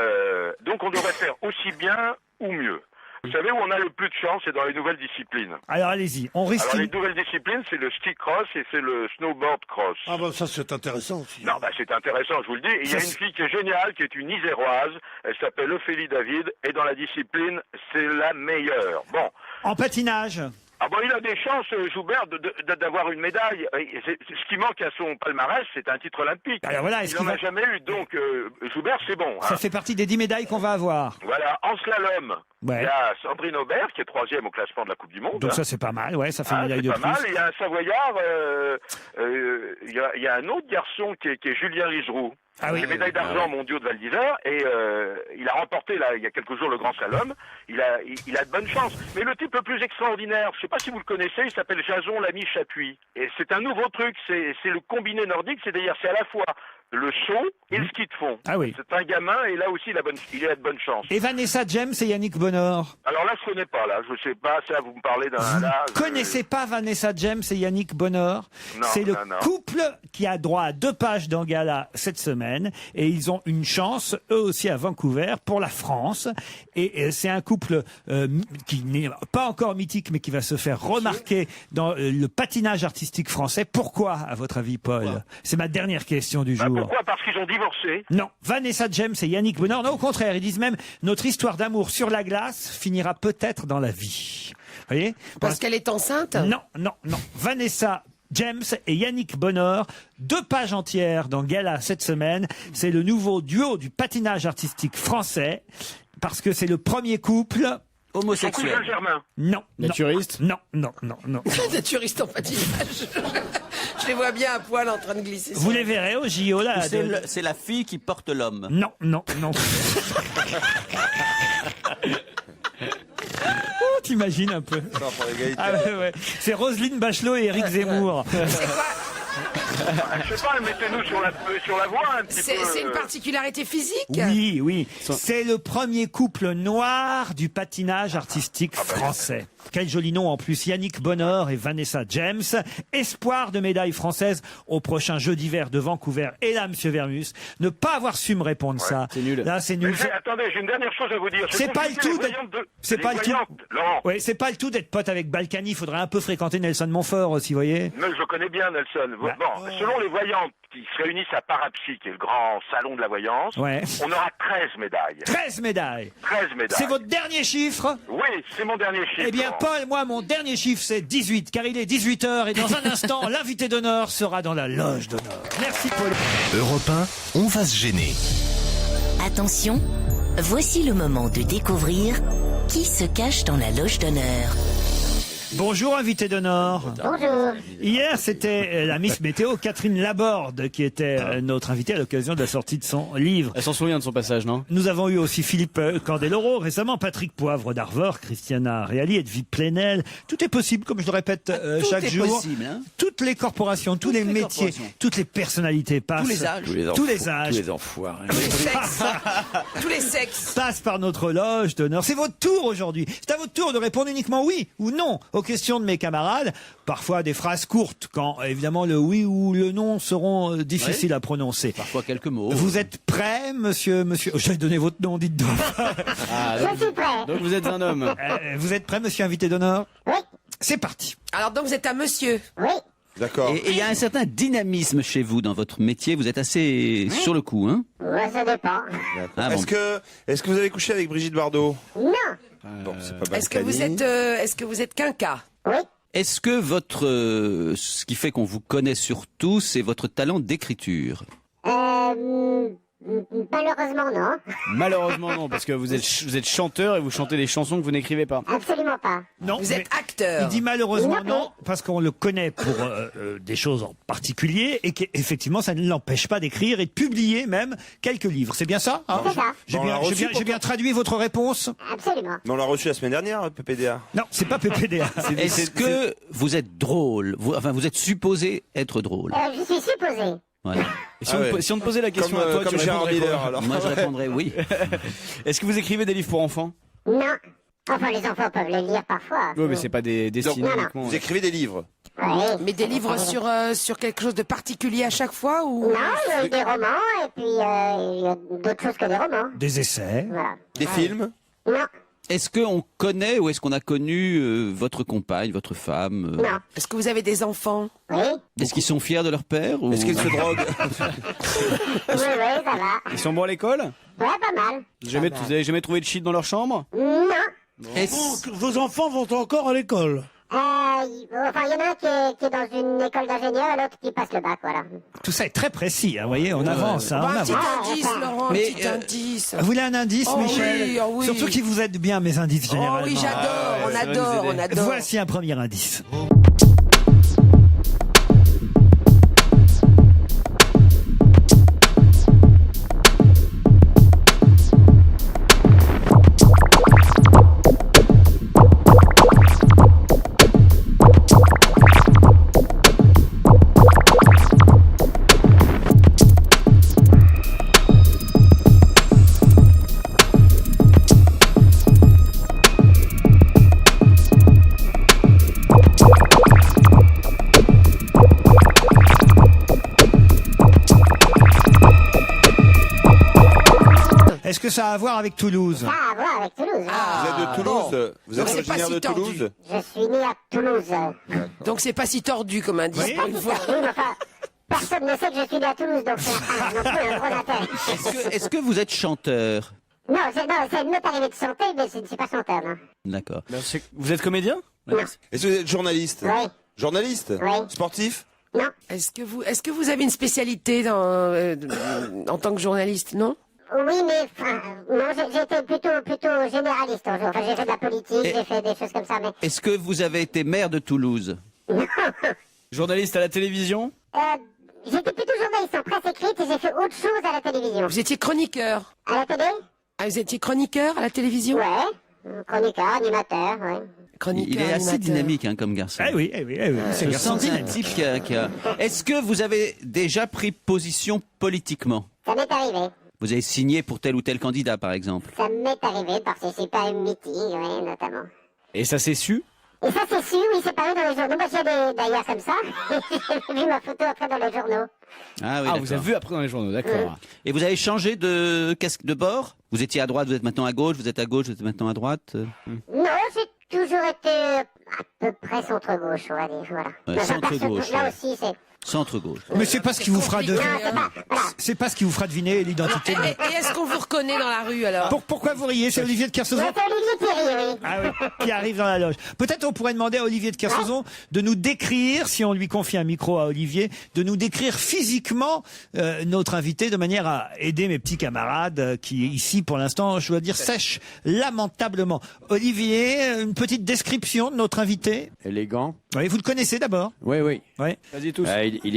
donc on devrait faire aussi bien ou mieux. Vous savez où on a le plus de chance, c'est dans les nouvelles disciplines. Alors allez-y, on risque. Alors les nouvelles disciplines, c'est le ski cross et c'est le snowboard cross. Ah bah ça c'est intéressant aussi. Non, bah c'est intéressant, je vous le dis. Et il y a une fille qui est géniale, qui est une Iséroise. Elle s'appelle Ophélie David et dans la discipline, c'est la meilleure. Bon. En patinage? Ah bon, il a des chances, Joubert, d'avoir une médaille. Ce qui manque à son palmarès, c'est un titre olympique. Alors voilà, il n'en a jamais eu, donc Joubert, c'est bon. Ça fait partie des 10 médailles qu'on va avoir. Voilà, en slalom, Ouais. il y a Sandrine Aubert, qui est 3e au classement de la Coupe du Monde. Donc ça c'est pas mal, ouais, ça fait une médaille de c'est plus. pas mal. Il y a un Savoyard, il y a un autre garçon qui est Julien Rigeroux. Ah oui. Il est médaille d'argent mondiaux de Val d'Isère et il a remporté là il y a quelques jours le Grand Slalom. Il a de bonnes chances. Mais le type le plus extraordinaire, je sais pas si vous le connaissez, il s'appelle Jason Lamy Chapuis. Et c'est un nouveau truc, c'est le combiné nordique, c'est-à-dire c'est à la fois le saut et le ski de fond. Ah oui. C'est un gamin et là aussi il a de bonnes chances. Et Vanessa James et Yannick Bonnor? Alors là je connais pas là, je sais pas, ça vous me parlez d'un là. Connaissez pas Vanessa James et Yannick Bonnor? C'est le couple qui a droit à 2 pages dans Gala cette semaine et ils ont une chance eux aussi à Vancouver pour la France et c'est un couple qui n'est pas encore mythique mais qui va se faire remarquer dans le patinage artistique français. Pourquoi à votre avis, Paul? C'est ma dernière question du jour. Pourquoi? Parce qu'ils ont divorcé? Non, Vanessa James et Yannick Bonnor, non, au contraire, ils disent même notre histoire d'amour sur la glace finira peut-être dans la vie. Vous voyez? Parce qu'elle est enceinte? Non. Vanessa James et Yannick Bonnor, 2 pages entières dans Gala cette semaine. C'est le nouveau duo du patinage artistique français parce que c'est le premier couple homosexuel. Saint-Germain. Non. Naturiste? Non. Naturiste en patinage. Je les vois bien à poil en train de glisser. Vous les verrez au JO là. C'est la fille qui porte l'homme. Non. Oh, t'imagines un peu. Ah ouais. C'est Roselyne Bachelot et Éric Zemmour. Je sais pas, mettez-nous sur la voie un petit peu. C'est une particularité physique? Oui. C'est le premier couple noir du patinage artistique français. Quel joli nom en plus, Yannick Bonnor et Vanessa James. Espoir de médaille française au prochain Jeux d'hiver de Vancouver. Et là, monsieur Vermus, ne pas avoir su me répondre ça. C'est nul. Là, c'est nul. Attendez, j'ai une dernière chose à vous dire. C'est pas le tout. C'est pas le tout. Oui, c'est pas le tout d'être pote avec Balkany. Il faudrait un peu fréquenter Nelson Montfort aussi, vous voyez. Mais je connais bien Nelson. Bon, selon les voyantes qui se réunissent à Parapsy, qui est le grand salon de la voyance, on aura 13 médailles. 13 médailles. 13 médailles. C'est votre dernier chiffre? Oui, c'est mon dernier chiffre. Eh bien, Paul, moi, mon dernier chiffre, c'est 18, car il est 18h et dans un instant, l'invité d'honneur sera dans la loge d'honneur. Merci, Paul. Europe 1, on va se gêner. Attention, voici le moment de découvrir qui se cache dans la loge d'honneur. Bonjour, invité d'honneur. Bonjour. Hier, c'était la Miss Météo, Catherine Laborde, qui était notre invitée à l'occasion de la sortie de son livre. Elle s'en souvient de son passage, non? Nous avons eu aussi Philippe Candeloro, récemment Patrick Poivre d'Arvor, Christiana Reali, Edwy Plenel. Tout est possible, comme je le répète chaque jour. Tout est possible, hein. Toutes les corporations, tous les métiers, toutes les personnalités passent. Tous les âges. Tous les âges. Tous les enfoirés. Tous les sexes. Tous les sexes. Passent par notre loge d'honneur. C'est votre tour aujourd'hui. C'est à votre tour de répondre uniquement oui ou non aux questions de mes camarades. Parfois des phrases courtes, quand évidemment le oui ou le non seront difficiles à prononcer. Parfois quelques mots. Vous êtes prêt, monsieur? J'avais donné votre nom, dites donc. Je suis prêt. Donc vous êtes un homme. Vous êtes prêt, monsieur invité d'honneur? Oui. C'est parti. Alors donc vous êtes un monsieur? Oui. D'accord. Et il y a un certain dynamisme chez vous dans votre métier. Vous êtes assez sur le coup, hein? Ouais, ça dépend. Ah, bon. Est-ce que vous avez couché avec Brigitte Bardot? Non. Bon, c'est pas Est-ce que vous êtes quinca? Oui. Est-ce que ce qui fait qu'on vous connaît surtout, c'est votre talent d'écriture? Malheureusement, non. Malheureusement non, parce que vous êtes chanteur et vous chantez des chansons que vous n'écrivez pas. Absolument pas. Non. Vous êtes acteur? Il dit malheureusement non, parce qu'on le connaît pour des choses en particulier et qu'effectivement ça ne l'empêche pas d'écrire et de publier même quelques livres. C'est bien ça, hein? C'est ça. J'ai bien traduit votre réponse? Absolument. Mais on l'a reçu la semaine dernière, PPDA. Non, c'est pas PPDA. Est-ce que vous êtes drôle? Vous êtes supposé être drôle? Je suis supposé. Voilà. Et si on te posait la question à toi, comme tu Gérard répondrais Miller, quoi? alors. Moi, je répondrais oui. Est-ce que vous écrivez des livres pour enfants? Non. Enfin, les enfants peuvent les lire parfois. Oui, mais c'est pas des destinés Donc, uniquement. Vous écrivez des livres? Mais des livres sur quelque chose de particulier à chaque fois ou... Non, il y a eu des romans, et puis il y a d'autres choses que des romans. Des essais. Voilà. Des films? Non. Est-ce qu'on connaît ou est-ce qu'on a connu votre compagne, votre femme Non. Est-ce que vous avez des enfants? Oui. Est-ce qu'ils sont fiers de leur père ou... Est-ce qu'ils se droguent? Oui, ça va. Ils sont bons à l'école? Ouais, pas mal. Vous avez jamais trouvé de shit dans leur chambre? Non. Donc, vos enfants vont encore à l'école? Enfin, il y en a un qui est dans une école d'ingénieur et l'autre qui passe le bac, voilà. Tout ça est très précis, hein, vous voyez, on avance. Hein, on Un petit avance. indice, Laurent, un Mais, petit indice. Vous voulez un indice, Oh Michel? oui, oh oui. Surtout qu'ils vous aident bien, mes indices, généralement. Oh oui, j'adore, on adore. Voici un premier indice. Est-ce que ça a à voir avec Toulouse? Ça a à voir avec Toulouse. Vous êtes de Toulouse? Vous êtes Donc, c'est pas originaire si de tordu. Toulouse? Je suis né à Toulouse. Donc c'est pas si tordu comme indice Oui. pour une fois. Oui, mais enfin, personne ne sait que je suis né à Toulouse, donc c'est non plus un gros intérêt. Est-ce que vous êtes chanteur? Non, c'est une autre arrivée de santé, mais c'est pas chanteur, non. D'accord. Vous êtes comédien? Est-ce que vous êtes journaliste? Oui. Journaliste? Oui. Sportif? Non. Est-ce que vous avez une spécialité en tant que journaliste, non? Oui, mais enfin, non, j'ai été plutôt généraliste. Enfin, j'ai fait de la politique, j'ai fait des choses comme ça, mais Est-ce que vous avez été maire de Toulouse? Journaliste à la télévision? j'étais plutôt journaliste en presse écrite et j'ai fait autre chose à la télévision. Vous étiez chroniqueur. À la télé? Ah, vous étiez chroniqueur à la télévision? Ouais. Chroniqueur, animateur, ouais. Chroniqueur, Il est assez animateur. dynamique hein, comme garçon. Eh oui, c'est un Je garçon sens que c'est un dynamique. type qui a... Est-ce que vous avez déjà pris position politiquement? Ça m'est arrivé. Vous avez signé pour tel ou tel candidat, par exemple? Ça m'est arrivé de participer à un meeting, oui, notamment. Et ça s'est su? Et ça, c'est sûr, oui, c'est paru dans les journaux. Moi, j'ai d'ailleurs comme ça. J'ai vu ma photo après dans les journaux. Ah oui, Ah, vous avez vu après dans les journaux, d'accord. Et vous avez changé de bord? Vous étiez à droite, vous êtes maintenant à gauche, vous êtes à gauche, vous êtes maintenant à droite? Non, j'ai toujours été à peu près centre-gauche, on va dire, voilà. Ouais, Mais centre-gauche, Là ouais. aussi, c'est... Centre-gauche. Mais c'est pas ce qui vous fera deviner. Non, c'est pas... Voilà. C'est pas ce qui vous fera deviner l'identité. de- Et est-ce qu'on vous reconnaît dans la rue alors? Pourquoi vous riez? C'est Olivier de Kersauzon Ouais, c'est Olivier Thierry, oui. Ah oui, qui arrive dans la loge. Peut-être on pourrait demander à Olivier de Kersauzon de nous décrire, si on lui confie un micro à Olivier, de nous décrire physiquement notre invité de manière à aider mes petits camarades qui ici pour l'instant, je dois dire, sèchent lamentablement. Olivier, une petite description de notre invité. Élégant. Oui, vous le connaissez d'abord? Oui, oui. Oui. Vas-y tous. Il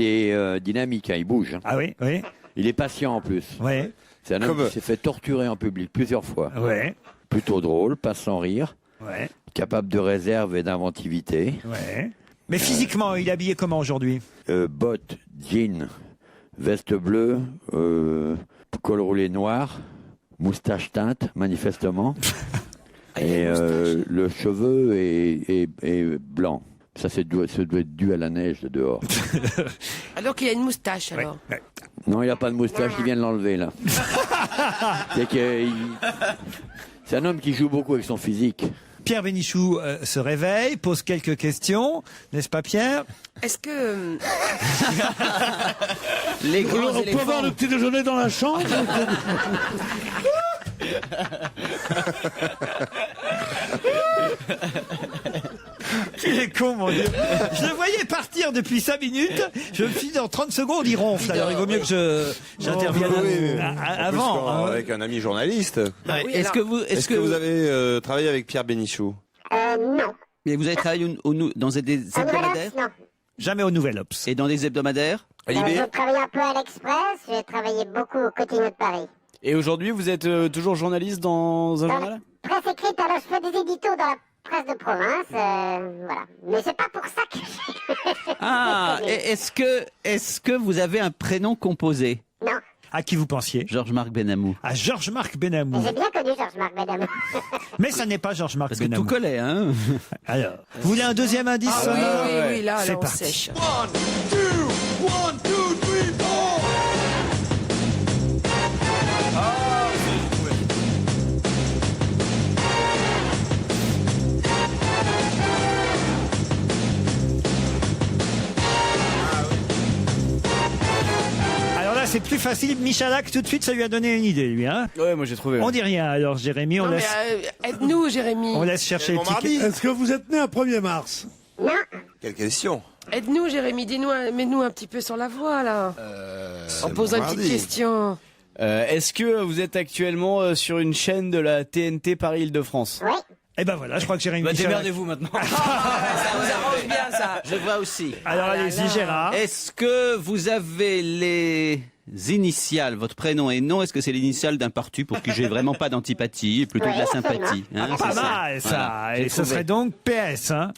est dynamique, hein, il bouge. Ah oui, oui. Il est patient en plus. Oui. C'est un homme qui s'est fait torturer en public plusieurs fois. Ouais. Plutôt drôle, pas sans rire. Ouais. Capable de réserve et d'inventivité. Ouais. Mais physiquement, il est habillé comment aujourd'hui? Bottes, jeans, veste bleue, col roulé noir, moustache teinte, manifestement. Et le cheveu est blanc. Ça, ça doit être dû à la neige de dehors. Alors qu'il a une moustache alors. Non, il n'a pas de moustache, il vient de l'enlever, là. C'est un homme qui joue beaucoup avec son physique. Pierre Bénichou se réveille, pose quelques questions, n'est-ce pas Pierre? Est-ce que... Les grands On peut avoir le petit déjeuner dans la chambre? Il est con, mon Dieu. Je le voyais partir depuis 5 minutes. Je me suis dit, dans 30 secondes, il ronfle. Alors, il vaut mieux que j'intervienne avant. Plus avec un ami journaliste. Oui, Est-ce que vous avez travaillé avec Pierre Bénichou? Non. Mais vous avez travaillé dans des hebdomadaires? Non. Jamais au Nouvel Obs. Et dans des hebdomadaires? J'ai travaillé un peu à l'Express, j'ai travaillé beaucoup au quotidien de Paris. Et aujourd'hui, vous êtes toujours journaliste dans un journal? Presse écrite, alors je fais des éditos dans la presse de province, voilà. Mais c'est pas pour ça que Ah, est-ce que vous avez un prénom composé? Non. À qui vous pensiez? Georges-Marc Benamou. À Georges-Marc Benamou. J'ai bien connu Georges-Marc Benamou. Mais ça n'est pas Georges-Marc Parce que Benamou. tout collait, hein. Alors, vous voulez un deuxième indice Ah sonore? oui, là, C'est on parti. sèche. Alors là, c'est plus facile. Michalak, tout de suite, ça lui a donné une idée, lui. Hein. Ouais, moi j'ai trouvé. On dit rien. Alors, Jérémy, on Non, mais laisse, aide-nous, Jérémy. on laisse chercher le ticket. Est-ce que vous êtes né un 1er mars? Quelle question. Aide-nous, Jérémy. Dis-nous, mets-nous un petit peu sur la voie, là. En posant une petite question. Est-ce que vous êtes actuellement sur une chaîne de la TNT Paris-Île-de-France? Oui. Eh ben voilà, je crois que Jérémy Bah Michalak... démerdez-vous maintenant. Ça vous arrange bien, ça. Je vois aussi. Alors, Ah là allez-y, là. Gérard. Est-ce que vous avez les initiales, votre prénom et nom, est-ce que c'est l'initiale d'un parti pour qui j'ai vraiment pas d'antipathie et plutôt de la sympathie, hein, Pas c'est ça. mal, ça. Voilà, Et j'ai ce trouvé. serait donc PS, hein.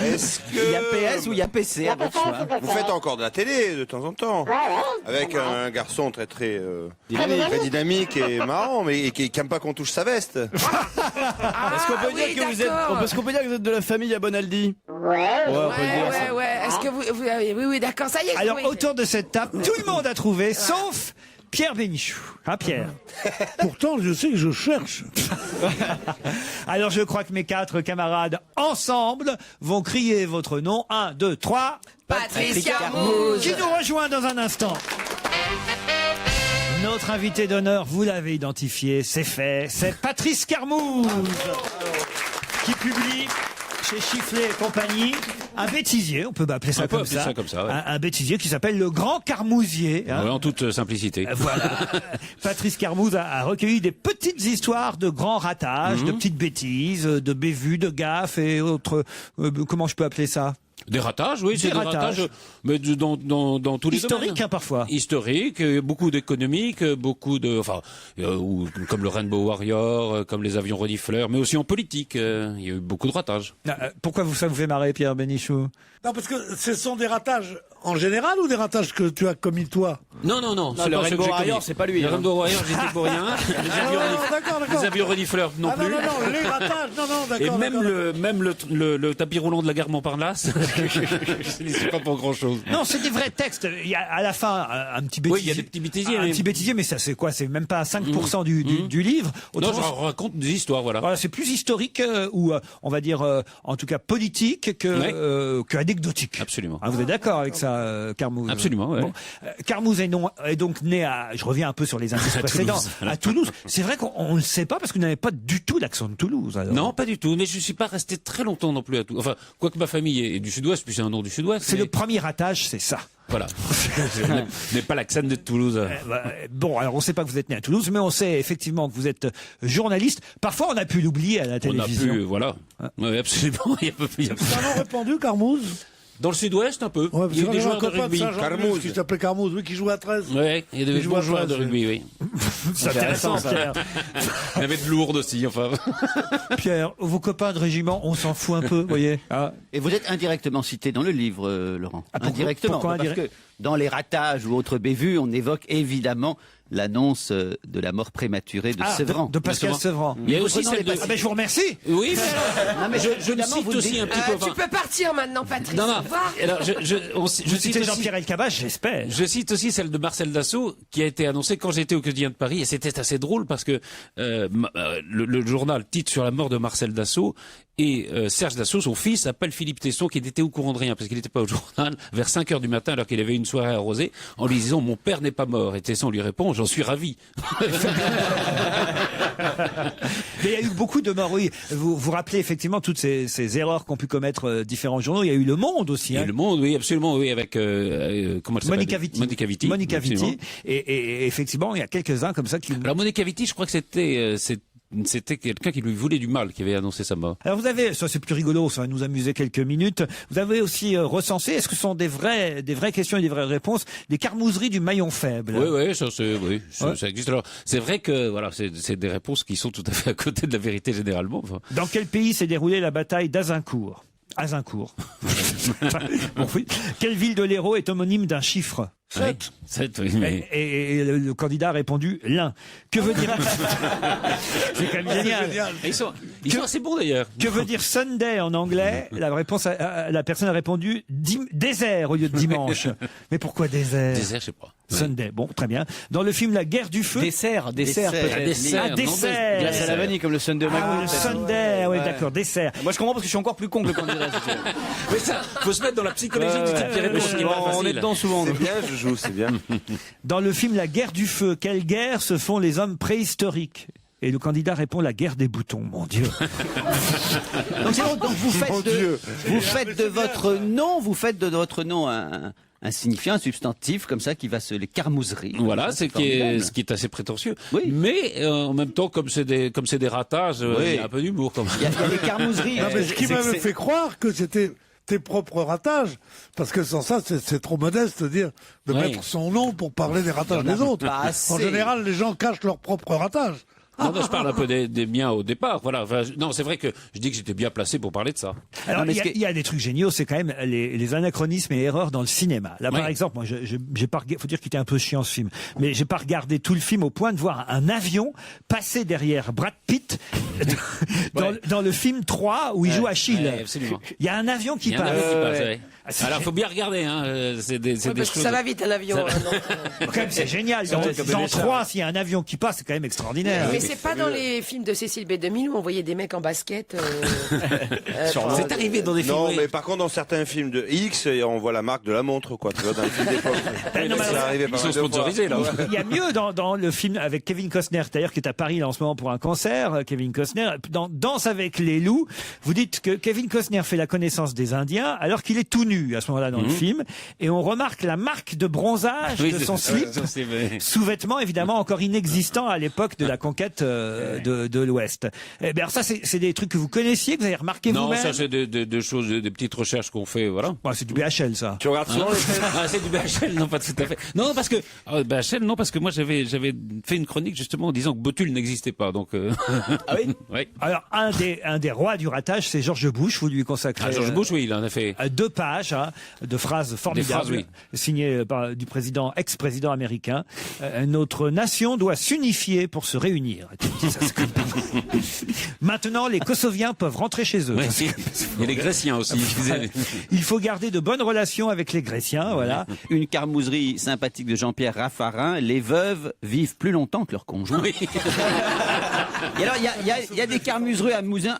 Est-ce que Il y a PS ou il y a PC à votre choix? vous faites encore de la télé de temps en temps? Ouais, ouais. Avec un garçon très très dynamique et marrant, mais qui aime pas qu'on touche sa veste. Est-ce qu'on peut dire que vous êtes, est-ce qu'on peut dire que vous êtes de la famille à Bonaldi? Ouais. on peut le dire. ça. Ouais. Est-ce que vous avez... Oui, d'accord, ça y est. Alors, oui. autour de cette table, tout le monde a trouvé, sauf Pierre Bénichou. Hein, Pierre? Pourtant, je sais que je cherche. Alors, je crois que mes 4 camarades, ensemble, vont crier votre nom. 1, 2, 3. Patrice Carmouze. Qui nous rejoint dans un instant. Notre invité d'honneur, vous l'avez identifié, c'est fait, c'est Patrice Carmouze, qui publie chez Chifflet et compagnie un bêtisier, on peut appeler ça On peut comme appeler ça, ça comme ça, ouais. un bêtisier qui s'appelle le Grand Carmousier. Hein. Ouais, en toute simplicité. Voilà. Patrice Carmouze a recueilli des petites histoires de grands ratages, de petites bêtises, de bévues, de gaffes et autres. Comment je peux appeler ça? Des ratages, oui, c'est des ratages, mais dans tous les domaines. Historique, hein, parfois. Historique, beaucoup d'économique, beaucoup de, enfin, ou, comme le Rainbow Warrior, comme les avions renifleurs, mais aussi en politique. Il y a eu beaucoup de ratages. Pourquoi ça vous fait marrer, Pierre Bénichou? Non, parce que ce sont des ratages en général ou des ratages que tu as commis toi? Non, c'est le pas ceux que Rainbow j'ai Warrior, commis. c'est pas lui. Le hein. Rainbow Warrior, j'étais pour rien. D'accord. Les avions renifleurs non plus. Non, les ratages, non, Et d'accord. même le tapis roulant de la gare Montparnasse, c'est pas pour grand chose. Non, c'est des vrais textes. Il y a à la fin un petit bêtisier. Oui, il y a des petits bêtisiers. Un petit bêtisier, mais ça c'est quoi? C'est même pas 5% du livre. Non, Autrement, je raconte des histoires, voilà. voilà, c'est plus historique ou on va dire en tout cas politique que anecdotique. Absolument. Ah, vous êtes d'accord avec ça, Carmouze? Absolument, ouais. Bon. Carmouze est donc né à, je reviens un peu sur les indices précédents, Toulouse, voilà. à Toulouse. C'est vrai qu'on ne le sait pas parce que vous n'avez pas du tout l'accent de Toulouse. Alors. Non, pas du tout. Mais je suis pas resté très longtemps non plus à Toulouse. Enfin, quoique ma famille est du Sud-Ouest, puis c'est un nom du Sud-Ouest. C'est mais- le premier ratage, c'est ça. Voilà. Je n'ai pas l'accent de Toulouse. Bon, alors on ne sait pas que vous êtes né à Toulouse, mais on sait effectivement que vous êtes journaliste. Parfois, on a pu l'oublier à la On a télévision. pu, voilà. Oui, absolument. Il y a C'est un nom répandu, Carmouze? Dans le Sud-Ouest, un peu. Ouais, parce Il y a que des j'avais un joueurs de copain de rugby. Saint-Jean-de-Luz qui s'appelait Carmouze, oui, qui jouait à 13. Ouais, il y a des Il joue bons à joueurs de 13, rugby, oui. C'est intéressant, Pierre. Il y avait de lourdes aussi, enfin. Pierre, vos copains de régiment, on s'en fout un peu, vous voyez. Ah. Et vous êtes indirectement cité dans le livre, Laurent. pourquoi- Indirectement. pourquoi parce que dans les ratages ou autres bévues, on évoque évidemment l'annonce de la mort prématurée de Sevran. De Pascal Justement. Sevran. Il y a Vous aussi prenez celle les de... Ah ben je vous remercie. Oui, mais Non, mais je le évidemment, cite vous le aussi dites. un petit peu. Tu peux partir maintenant, Patrice. Non, non. Au revoir. Alors, je Vous cite citez aussi- Jean-Pierre Elkabbach, j'espère. Je cite aussi celle de Marcel Dassault qui a été annoncée quand j'étais au quotidien de Paris et c'était assez drôle parce que le journal titre sur la mort de Marcel Dassault et Serge Dassault, son fils, s'appelle Philippe Tesson qui n'était au courant de rien parce qu'il n'était pas au journal vers 5 heures du matin alors qu'il avait une soirée arrosée en lui disant mon père n'est pas mort et Tesson lui répond j'en suis ravi. Mais il y a eu beaucoup de morts, oui. Vous vous rappelez effectivement toutes ces erreurs qu'ont pu commettre différents journaux. Il y a eu Le Monde aussi. Et Hein. Le Monde, oui, absolument, oui, avec comment elle s'appelle Monica Vitti. Monica Vitti. Monica absolument. Vitti. Et effectivement, il y a quelques-uns comme ça qui... Alors Monica Vitti, je crois que c'était quelqu'un qui lui voulait du mal qui avait annoncé sa mort. Alors vous avez, ça c'est plus rigolo, ça va nous amuser quelques minutes. Vous avez aussi recensé, est-ce que ce sont des vraies questions et des vraies réponses, des carmouseries du maillon faible? Oui, ça existe. Alors c'est vrai que voilà, c'est des réponses qui sont tout à fait à côté de la vérité généralement. Enfin. Dans quel pays s'est déroulée la bataille d'Azincourt? Azincourt. Bon, oui. Quelle ville de l'Hérault est homonyme d'un chiffre? 7. 7, oui, mais... Et le candidat a répondu l'un. Que veut dire... C'est quand même génial. Ils sont assez bons d'ailleurs. Que veut dire Sunday en anglais? La personne a répondu désert au lieu de dimanche. Mais pourquoi désert? Désert, je sais pas. Sunday, bon, très bien. Dans le film La Guerre du Feu... Dessert peut-être. Dessert. Glace à la vanille comme le Sunday. Ah, le Sunday, oui, d'accord, dessert. Moi je comprends parce que je suis encore plus con que le candidat. Mais ça, faut se mettre dans la psychologie du type qui répond, ce qui est pas on facile. est dedans souvent. C'est bien, je joue, c'est bien. Dans le film La Guerre du Feu, quelle guerre se font les hommes préhistoriques? Et le candidat répond la guerre des boutons, mon Dieu. donc vous faites de votre nom un signifiant, un substantif comme ça qui va les carmouseries. Voilà, ce qui est assez prétentieux. Oui. Mais en même temps, comme c'est des ratages, il y a un peu d'humour quand même. Il y a des carmouseries. Non, mais ce qui m'avait fait croire que c'était tes propres ratages, parce que sans ça, c'est trop modeste de dire de mettre son nom pour parler des ratages des autres. En général, les gens cachent leurs propres ratages. Non, je parle un peu des miens au départ. Voilà. Enfin, non, c'est vrai que je dis que j'étais bien placé pour parler de ça. Alors, il y a des trucs géniaux, c'est quand même les anachronismes et erreurs dans le cinéma. Là, par exemple, moi, j'ai pas, faut dire qu'il était un peu chiant ce film, mais j'ai pas regardé tout le film au point de voir un avion passer derrière Brad Pitt dans le film 3 où il joue Achille. Il y a un avion qui passe. Alors, faut bien regarder, hein. C'est des parce que ça va vite, un avion. Quand même, c'est génial. Dans 3, s'il y a un avion qui passe, c'est quand même extraordinaire. Mais c'est pas dans les films de Cécile B2000 où on voyait des mecs en basket. C'est arrivé dans des films. Non, mais par contre, dans certains films de X, on voit la marque de la montre, quoi. Tu vois, dans le film d'époque. Ils sont sponsorisés, là. Il y a mieux dans le film avec Kevin Costner, d'ailleurs, qui est à Paris là, en ce moment pour un concert. Kevin Costner, dans Danse avec les loups, vous dites que Kevin Costner fait la connaissance des Indiens alors qu'il est tout nu à ce moment-là dans le film, et on remarque la marque de bronzage de son slip, sous-vêtement évidemment encore inexistant à l'époque de la conquête de l'Ouest. Eh bien, ça, c'est des trucs que vous connaissiez, que vous avez remarqué vous-même? Non, ça c'est des choses, des petites recherches qu'on fait, voilà. C'est du BHL, ça. Tu regardes souvent c'est du BHL, non, pas tout à fait. Non, parce que BHL, non, parce que moi j'avais fait une chronique justement en disant que Botul n'existait pas, donc. Ah oui. Oui. Alors un des rois du ratage, c'est George Bush. Vous lui consacrez. George Bush, oui, il en a fait 2 pages de phrases formidables, signées par du ex-président américain. Notre nation doit s'unifier pour se réunir. Maintenant, les Kosoviens peuvent rentrer chez eux. Il y a les Gréciens aussi. Il faut garder de bonnes relations avec les Gréciens, voilà. Une carmouserie sympathique de Jean-Pierre Raffarin, les veuves vivent plus longtemps que leurs conjoints. Oui. Et alors, il y a des carmouseries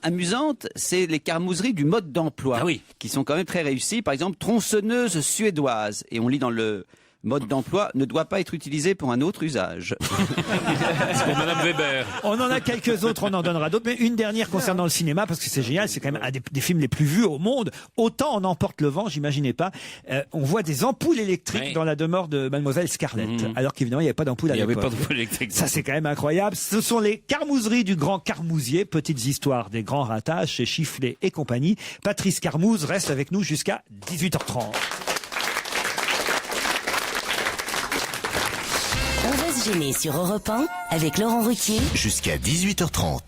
amusantes, c'est les carmouseries du mode d'emploi, qui sont quand même très réussies. Par exemple, tronçonneuse suédoise. Et on lit dans le mode d'emploi, ne doit pas être utilisé pour un autre usage. C'est pour Madame Weber. On en a quelques autres, on en donnera d'autres, mais une dernière concernant le cinéma, parce que c'est génial, c'est quand même un des films les plus vus au monde. Autant on emporte le vent, j'imaginais pas. On voit des ampoules électriques dans la demeure de Mademoiselle Scarlett, alors qu'évidemment il n'y avait pas d'ampoule à l'époque. Il n'y avait pas d'ampoule électrique. Ça, c'est quand même incroyable. Ce sont les carmouseries du grand Carmousier, petites histoires des grands ratages chez Chifflet et compagnie. Patrice Carmouze reste avec nous jusqu'à 18h30. Gêné sur Europe 1 avec Laurent Ruquier jusqu'à 18h30.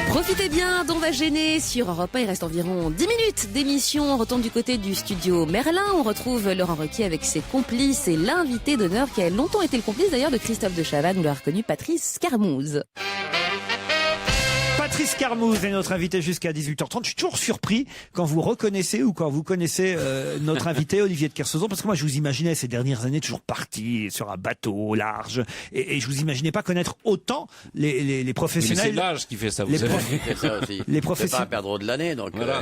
Profitez bien d'On va gêner sur Europe 1. Il reste environ 10 minutes d'émission. On retourne du côté du studio Merlin. On retrouve Laurent Ruquier avec ses complices et l'invité d'honneur qui a longtemps été le complice d'ailleurs de Christophe de Chavannes. Vous l'avez reconnu, Patrice Carmouze. Patrice Carmouze est notre invité jusqu'à 18h30. Je suis toujours surpris quand vous reconnaissez ou quand vous connaissez notre invité Olivier de Kersauzon, parce que moi je vous imaginais ces dernières années toujours parti sur un bateau large et je vous imaginais pas connaître autant les professionnels. Mais c'est l'âge qui fait ça, vous savez. C'est ça aussi. Les C'est pas un perdreau de l'année, donc voilà.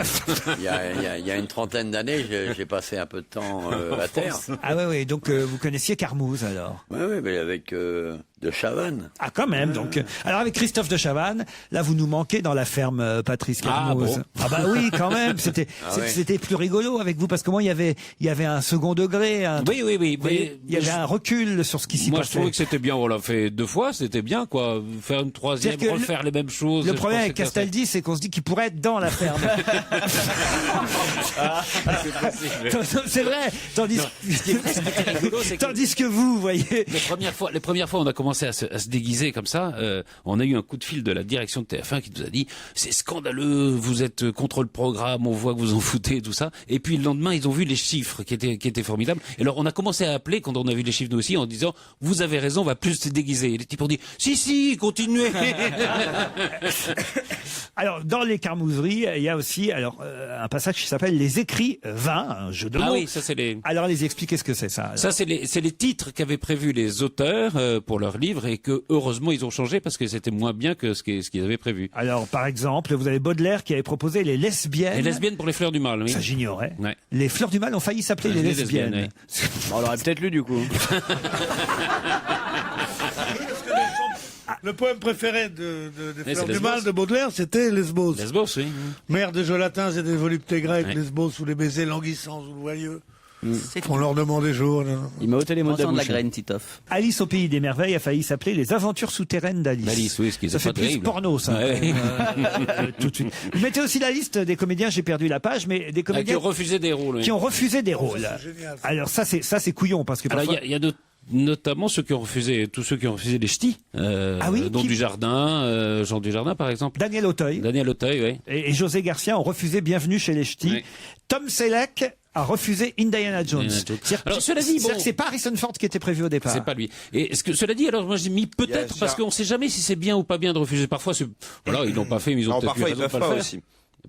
Il y a une trentaine d'années, j'ai passé un peu de temps à terre. Ah ouais, donc vous connaissiez Carmouze alors? Oui, mais avec de Chavannes. Ah quand même, donc. Alors avec Christophe de Chavannes, là vous nous manquez dans la ferme Patrice Carmouze. Ah bah oui, quand même, c'était plus rigolo avec vous parce que moi il y avait un second degré. Oui. Il y avait un recul sur ce qui s'y passait. Moi je trouvais que c'était bien, on l'a fait 2 fois, c'était bien quoi. Faire une troisième, refaire les mêmes choses. Le problème avec Castaldi, c'est qu'on se dit qu'il pourrait être dans la ferme. C'est vrai. Tandis que vous voyez. Les premières fois, on a commencé commencé à se déguiser comme ça, on a eu un coup de fil de la direction de TF1 qui nous a dit c'est scandaleux, vous êtes contre le programme, on voit que vous en foutez, tout ça. Et puis le lendemain, ils ont vu les chiffres qui étaient formidables. Et alors on a commencé à appeler quand on a vu les chiffres nous aussi en disant vous avez raison, on va plus se déguiser. Et les types ont dit si, continuez. Alors dans les carmouseries, il y a aussi un passage qui s'appelle les écrits vins, un jeu de mots. Ah oui, ça c'est les. Alors les expliquez ce que c'est ça. Alors. Ça c'est les titres qu'avaient prévus les auteurs pour leurs livres et que heureusement ils ont changé parce que c'était moins bien que ce qu'ils avaient prévu. Alors par exemple, vous avez Baudelaire qui avait proposé les lesbiennes. Les lesbiennes pour les fleurs du mal, oui. Ça j'ignorais. Ouais. Les fleurs du mal ont failli s'appeler les lesbiennes. Oui. On l'aurait peut-être lu du coup. Le poème préféré des Fleurs du Mal de Baudelaire, c'était Lesbos. Lesbos, oui. Mère des Jolatins et des voluptés grecques, Ouais. Lesbos sous les baisers languissants ou joyeux. On leur demandait jour. Il m'a ôté les mots de la Prends-en de la bouche. graine, Titoff. Alice au pays des merveilles a failli s'appeler les aventures souterraines d'Alice. Alice, oui, ce qui est Ça fait pas plus terrible. porno, ça. Ouais. Tout de suite. Vous mettez aussi la liste des comédiens, j'ai perdu la page, mais des Qui comédiens ont refusé des rôles. Oui. qui ont refusé des rôles. C'est génial. Alors ça c'est couillon parce que Alors parfois... il y a notamment tous ceux qui ont refusé les ch'tis. Ah oui, dont qui- Dujardin, Jean Dujardin par exemple. Daniel Auteuil Daniel Auteuil, oui. et José Garcia ont refusé Bienvenue chez les Ch'tis. Oui. Tom Selleck a refusé Indiana Jones. Indiana Jones. C'est-à-dire- Alors, cela dit, c'est-à-dire bon- que c'est pas Harrison Ford qui était prévu au départ. C'est pas lui. Et cela dit, alors moi j'ai mis peut-être Il y a parce qu'on sait jamais si c'est bien ou pas bien de refuser. Parfois, voilà, ils l'ont pas fait, mais ils ont Non, peut-être eu parfois ils raison de peuvent pas pas le faire. aussi.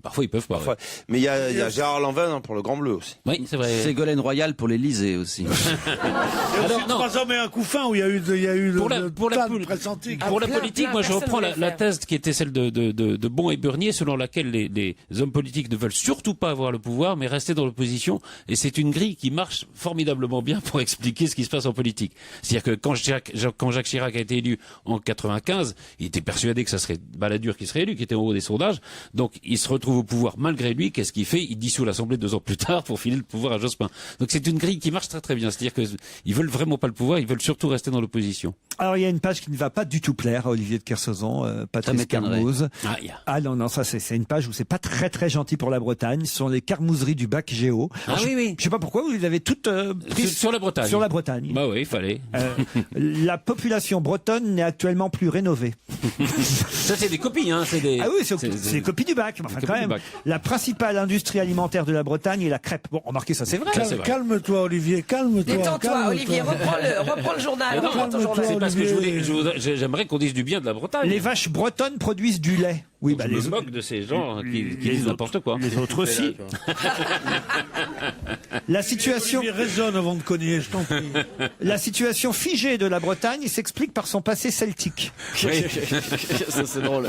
Parfois ils peuvent pas. Parfois. ouais. Mais il y a Gérard Lanvin pour le Grand Bleu aussi. Oui, c'est vrai. Ségolène Royal pour l'Élysée aussi. Il y a aussi non. 3 hommes et un couffin où il y a eu Pour la presse antique. Pour la plein, politique, plein, moi je personne reprends voulait la faire. thèse qui était celle de Bon et Bernier, selon laquelle les hommes politiques ne veulent surtout pas avoir le pouvoir, mais rester dans l'opposition. Et c'est une grille qui marche formidablement bien pour expliquer ce qui se passe en politique. C'est-à-dire que quand Jacques Chirac a été élu en 95, il était persuadé que ça serait Balladur qui serait élu, qui était en haut des sondages. Donc il se retrouve au pouvoir malgré lui. Qu'est-ce qu'il fait? Il dissout l'Assemblée 2 ans plus tard pour filer le pouvoir à Jospin. Donc c'est une grille qui marche très très bien. C'est-à-dire qu'ils veulent vraiment pas le pouvoir, ils veulent surtout rester dans l'opposition. Alors il y a une page qui ne va pas du tout plaire à Olivier de Kersauzon, Patrice m'étonnerait. Carmouze. Ah, Non, ça c'est une page où c'est pas très très gentil pour la Bretagne. Ce sont les carmouseries du bac Géo. Alors, je sais pas pourquoi vous les avez toutes prises Sur la Bretagne. Sur la Bretagne. Bah oui, il fallait. La population bretonne n'est actuellement plus rénovée. Ça c'est des copies, hein. C'est des. Ah oui, c'est des copies du bac. Enfin, quand même, la principale industrie alimentaire de la Bretagne est la crêpe. Bon, remarquez, ça c'est vrai. Calme-toi, Olivier, calme-toi. Détends-toi, calme-toi. Olivier, reprends le journal. Non, reprends ton journal. c'est parce que j'aimerais qu'on dise du bien de la Bretagne. Les vaches bretonnes produisent du lait. Oui, Donc, je me moque de ces gens qui disent n'importe quoi. Les autres aussi. La situation. Olivier raisonne avant de cogner, je t'en prie. La situation figée de la Bretagne s'explique par son passé celtique. Ça c'est drôle.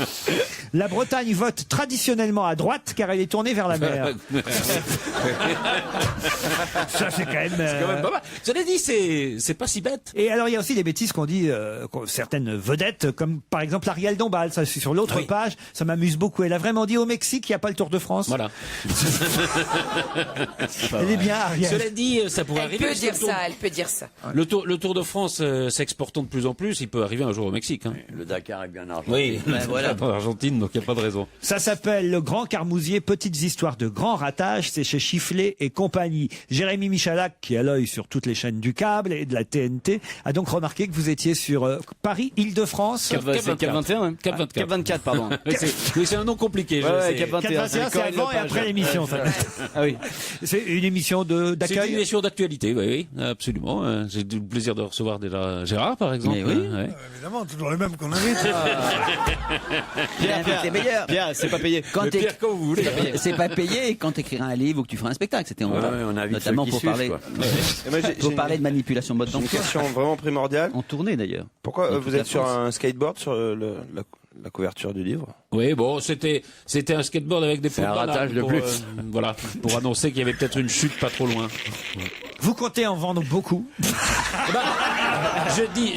La Bretagne vote traditionnellement à droite car elle est tournée vers la mer. Ça c'est quand même. C'est quand même pas mal. Cela dit, c'est pas si bête. Et alors il y a aussi des bêtises qu'on dit certaines vedettes, comme par exemple Ariel Dombal, ça c'est sur l'autre page, ça m'amuse beaucoup. Elle a vraiment dit au Mexique qu'il n'y a pas le Tour de France. Voilà. Elle est bien Ariel. Cela dit, ça pourrait Elle arriver. peut parce que dire le tour- ça, elle peut dire ça. Le Tour de France s'exportant de plus en plus, il peut arriver un jour au Mexique. Hein. Le Dakar est bien argenté. Oui, Ben voilà. en Argentine, donc il n'y a pas de raison. Ça s'appelle Le Grand Carmousier, petites histoires de grands ratages, c'est chez Chifflet et compagnie. Jérémy Michalak, qui a l'œil sur toutes les chaînes du câble et de la TNT, a donc remarqué que vous étiez sur Paris-Île-de-France. C'est Cap 21, hein. Cap 24. Cap 24, pardon. Oui, c'est un nom compliqué. Ouais, ouais, sais. Cap 21. Cap 21, c'est avant et après l'émission. Ça. Ah oui. C'est une émission C'est une d'accueil. émission d'actualité, oui, absolument. J'ai eu le plaisir de recevoir déjà Gérard, par exemple. Mais oui. Ouais. Évidemment, toujours les mêmes qu'on invite. Pierre, Pierre, c'est pas payé. Quand Le Pierre, quand vous voulez. c'est pas payé quand t'écriras un livre ou que tu feras un spectacle. C'était Ouais, on invite notamment ceux qui pour sucent, parler, quoi. Et moi, pour parler de manipulation de mode j'ai une d'emploi. question vraiment primordiale. En tournée d'ailleurs. Pourquoi Dans vous toute la êtes sur France. un skateboard sur la couverture du livre? Oui, bon, c'était un skateboard avec des C'est un pompes ratage de pour, plus. Voilà, pour annoncer qu'il y avait peut-être une chute pas trop loin. Vous comptez en vendre beaucoup. Eh ben,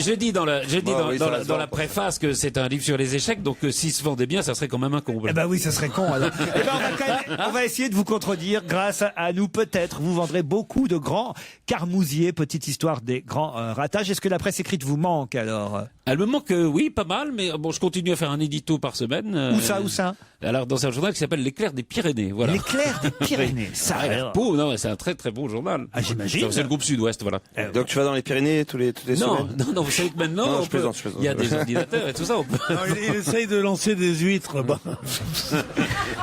je dis dans la préface que c'est un livre sur les échecs, donc s'il se vendait bien, ça serait quand même un comble. Eh ben oui, ça serait con alors. Eh ben on va essayer de vous contredire grâce à nous peut-être. Vous vendrez beaucoup de grands carmousiers, petite histoire des grands ratages. Est-ce que la presse écrite vous manque alors? Elle me manque, oui, pas mal, mais bon, je continue à faire un édito par semaine. Où ça? Alors, dans un journal qui s'appelle L'Éclair des Pyrénées, voilà. L'Éclair des Pyrénées, ça a l'air beau, non, c'est un très très beau journal. Ah, j'imagine. C'est le groupe Sud-Ouest, voilà. Donc tu vas dans les Pyrénées toutes les semaines? Non, vous savez que maintenant, Non, je plaisante. il y a des ordinateurs et tout ça. Non, il essaye de lancer des huîtres là-bas.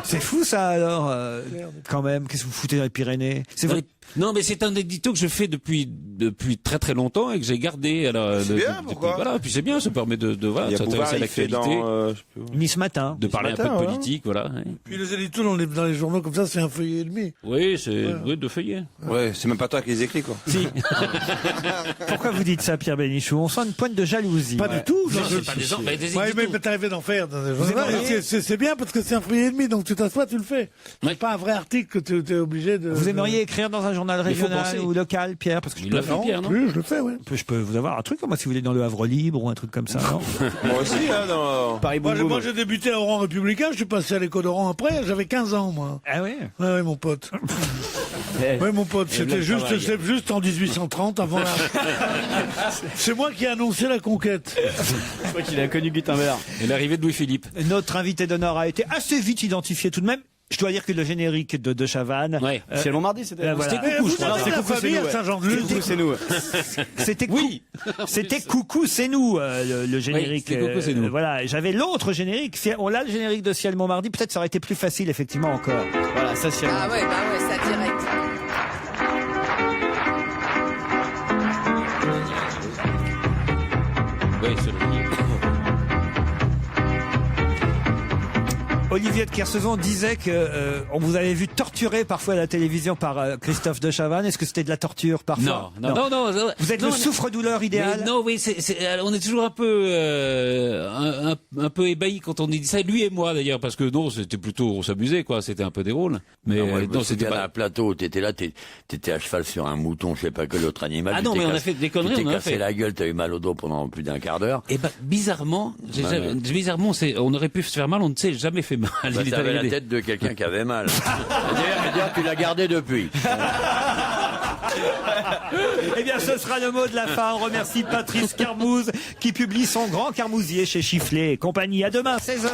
C'est fou ça alors, quand même. Qu'est-ce que vous foutez dans les Pyrénées? C'est vrai. Non, mais c'est un édito que je fais depuis très très longtemps et que j'ai gardé. Alors, c'est bien, pourquoi? Voilà, puis c'est bien, ça permet de voilà, s'intéresser à l'actualité, Nice Matin, de parler un peu de politique, voilà. Puis les éditos dans les journaux comme ça, c'est un feuillet et demi. Oui, c'est de feuillet. Ouais, c'est même pas toi qui les écris, quoi. Si. Pourquoi vous dites ça, Pierre Bénichou? On sent une pointe de jalousie. Pas du tout. Non, c'est pas des éditos. Ouais, mais t'es arrivé d'en faire dans des journaux. C'est bien parce que c'est un feuillet et demi, donc tu t'assois, tu le fais. C'est pas un vrai article que tu es obligé de. Vous aimeriez écrire dans un journal régional ou local, Pierre? Parce que il l'a fait, Pierre, non? Plus, je le fais, ouais. Je peux vous avoir un truc, moi, si vous voulez, dans le Havre Libre ou un truc comme ça, non? Moi aussi, hein, dans Paris Moi, j'ai débuté à Oran Républicain, je suis passé à l'école d'Oran après, j'avais 15 ans, moi. Ah oui? Ouais, mon pote. Oui, mon pote, c'était juste en 1830, avant la... C'est moi qui ai annoncé la conquête. Je crois qu'il a connu Gutenberg. Et l'arrivée de Louis-Philippe. Notre invité d'honneur a été assez vite identifié tout de même. Je dois dire que le générique de Chavannes. Ouais. C'est Montmardi, c'était. Voilà. C'était Coucou, je crois. C'était la famille à Saint-Jean-de-Luz. Coucou, c'est nous. C'était Coucou, c'est nous, le générique. Oui, Coucou, c'est nous. Voilà. J'avais l'autre générique. On l'a le générique de Ciel Montmardi. Peut-être ça aurait été plus facile, effectivement, encore. Voilà, ça, Ciel. Ah ouais, ça direct. Oui, c'est le Olivier de Kersauzon disait que on vous avait vu torturé parfois à la télévision par Christophe de Chavannes. Est-ce que c'était de la torture parfois? Non. Vous êtes le souffre-douleur idéal? Non, oui, on est toujours un peu ébahi quand on dit ça. Lui et moi d'ailleurs, parce que non, c'était plutôt, on s'amusait quoi. C'était un peu des rôles. Mais non, c'était pas un plateau. T'étais là, t'étais à cheval sur un mouton, je sais pas quel autre animal. Ah non, mais on a fait des conneries. Tu t'es cassé la gueule, t'as eu mal au dos pendant plus d'1 quart d'heure. Et bizarrement, on aurait pu se faire mal, on ne s'est jamais fait mal. Bah, t'avais la tête de quelqu'un qui avait mal. D'ailleurs, tu l'as gardé depuis. Eh bien, ce sera le mot de la fin. On remercie Patrice Carmouze qui publie son grand Carmousier chez Chifflet et compagnie. À demain, 16h.